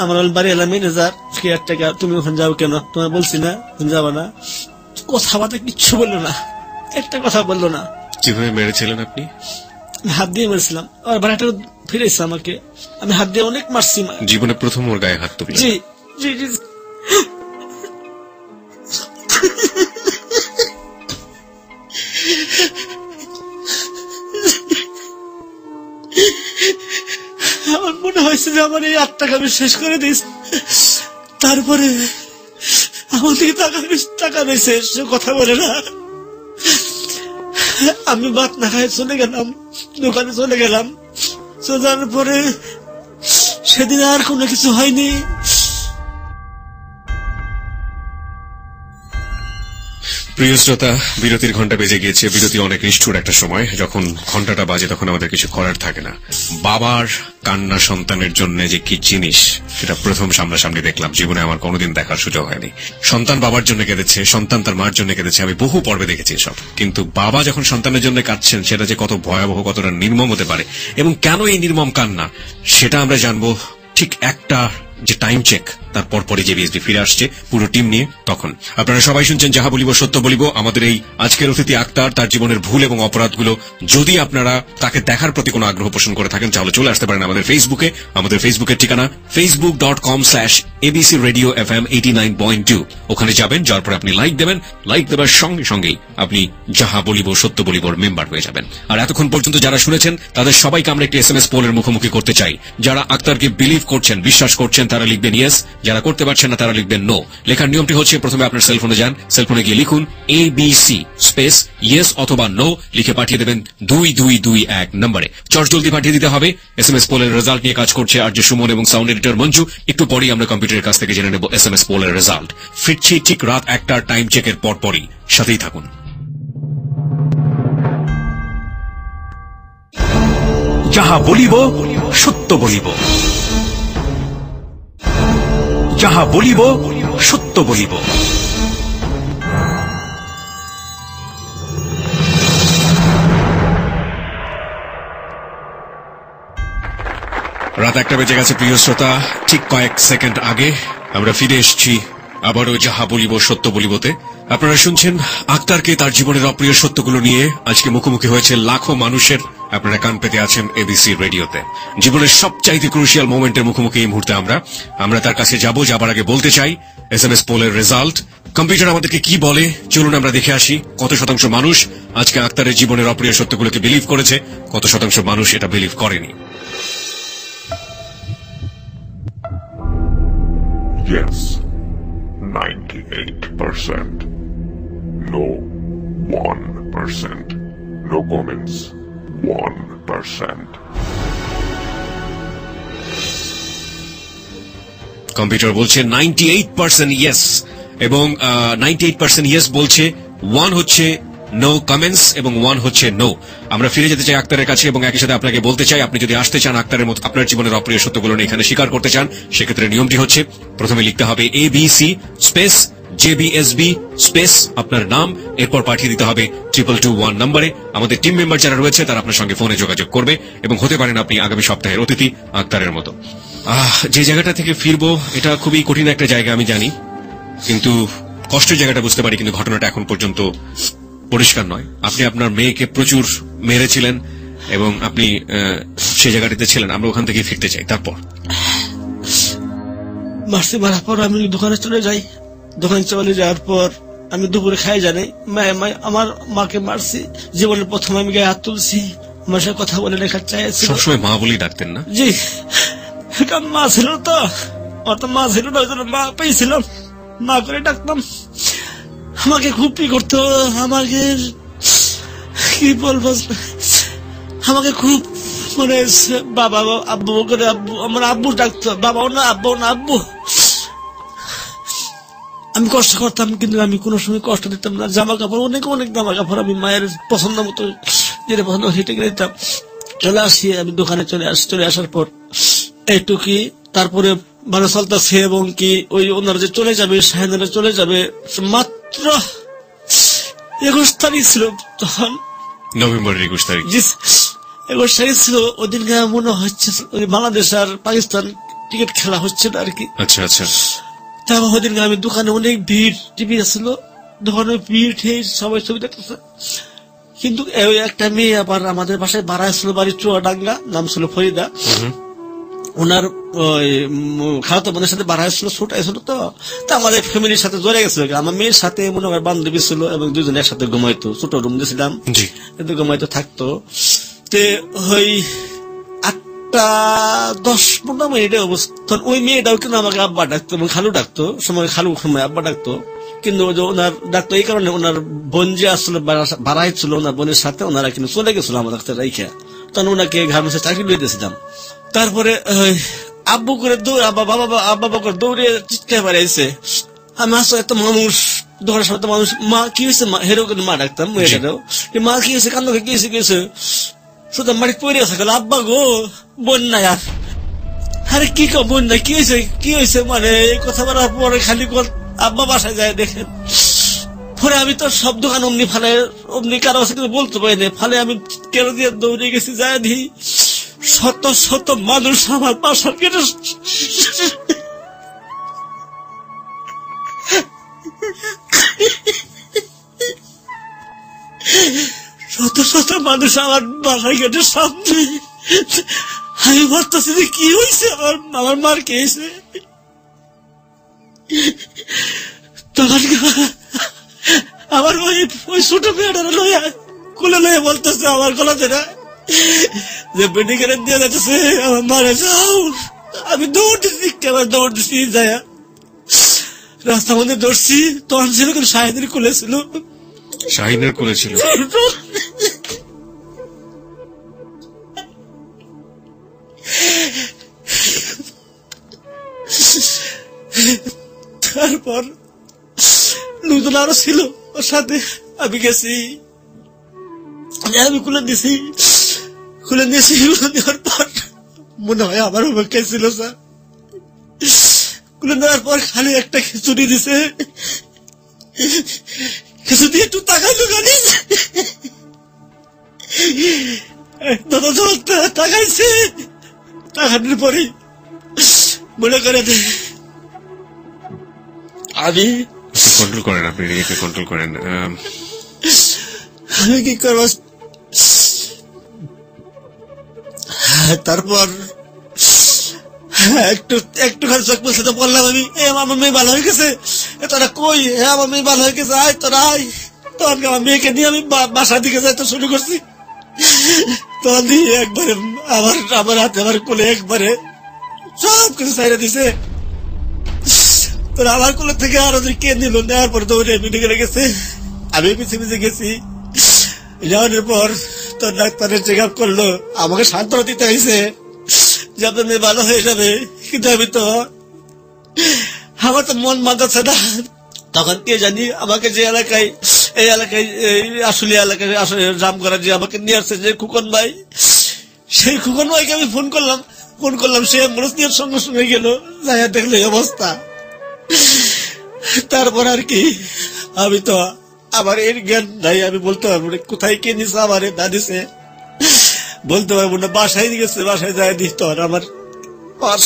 আমার বাড়ি এলাম ম্যানেজার, সে 1 টাকা, তুমি ওখানে যাও কেন, তোমার বলছি না তুমি যাবা না। কথাবার্তা কিচ্ছু বললো না, একটা কথা বললো না। কিভাবে মেরেছিলেন আপনি? হাত দিয়ে মেরেছিলাম, আর ভাড়াটা ফিরেছে আমাকে, আমি হাত দিয়ে অনেক মারছি। জীবনে প্রথম ওর গায়ে হাত তুললেন? জি জি জি। আমার মনে হয়েছে যে আমার এই 8 টাকা আমি শেষ করে দিস। তারপরে আমার দিকে টাকা দিয়েছে, সে কথা বলে না। আমি ভাত না খাই চলে গেলাম, দোকানে চলে গেলাম। যাওয়ার পরে সেদিন আর কোনো কিছু হয়নি। প্রিয় শ্রোতা, বিরতির ঘন্টা বেজে গিয়েছে। বিরতি অনেক নিষ্ঠুর একটা সময়। যখন ঘন্টাটা বাজে তখন আমাদের কিছু করার থাকে না। বাবার কান্না সন্তানের জন্য যে কি জিনিস, সেটা প্রথম সামনাসামনি দেখলাম। জীবনে আমার কোনোদিন দেখার সুযোগ হয়নি। সন্তান বাবার জন্য কেঁদেছে, সন্তান তার মার জন্য কেঁদেছে। আমি বহু পর্বে দেখেছি এসব। কিন্তু বাবা যখন সন্তানের জন্য কাঁদছেন, সেটা যে কত ভয়াবহ, কতটা নির্মম হতে পারে এবং কেন এই নির্মম কান্না, সেটা আমরা জানবো ঠিক একটা যে টাইম চেক তার পরপরই যে বিএসবি ফিরে আসছে পুরো টিম নিয়ে। তখন আপনারা সবাই শুনছেন যাহা বলিব সত্য বলিব। আমাদের এই আজকের অতিথি আক্তার, তার জীবনের ভুল এবং অপরাধগুলো যদি আপনারা তাকে দেখার প্রতি কোনো আগ্রহ পোষণ করে থাকেন, তাহলে চলে আসতে পারেন আমাদের ফেসবুকে। আমাদের ফেসবুকের ঠিকানা facebook.com/abcradiofm89.2। ওখানে যাবেন, যাওয়ার পরে আপনি লাইক দেবেন। লাইক দেবার সঙ্গে সঙ্গেই আপনি যাহা বলিব সত্য বলিবর মেম্বার হয়ে যাবেন। আর এতক্ষণ পর্যন্ত যারা শুনেছেন তাদের সবাইকে আমরা একটি SMS পোলের মুখোমুখি করতে চাই। যারা আক্তারকে বিলিভ করছেন, বিশ্বাস করছেন, তারা লিখবেন ইয়েস। যারা করতে পারছেন না তারা লিখবেন নো। লেখার নিয়মটি হচ্ছে, প্রথমে আপনার সেলফোনে যান, সেলফোনে গিয়ে লিখুন ABC স্পেস ইয়েস অথবা নো, লিখে পাঠিয়ে দেবেন 2221 নম্বরে। চটজলদি পাঠিয়ে দিতে হবে। SMS পোলের রেজাল্ট নিয়ে কাজ করছে আর যে সুমন এবং সাউন্ড এডিটর মঞ্জু। একটু পরেই আমরা কম্পিউটারের কাছ থেকে জেনে নেব SMS পোলের রেজাল্ট। ফিরছি ঠিক রাত 1টার টাইম চেকের পরপরই। সাথেই থাকুন। যাহা বলিব সত্য বলিব, যাহা বলিব সত্য বলিব। রাত 1টা বেজে গেছে প্রিয় শ্রোতা। ঠিক কয়েক সেকেন্ড আগে আমরা ফিরে এসেছি আবারও যাহা বলিব সত্য বলিবতে। আপনারা শুনছেন আক্তারকে তার জীবনের অপ্রিয় সত্যগুলো নিয়ে আজকে মুখোমুখি হয়েছে লাখো মানুষের। আপনারা কান পেতে আছেন এবিসি রেডিওতে। জীবনের সবচাইতে ক্রুশিয়াল মোমেন্টের মুখোমুখি এই মুহূর্তে আমরা তার কাছে যাবার আগে বলতে চাই SMS পোলের রেজাল্ট। কম্পিউটার আমাদেরকে কি বলে চলুন আমরা দেখে আসি। কত শতাংশ মানুষ আজকে আক্তারের জীবনের অপ্রিয় সত্যগুলোকে বিলিভ করেছে, কত শতাংশ মানুষ এটা বিলিভ করেনি। Yes, 98%. No, 1%. No comments, 1%. Computer বলছে 98% ইয়েস এবং 98% ইয়েস বলছে, 1 হচ্ছে নো কমেন্টস এবং 1 হচ্ছে নো। আমরা ফিরে যেতে চাই আক্তারের কাছে এবং একই সাথে আপনাকে বলতে চাই, আপনি যদি আসতে চান আক্তারের মতো আপনার জীবনের অপ্রিয় সত্যগুলো নিয়ে এখানে স্বীকার করতে চান, সেক্ষেত্রে নিয়মটি হচ্ছে প্রথমে লিখতে হবে ABC স্পেস JBSB স্পেস আপনার নাম, এরপর পাঠিয়ে দিতে হবে 2221 নম্বরে। আমাদের টিম মেম্বার যারা রয়েছে তারা আপনার সঙ্গে ফোনে যোগাযোগ করবে এবং হতে পারেন আপনি আগামী সপ্তাহের অতিথি আক্তারের মতো। যে জায়গাটা থেকে ফিরবো এটা খুবই কঠিন একটা জায়গা আমি জানি, কিন্তু কষ্টের জায়গাটা বুঝতে পারি, কিন্তু ঘটনাটা এখন পর্যন্ত পরিষ্কার নয়। আপনি আপনার মেয়েকে প্রচুর মেরেছিলেন এবং আপনি সেই জায়গাটিতে ছিলেন। আমরা ওখান থেকে ফিরতে চাই। তারপর মারছি, মারার পর আমি দোকানে চলে যাই। দোকানে চলে যাওয়ার পর আমি দুপুরে খাই জানি আমার মাকে মারছি। জীবনের প্রথম আমি গায়ে হাত তুলছি, আমার সাথে কথা বলে লেখা চাইছি। সবসময় মা বলেই ডাকতেন না? জি, কারণ মা ছিল তো, আমার তো মা ছিল না, মা পেয়েছিলাম, মা করে ডাকতাম। আমাকে খুব ই করতো, আমাকে কি বলবো, আমাকে খুব মানে বাবা আব্বু করে, আব্বু আমার আব্বু ডাকতো, বাবাও না আব্বু না আব্বু। আমি কষ্ট করতাম কিন্তু আমি কোনো সময় কষ্ট দিতাম না। জামা কাপড় অনেক জামা কাপড় আমি মায়ের পছন্দ মতো যেটা পছন্দ সেটা কিনে দিতাম। চলে আসি আমি দোকানে, চলে আসার পর এইটুকি, তারপরে ভালো চলতেছে এবং কি ওই ওনারা যে চলে যাবে, শাহিনারা চলে যাবে, মাত্র 21 তারিখ ছিল তখন, নভেম্বরের 21 তারিখ। 21 তারিখ ছিল। ওই দিন মনে হচ্ছে বাংলাদেশ আর পাকিস্তান ক্রিকেট খেলা হচ্ছে না আর কি। আচ্ছা আচ্ছা। তারপর ওই দিন আমি দোকানে অনেক ভিড়, টিভি আসছিল দোকানে ভিড়, সবাই ছবি দেখতেছে। কিন্তু একটা মেয়ে আবার আমাদের বাসায় ভাড়া ছিল, বাড়ি চুয়াডাঙ্গা, নাম ছিল ফরিদা। ওনার খালাতো বোনের সাথে ভাড়া ছিল, ছোট ছিল তো আমাদের ফ্যামিলির সাথে জড়ে গেছিল। আমার মেয়ের সাথে মনে হয় বান্ধবী ছিল এবং দুজন একসাথে ঘুমাইতো, ছোট রুম দিয়েছিলাম, কিন্তু ঘুমাইতো থাকতো। ওই 8:10-15 মিনিটের অবস্থান ওই মেয়েটাও কিন্তু আমাকে আব্বা ডাকতো এবং খালু ডাকতো, সময় আব্বা ডাকতো। কিন্তু ওনার ডাকতো এই কারণে, ওনার বোন যে আসলে ভাড়াই ছিল, ওনার বোনের সাথে ওনারা কিন্তু চলে গেছিল আমাদের কাছে রাইখা, তখন ওনাকে গার্মেন্টসে চাকরি লিয়ে দিয়েছিলাম। তারপরে আব্বু করে দৌড় বাবা করে দৌড়ে চিৎকার বাড়াইছে। আমি আসলে একটা মানুষ ধরার সাথে মানুষ, মা কি হয়েছে, হেরো করে মা ডাকতাম মেয়েটাও, মা কি হয়েছে, কান্দ কি হয়েছে কি হয়েছে, শুধু মাটি পড়ে আছে, আব্বা গো বন্যা আর, আরে কি কো বন্যা কি হয়েছে মানে এই কথা বলার পরে খালি আব্বা বাসায় যায় দেখেন। পরে আমি তো সব দোকান অমনি ফালে, অমনি কারো আছে কিন্তু বলতে পারি না, ফালে আমি কেন দিয়ে দৌড়ে গেছি, যায় দিই শত শত মানুষ আমার বাসার কেটে, শত শত মানুষ আমার বাসায় কেটে সামনে। আমি ভাবতেছি যে কি হয়েছে, আমার মার কে হয়েছে। তখন আমার ওই ছোট মেয়েটা লইয়া কুলে লইয়া বলতেছে আমার গলাতে না যে মেডিকেল দিয়ে যাচ্ছে আমার মারা যাও। আমি দৌড়তেছি, কেমন দৌড়তেছি, যায় রাস্তার মধ্যে দৌড়ছি, তখন ছিল কিন্তু শাহিদের কোলে ছিল, শাহিনের কোলে ছিল। তারপর লোকজন আরো ছিল ওর সাথে, আমি গেছি, আমি খুলে দিয়েছি, খুলে দেওয়ার পর মনে হয় আমার অপেক্ষায় ছিল স্যার। খুলে দেওয়ার পর খালি একটা খিচুড়ি দিছে, খিচুড়ি একটু তাকাইলো গাড়ি, দাদা যখন তাকাইছে, তাকানোর পরে মনে করে আমি কন্ট্রোল করেন, আপনি নিজেকে কন্ট্রোল করেন। আমি কি করব। তারপর একটুখানি চোখ বলছে তো বললাম আমি, আমার মেয়ে ভালো হয়ে গেছে, তোরা কই, আমার মেয়ে ভালো হয়ে গেছে, আয় তোরা আয়। তখন আমার মেয়েকে নিয়ে আমি বাসার দিকে যাইতে শুরু করছি। তখন দিয়ে একবারে আমার হাতে আমার কোলে একবারে সব কিছু ছাইড়ে দিছে। তোর আমার কোলে থেকে আরো কে নিল, নেওয়ার পর দৌড়ে মেডিকেলে গেছে, আমি পিছিয়ে গেছি। যাওয়ার পর তোর ডাক্তারের চেক আপ করলো, আমাকে সান্ত্বনা দিতে হয়েছে যে আপনার মেয়ে ভালো হয়ে যাবে, কিন্তু আমি তো আমার তো মন মানতেছে না। তখন কে জানি আমাকে যে এলাকায়, এই এলাকায় আসলে জাম করা যে আমাকে নিয়ে আসছে যে খুকন ভাই, সেই খুকন ভাইকে আমি ফোন করলাম, সে অ্যাম্বুলেন্স নিয়ে সঙ্গে সঙ্গে গেল, যাই দেখলো এই অবস্থা। তারপর আর কি, আমি তো আমার এর জ্ঞান নাই, আমি বলতে পারবো না কোথায় কে নিছে, আমার না দিছে বলতে পারবো না। বাসায় গেছে, বাসায় যায় দিস, তোর আমার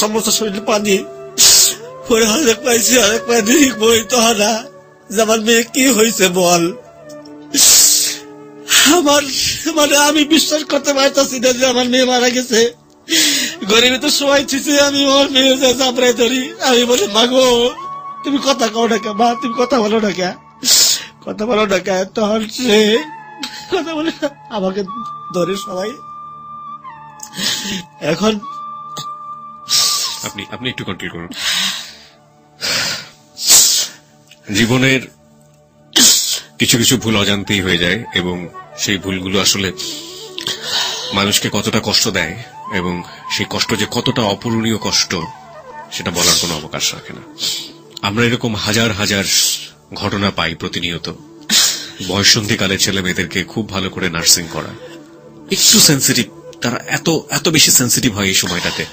সমস্ত শরীরে পানি পরে অনেক পাইছি, অনেক পানি বই তো না যে আমার মেয়ে কি হয়েছে বল। আমার মানে আমি বিশ্বাস করতে পারতেছি না যে আমার মেয়ে মারা গেছে। গরিবে তো সবাই ছিছে, আমি আমার মেয়ে চাপড়াই ধরি, আমি বলি মাগো তুমি কথা কও না কে, মা তুমি কথা বলো না কে, কথা বলো না কে। তখন সে কথা বলে আমাকে ধরে সবাই। এখন আপনি একটু কন্ট্রোল করুন। জীবনের কিছু কিছু ভুল অজান্তেই হয়ে যায়, এবং সেই ভুলগুলো আসলে মানুষকে কতটা কষ্ট দেয়, এবং সেই কষ্ট যে কতটা অপূরণীয় কষ্ট সেটা বলার কোনো অবকাশ রাখে না। আমরা এরকম হাজার হাজার ঘটনা পাই প্রতিনিয়ত। বয়ঃসন্ধিকালে ছেলে মেয়েদেরকে খুব ভালো করে নার্সিং করা, একটু সেন্সিটিভ, তারা এত বেশি সেন্সিটিভ হয় এই সময়টাতে,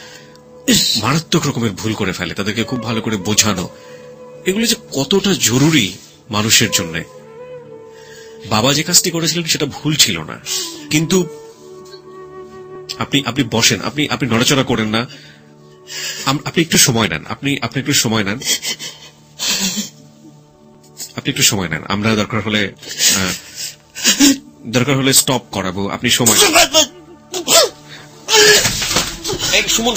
মারাত্মক রকমের ভুল করে ফেলে, তাদেরকে খুব ভালো করে বোঝানো, এগুলো যে কতটা জরুরি মানুষের জন্য। বাবা যে কাজটি করেছিলেন সেটা ভুল ছিল না, কিন্তু আপনি বসেন, আপনি নড়াচড়া করেন না, আপনি একটু সময় নেন, আপনি একটু সময় নেন, আপনি একটু সময় নেন। আমরা দরকার হলে স্টপ করাবো, আপনি সময় নেন। সুমন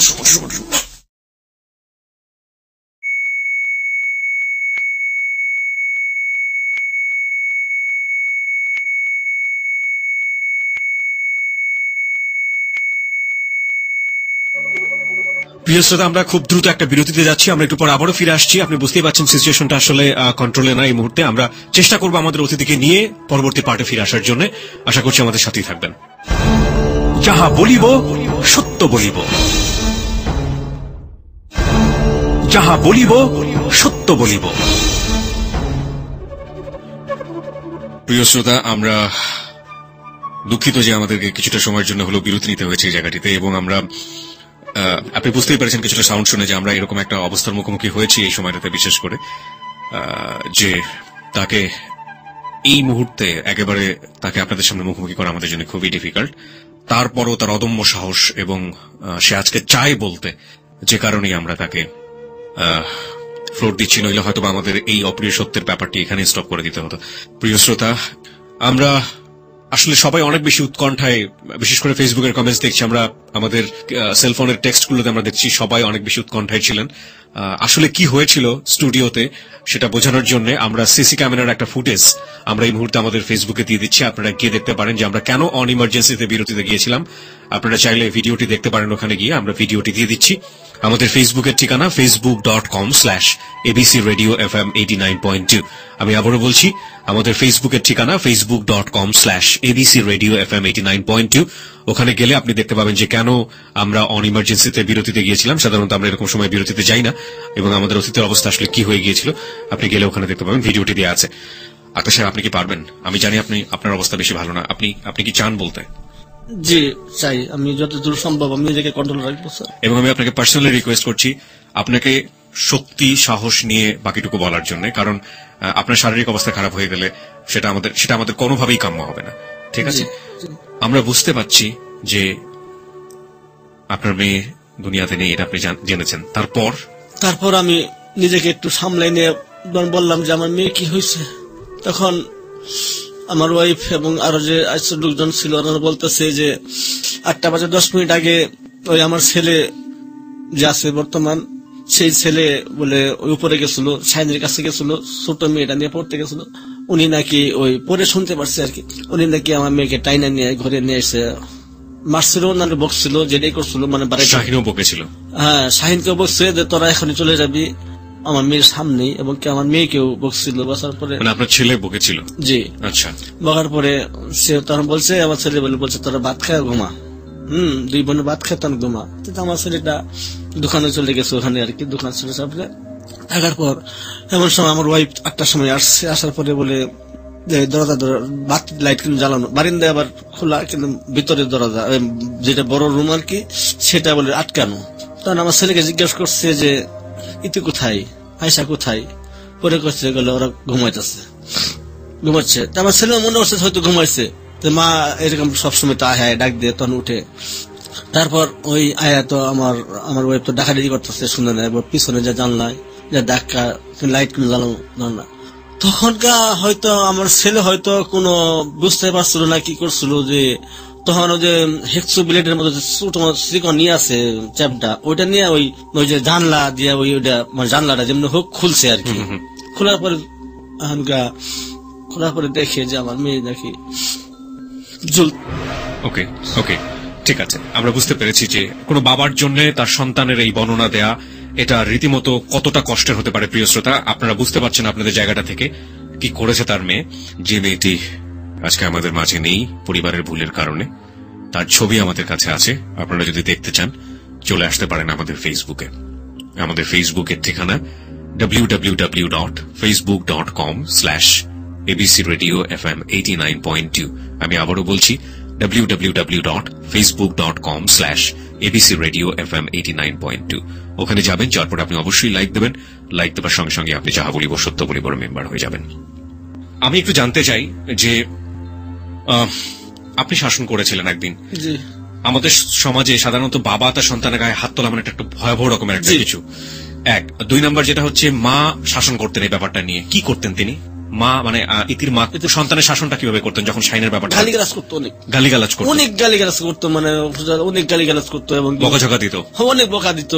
প্রিয় শ্রোতা, আমরা খুব দ্রুত একটা বিরতিতে যাচ্ছি, আমরা একটু পর আবারও ফিরে আসছি। আপনি বুঝতেই পারছেন সিচুয়েশনটা আসলে কন্ট্রোলে না এই মুহূর্তে। আমরা চেষ্টা করবো আমাদের অতিথিকে নিয়ে পরবর্তী পার্টে ফিরে আসার জন্য। আশা করছি আমাদের সাথেই থাকবেন। যাহা বলিব সত্য বলিব। যাহা বলিব সত্য বলিব। প্রিয় শ্রোতা, আমরা দুঃখিত যে আমাদেরকে কিছুটা সময়ের জন্য হলেও বিরতি নিতে হয়েছে এই জায়গাটিতে, এবং আমরা আপনি বুঝতেই পেরেছেন কিছুটা সাউন্ড শুনে যে আমরা এরকম একটা অবস্থার মুখোমুখি হয়েছি এই সময়টাতে, বিশেষ করে যে তাকে এই মুহূর্তে একেবারে তাকে আপনাদের সামনে মুখোমুখি করা আমাদের জন্য খুবই ডিফিকাল্ট। তারপরও তার অদম্য সাহস এবং সে আজকে চায় বলতে, যে কারণেই আমরা তাকে ফ্লোর দিচ্ছি, নইলে হয়তো আমাদের এই অপ্রিয় সত্যের ব্যাপারটি এখানে স্টপ করে দিতে হতো। প্রিয় শ্রোতা, আমরা আসলে সবাই অনেক বেশি উৎকণ্ঠায়, বিশেষ করে ফেসবুকের কমেন্টস দেখছি, আমরা আমাদের সেলফোনের টেক্সটগুলোতে আমরা দেখছি সবাই অনেক বেশি উৎকণ্ঠায় ছিলেন। আসলে কি হয়েছিল স্টুডিওতে সেটা বোঝানোর জন্য আমরা সিসি ক্যামেরার একটা ফুটেজ আমরা এই মুহূর্তে আমাদের ফেসবুকে দিয়ে দিচ্ছি। আপনারা গিয়ে দেখতে পারেন যে আমরা কেন অন ইমার্জেন্সিতে বিরতিতে গিয়েছিলাম। আপনারা চাইলে ভিডিওটি দেখতে পারেন, ওখানে গিয়ে আমরা ভিডিওটি দিয়ে দিচ্ছি। আমাদের ফেসবুকের ঠিকানা facebook.com/abcradiofm 89.2। আমি আবারও বলছি, আমাদের ফেসবুকের ঠিকানা facebook.com/abcradiofm 89.2। ওখানে গেলে আপনি দেখতে পাবেন যে কেন আমরা অন ইমার্জেন্সিতে বিরতিতে গিয়েছিলাম। সাধারণত আমরা এরকম সময় বিরতিতে যাই না, এবং আমাদের অতীতের অবস্থা আসলে কি হয়ে গিয়েছিল আপনি গেলে ওখানে দেখতে পাবেন, ভিডিওটি দেওয়া আছে। আকাশ সাহেব, আপনি কি পারবেন? আমি জানি আপনার অবস্থা বেশি ভালো না, আপনি কি চান বলতে? জি চাই, আমি যতদূর সম্ভব আমি নিজেকে কন্ট্রোল রাখবো স্যার। এবং আমি আপনাকে পার্সোনালি রিকোয়েস্ট করছি আপনাকে শক্তি সাহস নিয়ে বাকিটুকু বলার জন্য, কারণ আপনার শারীরিক অবস্থা খারাপ হয়ে গেলে সেটা আমাদের কোনোভাবেই কাম্য হবে না, ঠিক আছে? আমরা বুঝতে পারছি যে আপনার মেয়ে দুনিয়াতে নেই, এটা আপনি জেনেছেন। তারপর আমি নিজেকে একটু সামলাই নিয়ে বললাম যে আমার মেয়ে কি হয়েছে। তখন আমার ওয়াইফ এবং আরো যে লোকজন ছিল ওনারা বলতেছে যে 8:10 আগে ওই আমার ছেলে যে আছে বর্তমান, সেই ছেলে বলে ওই উপরে গেছিল, শাহিনের কাছে গেছিল, ছোট মেয়েটা নিয়ে পড়তে গেছিল। উনি নাকি ওই পরে শুনতে পারছে আর কি, উনি নাকি আমার মেয়েকে টাইনা নিয়ে ঘরে নিয়ে এসে মারছিল, ওনার বকছিল, যেটাই করছিল, মানে শাহিনও বকেছিল। হ্যাঁ, শাহিনকেও বকছে যে তোরা এখনই চলে যাবি আমার মেয়ের সামনেই, এবং কি আমার মেয়েকেও বকছিল। বসার পরে আপনার ছেলে বকেছিল? জি। আচ্ছা। বকার পরে সে তখন বলছে, আমার ছেলে বলছে তোরা ভাত খায় ঘুমা। 2 বোনে ভাত খেতাম ঘুমা। আমার ছেলেটা দোকানে চলে গেছে, ওখানে আর কি দোকান ছিল সামনে। থাকার পর এমন সময় আমার ওয়াইফ 8টার সময় আসছে, আসার পরে বলে দরজা লাইট কিন্তু জ্বালানো, বারিন্দায় আবার খোলা, কিন্তু ভিতরে দরজা যেটা বড় রুম আর কি সেটা বলে আটকানো। তখন আমার ছেলেকে জিজ্ঞাসা করছে যে ইতি কোথায়, আয়সা কোথায়? পরে করছে গেলে ওরা ঘুমাচ্ছে। আমার ছেলে মনে করছে হয়তো ঘুমাইছে, মা এরকম সবসময় তো আয় ডাক দিয়ে তখন উঠে। তারপর ওই আয়া তো আমার ওয়াইফ তো ডাকাডাকি করতেছে, শুনে নেয়, পিছনে যা জানলায় যা ডাকা লাইট কিন্তু জ্বালানো জানলা। তখনকার হয়তো আমার ছেলে হয়তো কোনো বুঝতে পারছিল না কি করছিল, যে তখন ওই যে হেক্সো ব্লেডের মধ্যে ছোট চিকন নিয়ে আছে চ্যাপটা, ওইটা নিয়ে ওই যে জানলা দিয়ে ওইটা মানে জানলাটা যেমন হোক খুলছে আর কি। খোলার পরে দেখে যে আমার মেয়ে দেখি ওকে, ঠিক আছে, আমরা বুঝতে পেরেছি যে কোনো বাবার জন্য তার সন্তানের এই বর্ণনা দেয়া এটা রীতিমতো কতটা কষ্টের হতে পারে। প্রিয় শ্রোতা, আপনারা বুঝতে পারছেন আপনাদের জায়গাটা থেকে কি করেছে তার মেয়ে। যে মেয়েটি আজকে আমাদের মাঝে নেই পরিবারের ভুলের কারণে, তার ছবি আমাদের কাছে আছে। আপনারা যদি দেখতে চান চলে আসতে পারেন আমাদের ফেসবুকে। আমাদের ফেসবুকের ঠিকানা www.facebook.com/abcradiofm 89.2। আমি আবারও বলছি www.facebook.com/abcradiofm 89.2। ওখানে যাবেন, যাওয়ার পর আপনি অবশ্যই লাইক দেবেন। লাইক দেওয়ার সঙ্গে সঙ্গে আপনি যাহা বলিব সত্য বলিবর মেম্বার হয়ে যাবেন। আমি একটু জানতে চাই যে আপনি শাসন করেছিলেন একদিন। আমাদের সমাজে সাধারণত বাবা তার সন্তানের গায়ে হাত তোলা মানে একটা ভয়াবহ রকমের একটা কিছু। 1, 2 নাম্বার যেটা হচ্ছে মা শাসন করতেন এই ব্যাপারটা নিয়ে। কি করতেন তিনি? মা মানে ইতির মা সন্তানের শাসনটা কিভাবে করতেন যখন শাইনের ব্যাপারটা? গালিগালাজ করতো, অনেক গালিগালাজ করতো, মানে অনেক গালিগালাজ করতো এবং বকাঝকা দিত, অনেক বকা দিত,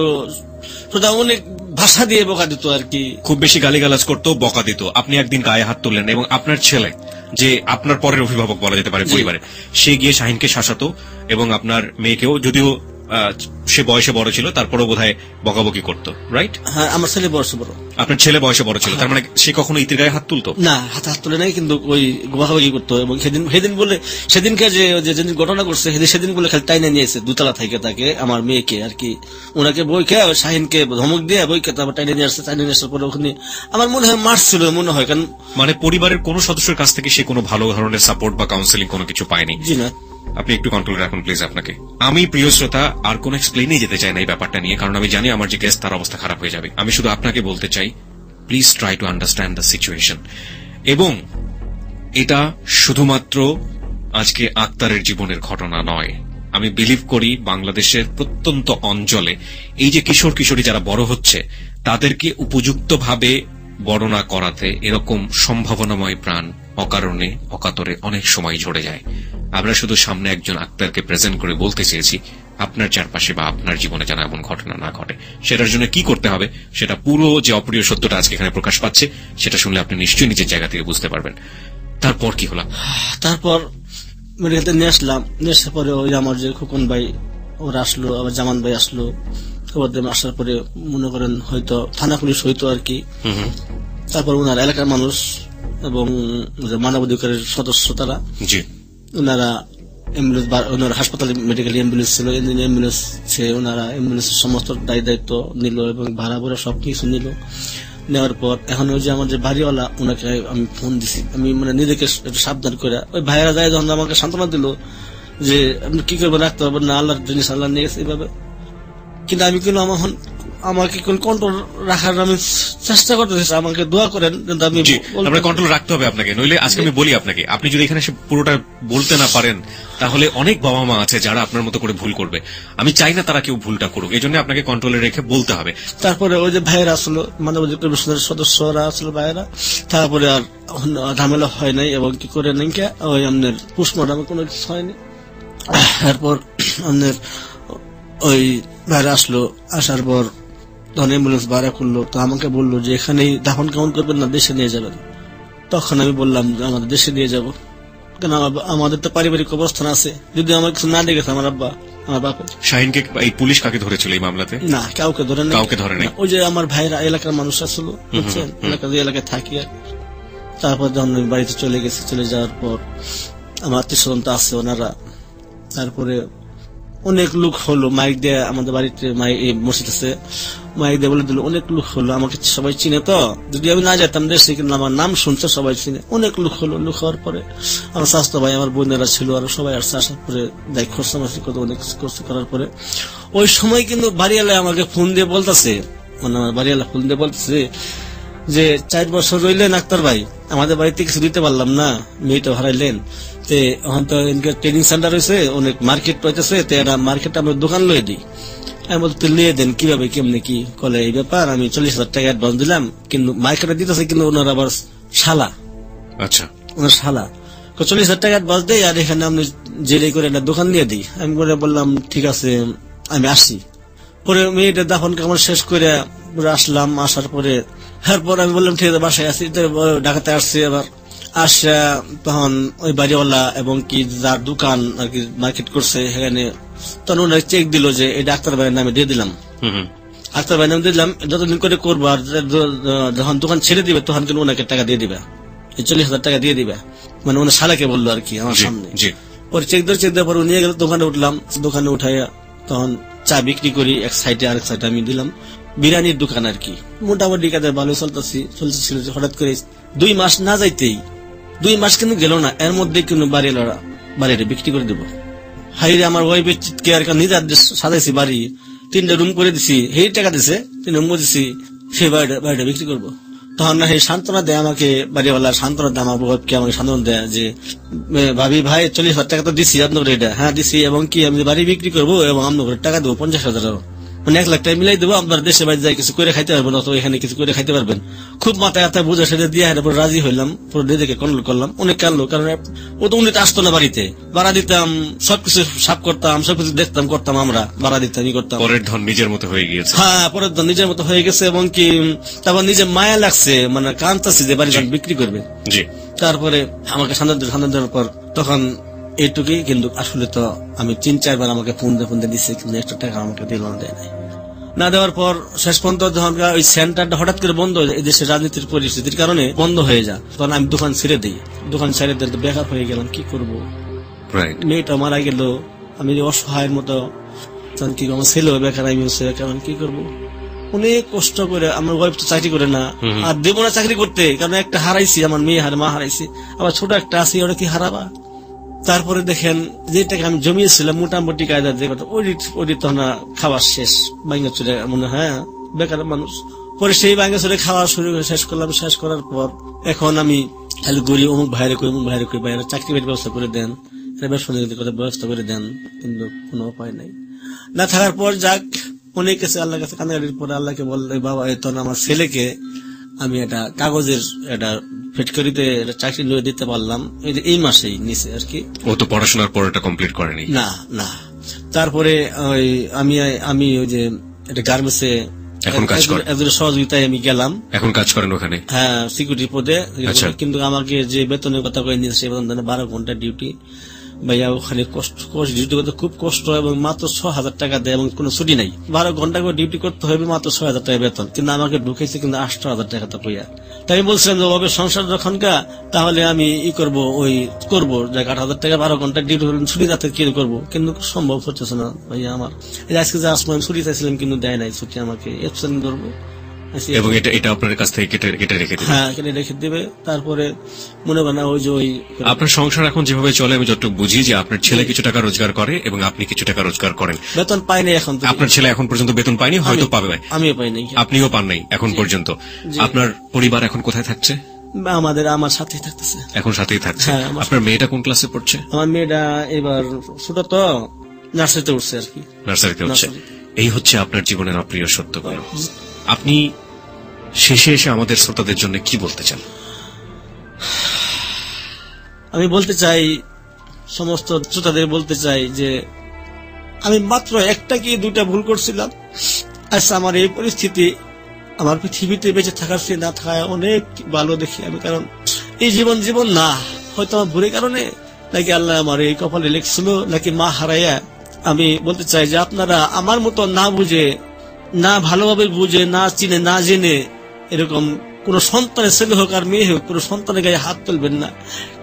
অনেক ভাষা দিয়ে বকা দিত আর কি। খুব বেশি গালিগালাজ করতো, বকা দিত। আপনি একদিন গায়ে হাত তুললেন এবং আপনার ছেলে, যে আপনার পরের অভিভাবক বলা যেতে পারে পরিবারে, সে গিয়ে শাহিনকে শাসাতো এবং আপনার মেয়েকেও, যদিও সে বয়সে বড় ছিল, তারপরেও বোধহয় বকাবকি করতো, রাইট? হ্যাঁ, আমার ছেলে বয়সে বড়। আপনার ছেলে বয়সে বড় ছিল, তার মানে সে কখনো ইতির গায়ে হাত তুলতো না, হাত তুলে নাই, কিন্তু ওই বকাবকি করতো। এবং সেদিন বলে সেদিনকে যেদিন ঘটনা করছে সেদিন বলে খালি টাইনে নিয়েছে দুতলা থেকে তাকে, আমার মেয়েকে আর কি, ওনাকে বইকে শাহিনকে ধমক দিয়ে বইকে তারপর টাইনে নিয়ে আসছে। টাইনে নিয়ে আসার পরে ওখানে আমার মনে হয় মারছিল, মনে হয়, কারণ মানে পরিবারের কোন সদস্যের কাছ থেকে সে কোনো ভালো ধরনের সাপোর্ট বা কাউন্সিলিং কোনো কিছু পায়নি? জি না। আপনি একটু কন্ট্রোল রাখুন প্লিজ আপনাকে। আমি প্রিয় শ্রোতা আর কোন এক্সপ্লেইনে যেতে চাই না এই ব্যাপারটা নিয়ে, কারণ আমি জানি আমার যে গেস্ট তার অবস্থা খারাপ হয়ে যাবে। আমি শুধু আপনাকে বলতে চাই, please try to understand the situation. এবং এটা শুধুমাত্র আজকে আক্তারের জীবনের ঘটনা নয়, আমি বিলিভ করি বাংলাদেশের প্রত্যন্ত অঞ্চলে এই যে কিশোর কিশোরী যারা বড় হচ্ছে তাদেরকে উপযুক্তভাবে বড় না করাতে এরকম সম্ভাবনাময় প্রাণ অকারণে অকাতরে অনেক সময় ঝরে যায়। আমরা শুধু সামনে একজন আক্তারকে প্রেজেন্ট করে বলতে চেয়েছি আপনার চারপাশে বা আপনার জীবনে যেন এমন ঘটনা না ঘটে। সেটার জন্য কি করতে হবে সেটা পুরো যে অপ্রিয় সত্যটা আজকে এখানে প্রকাশ পাচ্ছে সেটা শুনলে আপনি নিশ্চয়ই নিজের জায়গা থেকে বুঝতে পারবেন। তারপর কি হলো? তারপর মেডিকেলতে নিয়ে আসলাম। নিয়ে আসার পরে ওই আমার যে খোকন ভাই ওরা আসলো, আবার জামান ভাই আসলো। ওদের আসার পরে মনে করেন হয়তো থানা পুলিশ হইতো আর কি। তারপর ওনার এলাকার মানুষ এবং মানবাধিকারের সদস্য তারা, জি, ওনারা অ্যাম্বুলেন্স, ওনার হাসপাতালে মেডিকেল অ্যাম্বুলেন্স ছিল, অ্যাম্বুলেন্স ওনারা অ্যাম্বুলেন্সের সমস্ত দায়িত্ব নিল এবং ভাড়া ভরা সবকিছু নিল। নেওয়ার পর এখন ওই যে আমার যে বাড়িওয়ালা ওনাকে আমি ফোন দিছি, আমি মানে নিজেকে একটু সাবধান করে, ওই ভাইয়েরা যায় যখন আমাকে সান্ত্বনা দিল যে আপনি কি করবেন, রাখতে পারবেন না, আল্লাহর জিনিস আল্লাহ নিয়ে গেছে এইভাবে। কিন্তু আমি কিন্তু আমাকে কোন কন্ট্রোল রাখার আমি চেষ্টা করতেছি, আমাকে দোয়া করেন। কিন্তু আমি কন্ট্রোল রাখতে হবে আপনাকে, নইলে আজকে আমি বলি আপনাকে, আপনি যদি এখানে এসে পুরোটা বলতে না পারেন তাহলে অনেক বাবা মা আছে যারা আপনার মতো করে ভুল করবে। আমি চাই না তারা কেউ ভুলটা করুক, এই জন্য আপনাকে কন্ট্রোলে রেখে বলতে হবে। তারপরে ওই যে ভাইয়েরা আসলো, মানবাধিকার কমিশনের সদস্যরা আসলো ভাইয়েরা, তারপরে আর ঝামেলা হয় নাই এবং কি করে নাই ওই আপনার পোস্টমর্টমে কোনো কিছু হয়নি। তারপর আপনার ওই ভাইরা আসলো, আসার পর তখন অ্যাম্বুলেন্স ভাড়া করলো। তো আমাকে বললো যে এখানেই দাফন কেমন করবেন না দেশে নিয়ে যাবেন। তখন আমি বললাম যে আমাদের দেশে নিয়ে যাব, কেন আমাদের তো পারিবারিক অবস্থান আছে, যদি আমার কিছু না দেখেছে আমার আব্বা আমার বাপের। শাহিনকে এই পুলিশ কাকে ধরেছিল এই মামলাতে? না, কাউকে ধরে নাই, কাউকে ধরে নাই। ওই যে আমার ভাইরা এলাকার মানুষ আসলো, বুঝছেন, এলাকায় থাকি। আর তারপর যখন আমি বাড়িতে চলে গেছি, চলে যাওয়ার পর আমার আত্মীয় স্বজন তো আছে ওনারা, তারপরে অনেক লোক হলো মাইক দিয়ে, আমাদের বাড়িতে মসজিদ আছে, মাইক দিয়ে বলে দিল, অনেক লোক হলো, আমাকে সবাই চিনে। তো যদি আমি না যেতাম দেশে, কিন্তু আমার নাম শুনছে সবাই চিনে। অনেক লোক হলো, লোক হওয়ার পরে আমার স্বাস্থ্য ভাই, আমার বোনেরা ছিল, আর সবাই আসছে। আসার পরে দেখ খরচামাসি কত অনেক কিছু করার পরে ওই সময় কিন্তু বাড়িওয়ালা আমাকে ফোন দিয়ে বলতেছে, মানে আমার বাড়িওয়ালা ফোন দিয়ে বলতেছে যে 4 বছর রইলেন আক্তার ভাই, আমাদের বাড়িতে কিছু দিতে পারলাম না, মেয়েটা হারাইলেন, এখন তো ট্রেনিং সেন্টার হয়েছে, অনেক মার্কেট পাইতেছে, মার্কেটে আমরা দোকান লয়ে দিই। আমি বলতে নিয়ে দেন, কিভাবে কেমনি কি কলে এই ব্যাপার। আমি 40,000 টাকা অ্যাডভান্স দিলাম, কিন্তু মার্কেটে দিতেছে, কিন্তু ওনার আবার শালা, আচ্ছা ওনার শালা 40,000 টাকা অ্যাডভান্স দেয়, আর এখানে আমি জেলে করে একটা দোকান দিয়ে দিই। আমি বললাম ঠিক আছে আমি আসি। পরে মেয়েটা দাফন কামড় শেষ করে আসলাম। আসার পরে এরপর আমি বললাম ঠিক আছে বাসায় আসি, ঢাকাতে আসছি। আবার আসা তখন ওই বাড়িওয়ালা এবং কি যার দোকান আর কি মার্কেট করছে সেখানে, তখন ওনার চেক দিল যে এই ডাক্তার ভাইয়ের নামে দিয়ে দিলাম। ডাক্তার ভাইয়ের নামে দিলাম, যতদিন করে করবো, আর যখন দোকান ছেড়ে দিবে তখন কিন্তু ওনাকে টাকা দিয়ে দিবে, 40,000 টাকা দিয়ে দিবে, মানে ওনার শালাকে বললো আর কি আমার সামনে। ওর চেক দেওয়ার পর নিয়ে গেল, দোকানে উঠলাম। দোকানে উঠাইয়া তখন চা বিক্রি করি এক সাইডে, আরেক সাইডে আমি দিলাম বিরিয়ানির দোকান আর কি। মোটামুটি কাজে ভালো চলতেছিল। হঠাৎ করে 2 মাস না যাইতেই, 2 মাস কিন্তু গেল না, এর মধ্যে কিন্তু বাড়িটা বিক্রি করে দেবো। হাইরে আমার ওয়াইফের চিৎকার, নিজে সাজাইছি বাড়ি, 3টা রুম করে দিছি, সেই টাকা দিছে, 3 রুম দিছি, সেই বাড়িটা বিক্রি করবো। তখন না সেই সান্ত্বনা দেয় আমাকে, বাড়িওয়ালা সান্ত্বনা দেয় আমার ওয়াইফকে, আমাকে সান্ত্বনা দেয় যে ভাবি ভাই 40,000 টাকা তো দিছি আপনার, এটা হ্যাঁ দিছি, এবং কি আমি বাড়ি বিক্রি করবো এবং আপনার টাকা দেবো 50,000, মানে 1 লাখ টাকা মিলাই দেবো, আপনার দেশে বাড়ি যাই কিছু করে খাইতে পারবেন, অথবা এখানে কিছু করে খাইতে পারবেন। খুব মাথায় হাতে বোঝা সেটা দিয়ে রাজি হইলাম। পুরো নিজেকে কন্ট্রোল করলাম। অনেক কাঁদলো, কারণ ও তো উনি আসতো না বাড়িতে, ভাড়া দিতাম, সবকিছু সাফ করতাম, সবকিছু দেখতাম, করতাম, আমরা ভাড়া দিতাম, করতাম। পরের ধন নিজের মতো হয়ে গিয়েছে। হ্যাঁ, পরের ধন নিজের মতো হয়ে গেছে, এবং কি তারপর নিজে মায়া লাগছে, মানে কাঁদতেছি যে বাড়ি বিক্রি করবে। তারপরে আমাকে সান্ত্বনা দেওয়ার পর তখন এইটুকুই। কিন্তু আসলে তো আমি 3-4 বার আমাকে ফোন দিয়ে দিচ্ছে, কিন্তু একটা টাকা আমাকে দিল দেয় নাই। না দেওয়ার পর শেষ পর্যন্ত যখন ওই সেন্টারটা হঠাৎ করে বন্ধ হয়ে যায়, এই দেশের রাজনীতির পরিস্থিতির কারণে বন্ধ হয়ে যায়, তখন আমি দোকান ছেড়ে দিই। দোকান ছেড়ে দিতে বেকার হয়ে গেলাম, কি করব। মেয়েটা মারা গেল, আমি অসহায়ের মতো, তখন কি আমার ছেলেও বেকার, আমি বেকার, কি করব। অনেক কষ্ট করে, আমার ওয়াইফ তো চাকরি করে না, আর দেবো না চাকরি করতে, কারণ একটা হারাইছি, আমার মেয়ে মা হারাইছি, আবার ছোট একটা আছে, ওরা কি হারাবা। তারপরে দেখেন যেটাকে আমি জমিয়েছিলাম মোটামুটি কায়দা দিয়ে ওই তখন খাওয়ার শেষ, ভাঙ্গা চুরে মনে হয় বেকার মানুষ। পরে সেই ভাঙ্গা চুরে খাওয়া শুরু করে শেষ করলাম। শেষ করার পর এখন আমি খালি গড়ি অমুক ভাইরে কই বাইরে চাকরি বাড়ির ব্যবস্থা করে দেন, ব্যবস্থা করে দেন, কিন্তু কোনো উপায় নাই। না থাকার পর যাক অনেক কাছে আল্লাহ কাছে কান্দাকাটির পরে আল্লাহকে বললে, বাবা তখন আমার ছেলেকে আমি একটা কাগজের একটা ফ্যাক্টরিতে চাকরি নিয়ে দিতে পারলাম, এই মাসেই নিচে আর কি। ও তো পড়াশোনার পর এটা কমপ্লিট করেনি। না। তারপরে আমি ওই যে একটা গার্মেন্টসে এখন কাজ করেন, একজন সহযোগিতায় আমি গেলাম। এখন কাজ করেন ওখানে? হ্যাঁ, সিকিউরিটি পদে। কিন্তু আমাকে যে বেতনের কথা কয়ে নিয়েছে, সে বেতন 12 ঘন্টা ডিউটি। ভাইয়া ওখানে ডিউটি করতে খুব কষ্ট, এবং মাত্র 6,000 টাকা দেয়, এবং কোনো ছুটি নাই। 12 ঘন্টা করে ডিউটি করতে হবে, মাত্র 6,000 টাকা বেতন। কিন্তু আমাকে ঢুকেছে কিন্তু 8,000 টাকা তো কইয়া। তাই আমি বলছিলাম যে ওভাবে সংসার যখন তাহলে আমি করবো 8,000 টাকা 12 ঘন্টা ডিউটি ছুটি যাতে কি করবো, কিন্তু সম্ভব হচ্ছে না ভাইয়া আমার। আজকে যে আসলাম ছুটি চাইছিলাম, কিন্তু দেয় নাই ছুটি, আমাকে অ্যাবসেন্ট করবো। এবং এটা আপনার কাছ থেকে কেটে রেখে দেবে? হ্যাঁ, কেটে রেখে দেবে। তারপরে মনে করেন ওই যে আপনার সংসার এখন যেভাবে চলে, আমি যতটুকু বুঝি যে আপনার ছেলে কিছু টাকা রোজগার করে এবং আপনি কিছু টাকা রোজগার করেন। বেতন পাইনি এখন। আপনার ছেলে এখন পর্যন্ত বেতন পায়নি, হয়তো পাবে। আমিও পাইনি, আপনিও পান নাই এখন পর্যন্ত। আপনার পরিবার এখন কোথায় থাকছে? আমার সাথেই থাকতেছে। এখন সাথেই থাকছে। আপনার মেয়েটা কোন ক্লাসে পড়ছে? আমার মেয়েটা এবার ছোট, তো নার্সারিতে উঠছে আর কি। নার্সারিতে উঠছে। এই হচ্ছে আপনার জীবনের অপ্রিয় সত্যগুলো। আপনি শেষে এসে আমাদের শ্রোতাদের জন্য কি বলতে চান? আমি বলতে চাই, সমস্ত শ্রোতাদের বলতে চাই যে আমি মাত্র একটা কি 2টা ভুল করছিলাম। আচ্ছা, আমার এই পরিস্থিতি, আমার পৃথিবীতে বেঁচে থাকার চেয়ে না থাকা অনেক ভালো দেখি আমি। কারণ এই জীবন না, হয়তো আমার ভুলের কারণে নাকি আল্লাহ আমার এই কপালে লিখছিল, নাকি মা হারাইয়া। আমি বলতে চাই যে আপনারা আমার মতো না বুঝে, না ভালোভাবে বুঝে, না চিনে, না জেনে এরকম কোন সন্তানের ছেলে হোক আর মেয়ে হোক, কোন সন্তানের গায়ে হাত তুলবেন না।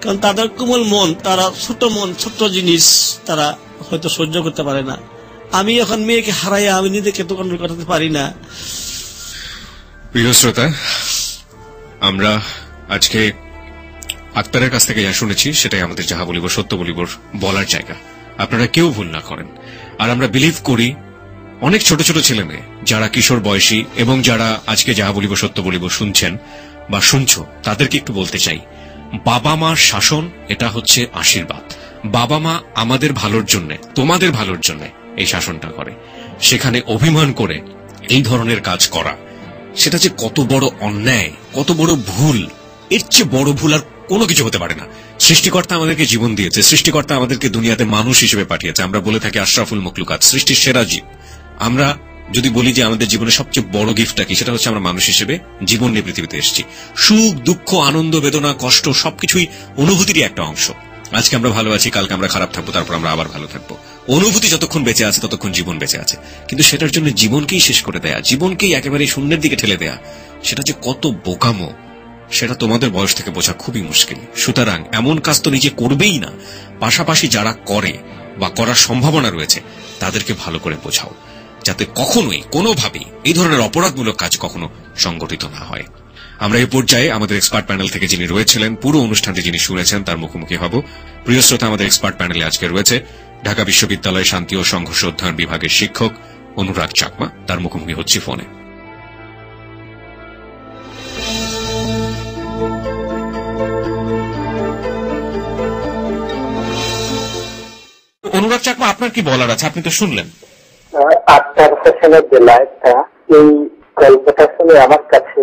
কারণ তাদের কোমল মন, তারা ছোট মন, ছোট জিনিস তারা হয়তো সহ্য করতে পারে না। আমি এখন মেয়েকে হারাইয়া আমি নিজেকে দোকান কাটাতে পারি না। প্রিয় শ্রোতা, আমরা আজকে আক্তারের কাছ থেকে যা শুনেছি সেটাই আমাদের যাহা বলিব সত্য বলিব বলার জায়গা। আপনারা কেউ ভুল না করেন। আর আমরা বিলিভ করি অনেক ছোট ছোট ছেলে মেয়ে যারা কিশোর বয়সী এবং যারা আজকে যাহা বলিব সত্য বলিব শুনছেন বা শুনছো, তাদেরকে একটু বলতে চাই, বাবা মার শাসন এটা হচ্ছে আশীর্বাদ। বাবা মা আমাদের ভালোর জন্য, তোমাদের ভালোর জন্য এই শাসনটা করে। সেখানে অভিমান করে এই ধরনের কাজ করা, সেটা যে কত বড় অন্যায়, কত বড় ভুল, এর চেয়ে বড় ভুল আর কোনো কিছু হতে পারে না। সৃষ্টিকর্তা আমাদেরকে জীবন দিয়েছে, সৃষ্টিকর্তা আমাদেরকে দুনিয়াতে মানুষ হিসেবে পাঠিয়েছে। আমরা বলে থাকি আশরাফুল মখলুকাত, সৃষ্টির সেরা জীব। আমরা যদি বলি যে আমাদের জীবনে সবচেয়ে বড় গিফটটা কি, সেটা হচ্ছে আমরা মানুষ হিসেবে জীবন নিয়ে পৃথিবীতে এসেছি। সুখ, দুঃখ, আনন্দ, বেদনা, কষ্ট সবকিছুই অনুভূতিরই একটা অংশ। আজকে আমরা ভালো আছি, কালকে আমরা খারাপ থাকবো, তারপর আমরা আবার ভালো থাকবো। অনুভূতি যতক্ষণ বেঁচে আছে ততক্ষণ জীবন বেঁচে আছে। কিন্তু সেটার জন্য জীবনকেই শেষ করে দেয়া, জীবনকেই একেবারে শূন্যের দিকে ঠেলে দেয়া, সেটা যে কত বোকামো, সেটা তোমাদের বয়স থেকে বোঝা খুবই মুশকিল। সুতরাং এমন কাজ তো নিজে করবেই না, পাশাপাশি যারা করে বা করার সম্ভাবনা রয়েছে তাদেরকে ভালো করে বোঝাও, যাতে কখনোই কোনোভাবেই এই ধরনের অপরাধমূলক কাজ কখনো সংগঠিত না হয়। আমরা এই পর্যায়ে আমাদের এক্সপার্ট প্যানেল থেকে যিনি রয়েছিলেন, পুরো অনুষ্ঠানটি যিনি শুনেছেন, তার মুখোমুখি হব। প্রিয় শ্রোতা, আমাদের এক্সপার্ট প্যানেলে আজকে রয়েছে ঢাকা বিশ্ববিদ্যালয় শান্তি ও সংঘর্ষ অধ্যয়ন বিভাগের শিক্ষক অনুরাগ চাকমা। তার মুখোমুখি হচ্ছি ফোনে। অনুরাগ চাকমা, আপনার কি বলার আছে? আপনি তো শুনলেন আক্তার হোসেনের যে লাইফটা, এই গল্পটা শুনে আমার কাছে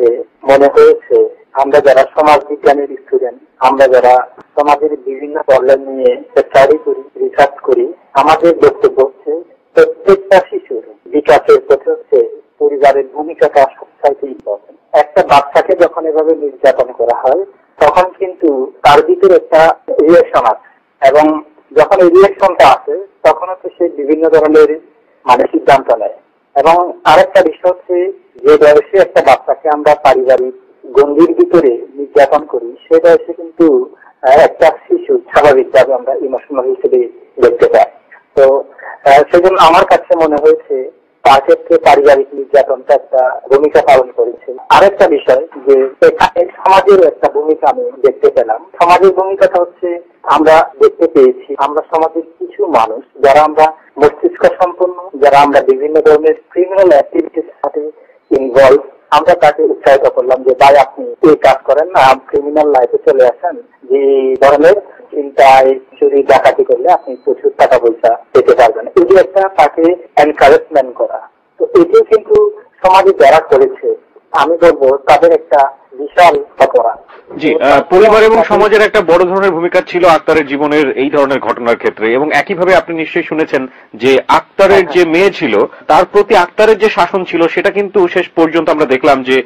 মনে হয়েছে আমরা যারা সমাজ বিজ্ঞানের স্টুডেন্ট, আমরা যারা সমাজের বিভিন্ন প্রবলেম নিয়ে স্টাডি করি, রিসার্চ করি, আমাদের বক্তব্য হচ্ছে প্রত্যেকটা শিশুর বিকাশের পথে হচ্ছে পরিবারের ভূমিকাটা সবচাইতে ইম্পর্টেন্ট। একটা বাচ্চাকে যখন এভাবে নির্যাতন করা হয় তখন কিন্তু তার ভিতরে একটা রিয়েকশন আছে, এবং যখন এই রিয়েকশনটা আসে তখন হচ্ছে সে বিভিন্ন ধরনের মানে সিদ্ধান্ত নেয়। এবং আরেকটা বিষয় হচ্ছে যে বয়সে একটা বাচ্চাকে আমরা পারিবারিক গণ্ডির ভিতরে নির্যাতন করি সে বয়সে কিন্তু একটা শিশু স্বাভাবিকভাবে আমরা ইমোশনাল হিসেবে দেখতে পাই। তো সেজন্য আমার কাছে মনে হয়েছে তার ক্ষেত্রে পারিবারিক নির্যাতনটা একটা ভূমিকা পালন করেছে। আরেকটা বিষয় যে সমাজের একটা ভূমিকা আমি দেখতে পেলাম। সমাজের ভূমিকাটা হচ্ছে আমরা দেখতে পেয়েছি আমরা সমাজের কিছু মানুষ যারা আমরা মস্তিষ্ক সম্পন্ন, যারা আমরা বিভিন্ন ধরনের ক্রিমিনাল অ্যাক্টিভিটির সাথে ইনভলভ, আমরা তাকে উৎসাহিত করলাম যে ভাই আপনি এই কাজ করেন না, ক্রিমিনাল লাইফে চলে আসেন, যে ধরনের চিন্তায় চুরি ডাকাতি করলে আপনি প্রচুর টাকা পয়সা পেতে পারবেন। এই যে একটা তাকে এনকারেজমেন্ট করা, তো এটি কিন্তু সমাজে যারা করেছে আমি বলবো তাদের একটা বিশাল অপরাধ। জি, পরিবার এবং সমাজের একটা বড় ধরনের ভূমিকা ছিল আক্তারের জীবনের এই ধরনের ঘটনার ক্ষেত্রে। এবং একইভাবে আপনি নিশ্চয়ই শুনেছেন যে আক্তারের যে মেয়ে ছিল তার প্রতি আক্তারের যে শাসন ছিল সেটা কিন্তু শেষ পর্যন্ত আমরা দেখলাম যে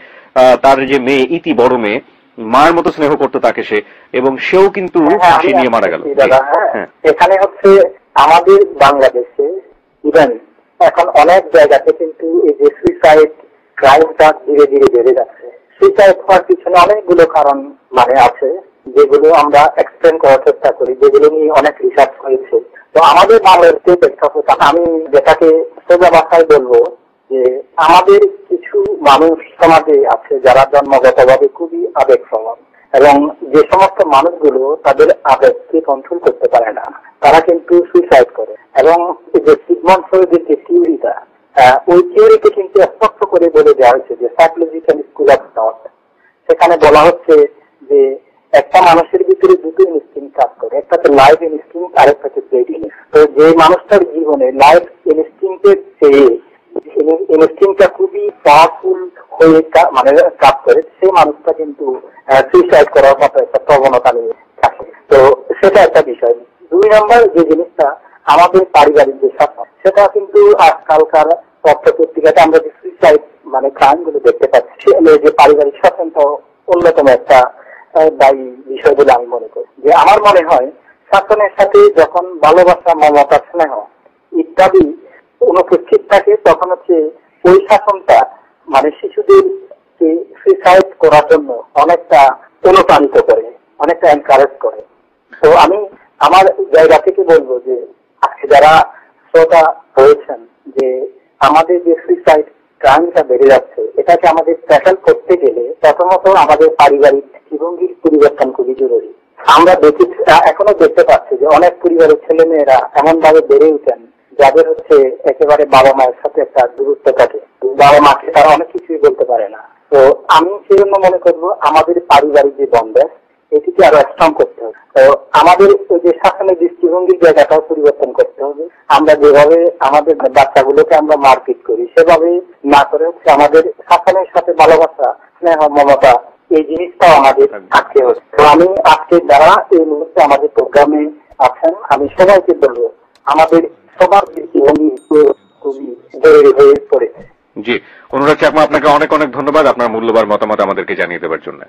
তার যে মেয়ে ইতি, বড় মেয়ে, মার মতো স্নেহ করতো তাকে সে, এবং সেও কিন্তু ফাঁসি নিয়ে মারা গেল। এখানে হচ্ছে আমাদের বাংলাদেশে ইভেন এখন অনেক জায়গাতে কিন্তু এই যে সুইসাইড ক্রাইমটা ধীরে ধীরে বেড়ে যাচ্ছে। সুইসাইড হওয়ার পিছনে অনেকগুলো কারণ মানে আছে যেগুলো আমরা এক্সপ্লেন করার চেষ্টা করি, যেগুলো নিয়ে অনেক রিসার্চ হয়েছে। তো আমাদের বাংলাদেশের প্রেক্ষাপট আমি যেটাকে সোজা ভাষায় বলবো যে আমাদের কিছু মানুষ সমাজে আছে যারা জন্মগতভাবে খুবই আবেগপ্রবণ, এবং যে সমস্ত মানুষগুলো তাদের আবেগকে কন্ট্রোল করতে পারে না তারা কিন্তু সুইসাইড করে। এবং যে সিগমন্ড ফ্রয়েডের যে থিওরিটা, ওই থিওরিকে কিন্তু স্পষ্ট করে বলে দেওয়া হয়েছে যে সাইকোলজিক্যাল স্কুল অফ থট। সেখানে বলা হচ্ছে যে একটা মানুষের ভিতরে দুটো ইনস্টিংক্ট কাজ করে, একটা হচ্ছে লাইফ ইনস্টিংক্ট আর একটা হচ্ছে প্রেড ইনস্টিংক্ট। তো যে মানুষটার জীবনে লাইফ ইনস্টিংক্টের চেয়ে ইনস্টিংক্টটা খুবই পাওয়ারফুল হয়ে মানে কাজ করে, সেই মানুষটা কিন্তু সুইসাইড করার মতো একটা প্রবণতা নিয়ে থাকে। তো সেটা একটা বিষয়। 2 নম্বর যে জিনিসটা আমাদের পারিবারিক যে শাসন, সেটা কিন্তু আজকালকার পত্র পত্রিকাতে আমরা যে সুইসাইড মানে ক্রাইম গুলো দেখতে পাচ্ছি, যে পারিবারিক শাসনটা অন্যতম একটা দায়ী বিষয় বলে আমি মনে করি। যে আমার মনে হয় শাসনের সাথে যখন ভালোবাসা, মমতা, স্নেহ ইত্যাদি অনুপস্থিত থাকে তখন হচ্ছে ওই শাসনটা মানে শিশুদেরকে সুইসাইড করার জন্য অনেকটা অনুপ্রাণিত করে, অনেকটা এনকারেজ করে। তো আমি আমার জায়গা থেকে বলবো যে আজকে যারা শ্রোতা হয়েছেন যে আমাদের যে সুইসাইড ক্রাইমটা বেড়ে যাচ্ছে, এটাকে আমাদের ট্যাকল করতে গেলে প্রথমত আমাদের পারিবারিক জীবনভঙ্গির পরিবর্তন খুবই জরুরি। আমরা এখনো দেখতে পাচ্ছি যে অনেক পরিবারের ছেলে মেয়েরা এমন ভাবে বেড়ে উঠেন যাদের হচ্ছে একেবারে বাবা মায়ের সাথে একটা দূরত্ব থাকে, বাবা মাকে তারা অনেক কিছুই বলতে পারে না। তো আমি সেই জন্য মনে করবো আমাদের পারিবারিক যে বন্ধন এটিকে আরো স্ট্রং করতে হবে। তো আমাদের ওই যে শাসনের দৃষ্টিভঙ্গির জায়গাটাও পরিবর্তন করতে হবে। আমরা যেভাবে আমাদের বাচ্চাগুলোকে আমরা মারপিট করি সেভাবে না করে হচ্ছে আমাদের শাসনের সাথে ভালোবাসা, স্নেহ, মমতা এই জিনিসটাও আমাদের থাকতে হবে। তো আমি আজকে যারা এই মুহূর্তে আমাদের প্রোগ্রামে আছেন আমি সবাইকে বলবো আমাদের সবার দৃষ্টিভঙ্গি খুবই জরুরি হয়ে পড়েছে। জি, অনুরাগ চাকমা, আপনাকে অনেক অনেক ধন্যবাদ আপনার মূল্যবান মতামত আমাদেরকে জানিয়ে দেওয়ার জন্য।